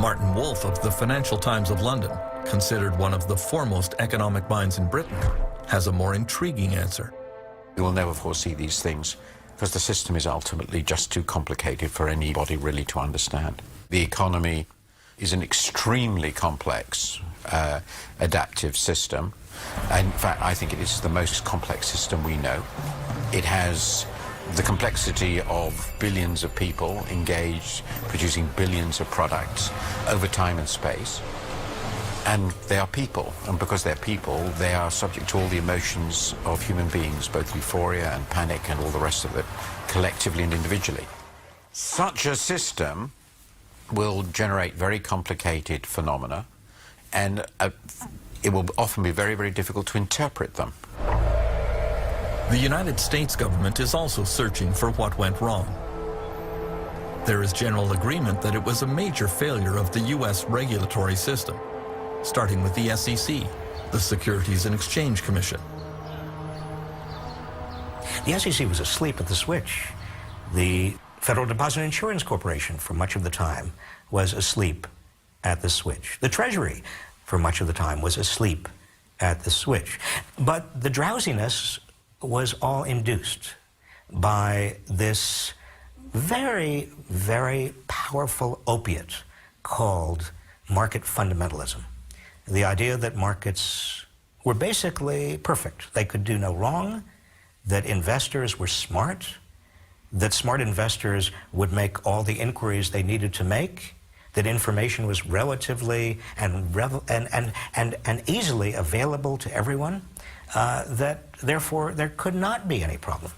Martin Wolf of the Financial Times of London, considered one of the foremost economic minds in Britain, has a more intriguing answer. You will never foresee these things because the system is ultimately just too complicated for anybody really to understand. The economy is an extremely complex adaptive system. In fact, I think it is the most complex system we know. It has the complexity of billions of people engaged, producing billions of products over time and space. And they are people, and because they're people, they are subject to all the emotions of human beings, both euphoria and panic and all the rest of it, collectively and individually. Such a system will generate very complicated phenomena, and it will often be very, very difficult to interpret them. The United States government is also searching for what went wrong. There is general agreement that it was a major failure of the U.S. regulatory system, starting with the SEC, the Securities and Exchange Commission. The SEC was asleep at the switch. The Federal Deposit Insurance Corporation, for much of the time, was asleep at the switch. The Treasury, for much of the time, was asleep at the switch. But the drowsiness was all induced by this very, very powerful opiate called market fundamentalism. The idea that markets were basically perfect. They could do no wrong, that investors were smart, that smart investors would make all the inquiries they needed to make, that information was relatively and easily available to everyone, that therefore there could not be any problem.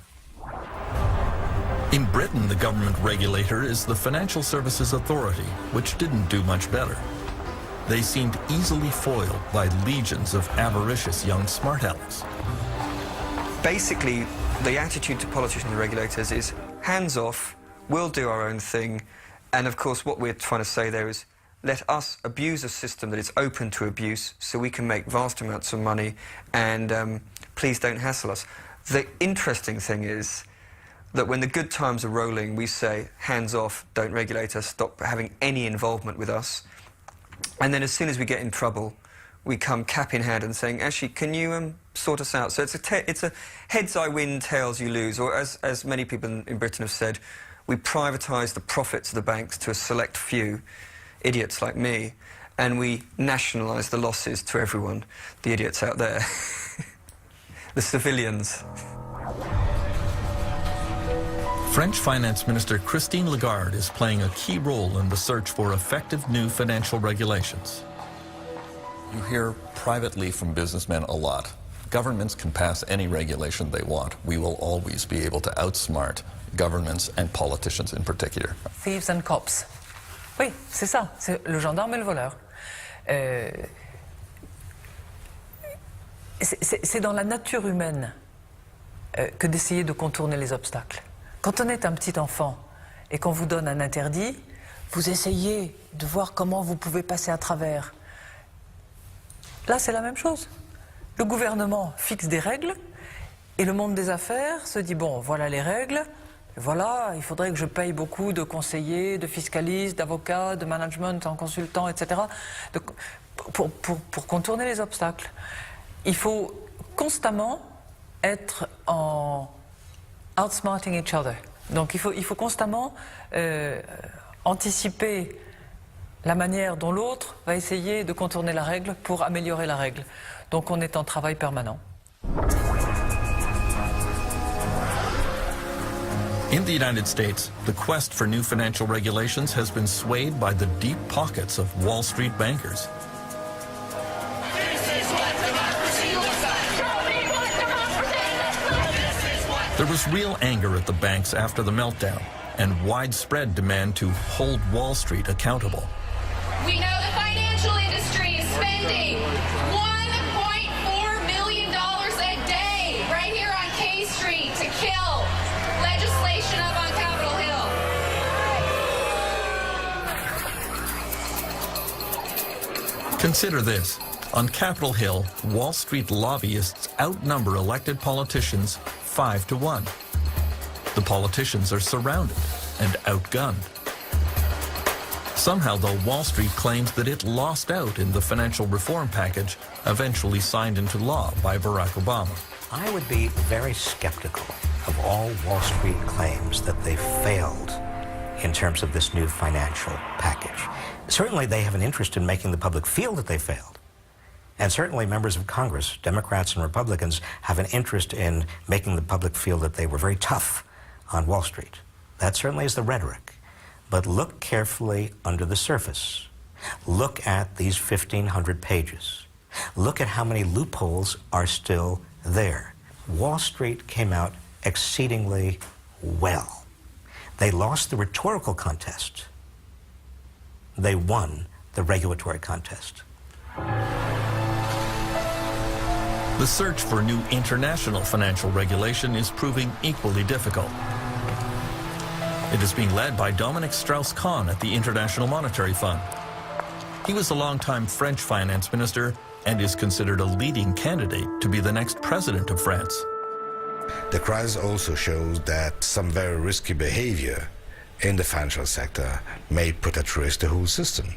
In Britain, the government regulator is the Financial Services Authority, which didn't do much better. They seemed easily foiled by legions of avaricious young smart alecks. Basically, the attitude to politicians and regulators is hands off, we'll do our own thing, and of course what we're trying to say there is let us abuse a system that is open to abuse so we can make vast amounts of money, and please don't hassle us. The interesting thing is that when the good times are rolling, we say hands off, don't regulate us, stop having any involvement with us. And then as soon as we get in trouble, we come cap in hand and saying, actually, can you sort us out? So it's a heads I win, tails you lose, or as many people in Britain have said, we privatise the profits of the banks to a select few, idiots like me, and we nationalise the losses to everyone, the idiots out there, the civilians. French Finance Minister Christine Lagarde is playing a key role in the search for effective new financial regulations. You hear privately from businessmen a lot. Governments can pass any regulation they want. We will always be able to outsmart governments and politicians in particular. Thieves and cops. Oui, c'est ça. C'est le gendarme et le voleur. C'est dans la nature humaine que d'essayer de contourner les obstacles. Quand on est un petit enfant et qu'on vous donne un interdit, vous essayez de voir comment vous pouvez passer à travers. Là, c'est la même chose. Le gouvernement fixe des règles et le monde des affaires se dit, bon, voilà les règles, voilà, il faudrait que je paye beaucoup de conseillers, de fiscalistes, d'avocats, de management en consultant, etc. Pour contourner les obstacles. Il faut constamment être en outsmarting each other. Donc il faut constamment anticiper la manière dont l'autre va essayer de contourner la règle pour améliorer la règle. Donc on est en travail permanent. In the United States, the quest for new financial regulations has been swayed by the deep pockets of Wall Street bankers. This is There was real anger at the banks after the meltdown and widespread demand to hold Wall Street accountable. We know the financial industry is spending $1.4 million a day right here on K Street to kill legislation up on Capitol Hill. Consider this. On Capitol Hill, Wall Street lobbyists outnumber elected politicians 5 to 1. The politicians are surrounded and outgunned. Somehow, though, Wall Street claims that it lost out in the financial reform package eventually signed into law by Barack Obama. I would be very skeptical of all Wall Street claims that they failed in terms of this new financial package. Certainly, they have an interest in making the public feel that they failed. And certainly members of Congress, Democrats and Republicans, have an interest in making the public feel that they were very tough on Wall Street. That certainly is the rhetoric. But look carefully under the surface. Look at these 1,500 pages. Look at how many loopholes are still there. Wall Street came out exceedingly well. They lost the rhetorical contest. They won the regulatory contest. The search for new international financial regulation is proving equally difficult. It is being led by Dominique Strauss-Kahn at the International Monetary Fund. He was a longtime French finance minister and is considered a leading candidate to be the next president of France. The crisis also shows that some very risky behavior in the financial sector may put at risk the whole system.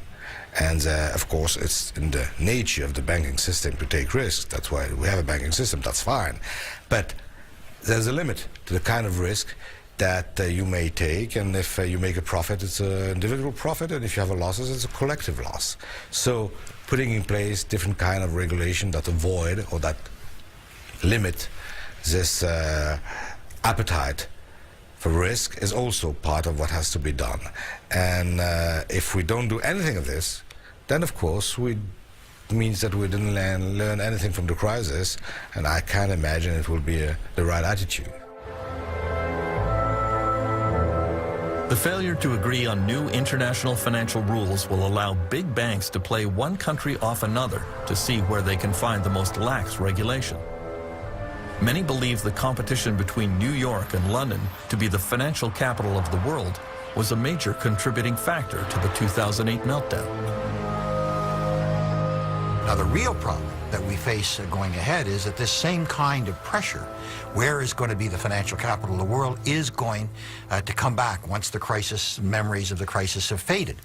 And of course, it's in the nature of the banking system to take risks. That's why we have a banking system, that's fine. But there's a limit to the kind of risk that you may take, and if you make a profit, it's an individual profit, and if you have a losses, it's a collective loss. So putting in place different kind of regulation that avoid or that limit this appetite for risk is also part of what has to be done. And if we don't do anything of this, then of course it means that we didn't learn anything from the crisis, and I can't imagine it will be the right attitude. The failure to agree on new international financial rules will allow big banks to play one country off another to see where they can find the most lax regulation. Many believe the competition between New York and London to be the financial capital of the world was a major contributing factor to the 2008 meltdown. Now, the real problem that we face going ahead is that this same kind of pressure, where is going to be the financial capital of the world, is going to come back once the crisis, memories of the crisis have faded.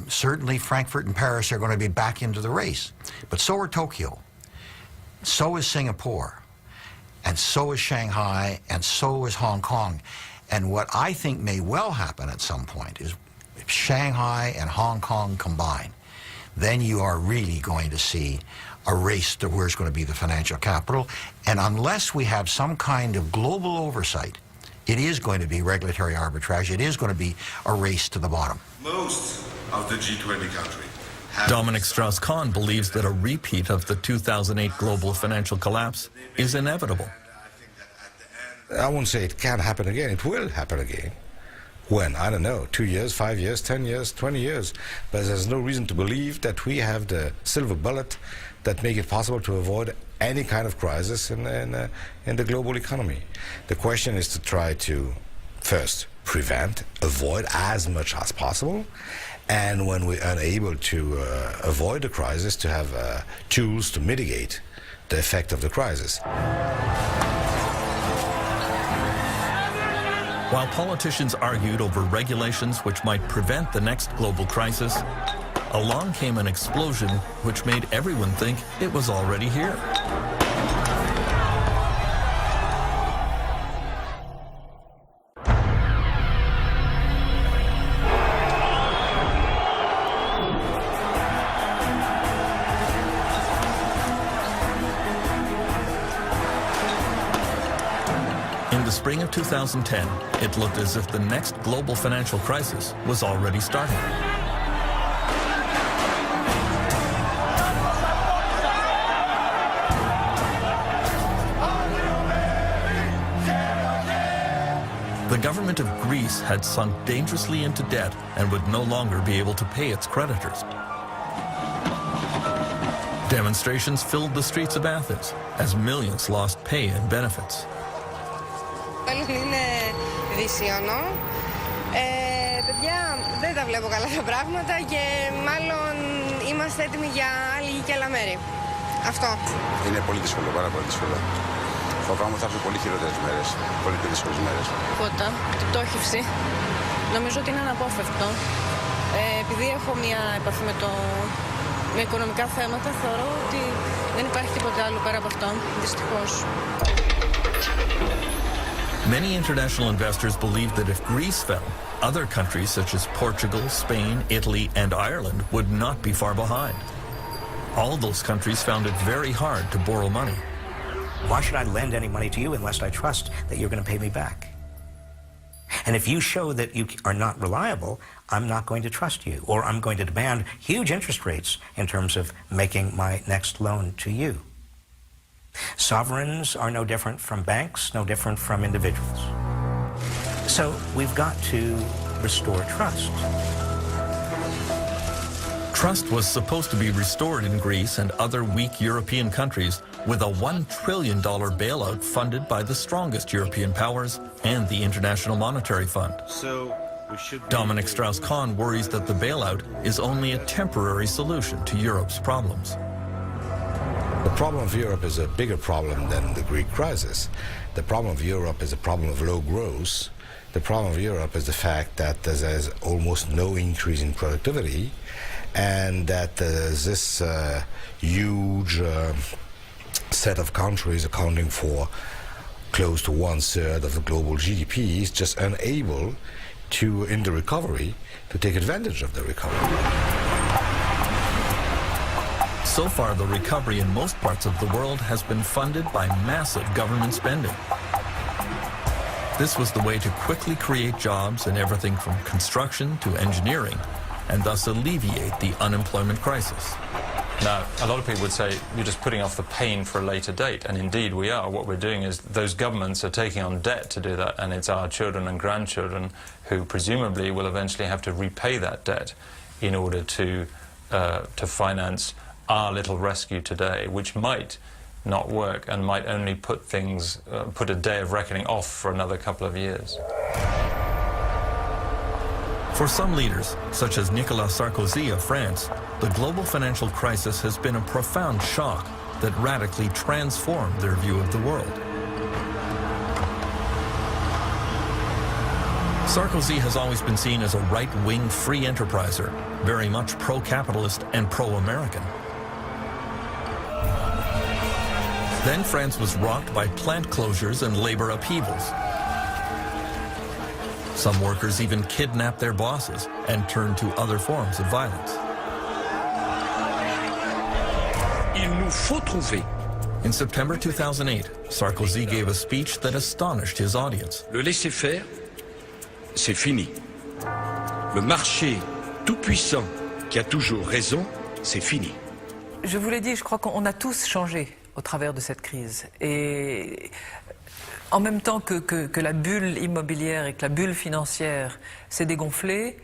Certainly Frankfurt and Paris are going to be back into the race, but so are Tokyo, so is Singapore, and so is Shanghai, and so is Hong Kong. And what I think may well happen at some point is if Shanghai and Hong Kong combine, then you are really going to see a race to where's going to be the financial capital. And unless we have some kind of global oversight, it is going to be regulatory arbitrage. It is going to be a race to the bottom. Most of the G20 countries. Dominique Strauss-Kahn believes that a repeat of the 2008 global financial collapse is inevitable. I won't say it can't happen again. It will happen again. When? I don't know, 2 years, 5 years, 10 years, 20 years. But there's no reason to believe that we have the silver bullet that make it possible to avoid any kind of crisis in the global economy. The question is to try to, first, prevent, avoid as much as possible, and when we are unable to avoid the crisis, to have tools to mitigate the effect of the crisis. While politicians argued over regulations which might prevent the next global crisis, along came an explosion which made everyone think it was already here. In the spring of 2010, it looked as if the next global financial crisis was already starting. The government of Greece had sunk dangerously into debt and would no longer be able to pay its creditors. Demonstrations filled the streets of Athens as millions lost pay and benefits. Είναι δυσίωνο. Παιδιά, δεν τα βλέπω καλά τα πράγματα και μάλλον είμαστε έτοιμοι για άλλη γη και άλλα μέρη. Αυτό. Είναι πολύ δύσκολο, πάρα πολύ δύσκολο. Φοβάμαι ότι θα έρθουν πολύ χειρότερες μέρες, πολύ πιο δύσκολες μέρες. Τίποτα, την πτώχευση. Νομίζω ότι είναι αναπόφευκτο. Επειδή έχω μια επαφή με οικονομικά θέματα, θεωρώ ότι δεν υπάρχει τίποτα άλλο πέρα από αυτό, δυστυχώς. Many international investors believed that if Greece fell, other countries such as Portugal, Spain, Italy, and Ireland would not be far behind. All those countries found it very hard to borrow money. Why should I lend any money to you unless I trust that you're going to pay me back? And if you show that you are not reliable, I'm not going to trust you, or I'm going to demand huge interest rates in terms of making my next loan to you. Sovereigns are no different from banks, no different from individuals. So we've got to restore trust. Trust was supposed to be restored in Greece and other weak European countries with a $1 trillion bailout funded by the strongest European powers and the International Monetary Fund. Dominic Strauss-Kahn worries that the bailout is only a temporary solution to Europe's problems. The problem of Europe is a bigger problem than the Greek crisis. The problem of Europe is a problem of low growth. The problem of Europe is the fact that there's almost no increase in productivity, and that there's this huge set of countries accounting for close to 1/3 of the global GDP is just unable to, in the recovery, to take advantage of the recovery. So far, the recovery in most parts of the world has been funded by massive government spending. This was the way to quickly create jobs in everything from construction to engineering, and thus alleviate the unemployment crisis. Now, a lot of people would say you're just putting off the pain for a later date, and indeed we are. What we're doing is those governments are taking on debt to do that, and it's our children and grandchildren who presumably will eventually have to repay that debt in order to finance our little rescue today, which might not work and might only put a day of reckoning off for another couple of years. For some leaders, such as Nicolas Sarkozy of France, the global financial crisis has been a profound shock that radically transformed their view of the world. Sarkozy has always been seen as a right-wing free enterpriser, very much pro-capitalist and pro-American. Then France was rocked by plant closures and labor upheavals. Some workers even kidnapped their bosses and turned to other forms of violence. Il nous faut trouver. In September 2008, Sarkozy gave a speech that astonished his audience. Le laisser-faire, c'est fini. Le marché tout-puissant qui a toujours raison, c'est fini. Je vous l'ai dit, je crois qu'on a tous changé au travers de cette crise. Et en même temps que la bulle immobilière et que la bulle financière s'est dégonflée,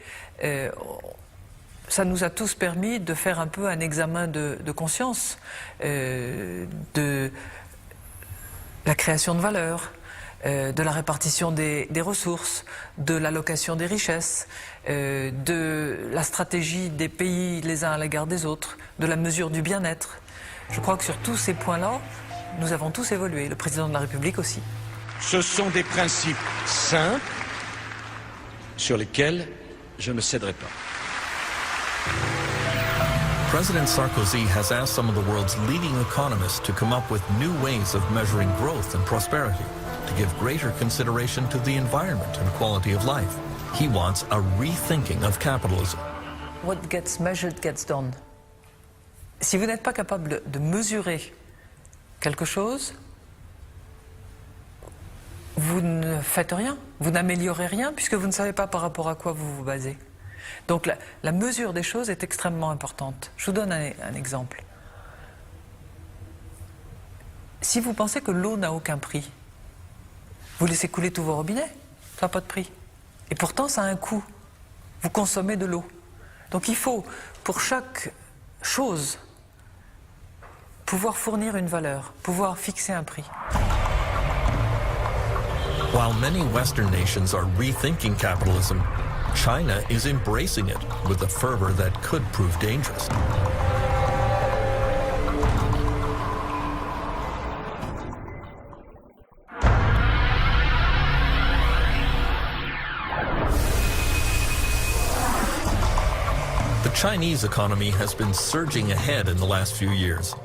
ça nous a tous permis de faire un peu un examen de conscience de la création de valeur, de la répartition des ressources, de l'allocation des richesses, de la stratégie des pays les uns à l'égard des autres, de la mesure du bien-être. Je crois que sur tous ces points-là, nous avons tous évolué, le président de la République aussi. Ce sont des principes simples sur lesquels je ne céderai pas. President Sarkozy has asked some of the world's leading economists to come up with new ways of measuring growth and prosperity, to give greater consideration to the environment and quality of life. He wants a rethinking of capitalism. What gets measured gets done. Si vous n'êtes pas capable de mesurer quelque chose, vous ne faites rien, vous n'améliorez rien puisque vous ne savez pas par rapport à quoi vous vous basez. Donc la mesure des choses est extrêmement importante. Je vous donne un exemple. Si vous pensez que l'eau n'a aucun prix, vous laissez couler tous vos robinets. Ça n'a pas de prix. Et pourtant, ça a un coût. Vous consommez de l'eau. Donc il faut, pour chaque chose, pouvoir fournir une valeur, pouvoir fixer un prix. While many Western nations are rethinking capitalism, China is embracing it with a fervor that could prove dangerous. The Chinese economy has been surging ahead in the last few years,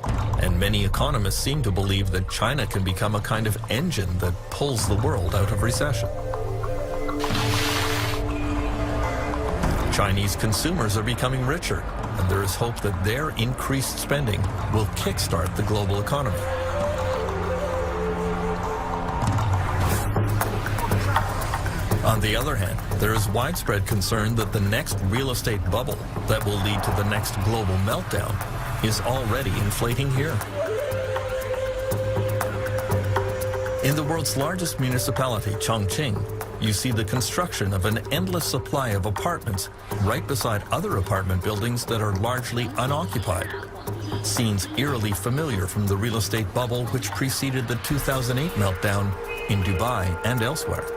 and many economists seem to believe that China can become a kind of engine that pulls the world out of recession. Chinese consumers are becoming richer, and there is hope that their increased spending will kickstart the global economy. On the other hand, there is widespread concern that the next real estate bubble that will lead to the next global meltdown is already inflating here. In the world's largest municipality, Chongqing, you see the construction of an endless supply of apartments right beside other apartment buildings that are largely unoccupied. Scenes eerily familiar from the real estate bubble which preceded the 2008 meltdown in Dubai and elsewhere.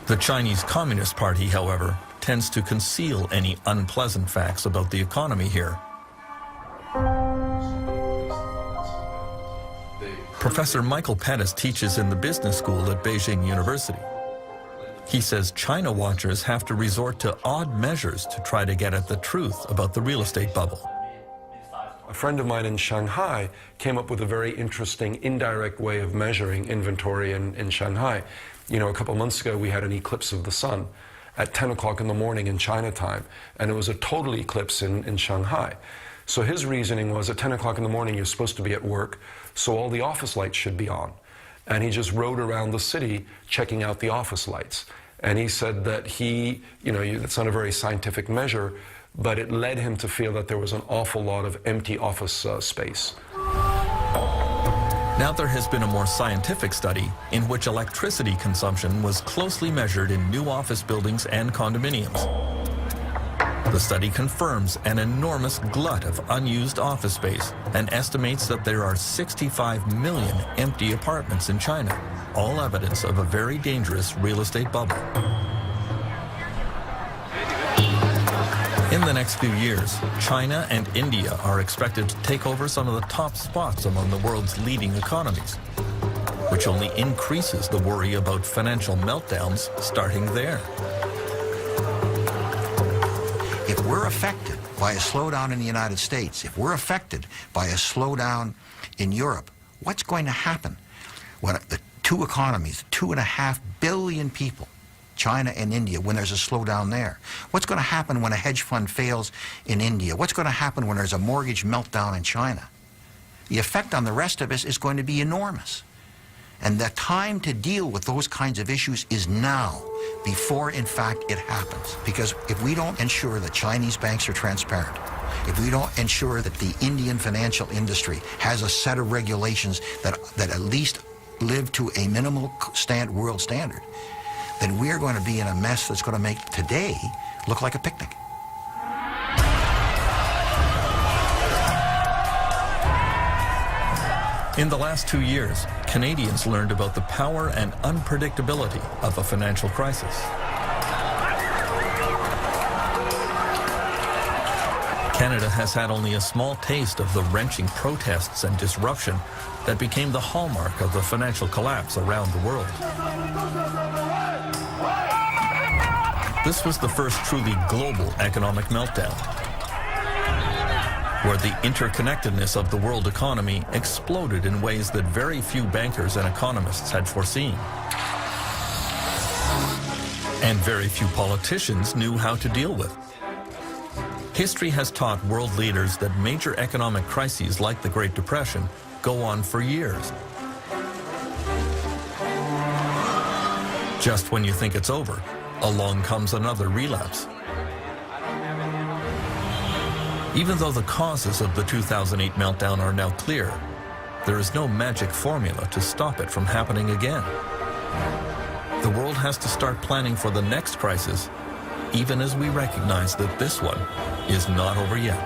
The Chinese Communist Party, however, tends to conceal any unpleasant facts about the economy here. Professor Michael Pettis teaches in the business school at Beijing University. He says China watchers have to resort to odd measures to try to get at the truth about the real estate bubble. A friend of mine in Shanghai came up with a very interesting indirect way of measuring inventory in Shanghai. You know, a couple months ago we had an eclipse of the sun at 10 o'clock in the morning in China time, and it was a total eclipse in Shanghai. So his reasoning was at 10 o'clock in the morning you're supposed to be at work, so all the office lights should be on. And he just rode around the city checking out the office lights. And he said that it's not a very scientific measure, but it led him to feel that there was an awful lot of empty office space. Now there has been a more scientific study in which electricity consumption was closely measured in new office buildings and condominiums. The study confirms an enormous glut of unused office space and estimates that there are 65 million empty apartments in China, all evidence of a very dangerous real estate bubble. In the next few years, China and India are expected to take over some of the top spots among the world's leading economies, which only increases the worry about financial meltdowns starting there. If we're affected by a slowdown in the United States, if we're affected by a slowdown in Europe, what's going to happen when the two economies, 2.5 billion people, China and India, when there's a slowdown there? What's going to happen when a hedge fund fails in India? What's going to happen when there's a mortgage meltdown in China? The effect on the rest of us is going to be enormous. And the time to deal with those kinds of issues is now, before, in fact, it happens. Because if we don't ensure that Chinese banks are transparent, if we don't ensure that the Indian financial industry has a set of regulations that at least live to a minimal world standard, then we're going to be in a mess that's going to make today look like a picnic. In the last 2 years, Canadians learned about the power and unpredictability of a financial crisis. Canada has had only a small taste of the wrenching protests and disruption that became the hallmark of the financial collapse around the world. This was the first truly global economic meltdown, where the interconnectedness of the world economy exploded in ways that very few bankers and economists had foreseen. And very few politicians knew how to deal with. History has taught world leaders that major economic crises like the Great Depression go on for years. Just when you think it's over, along comes another relapse. Even though the causes of the 2008 meltdown are now clear, there is no magic formula to stop it from happening again. The world has to start planning for the next crisis, even as we recognize that this one is not over yet.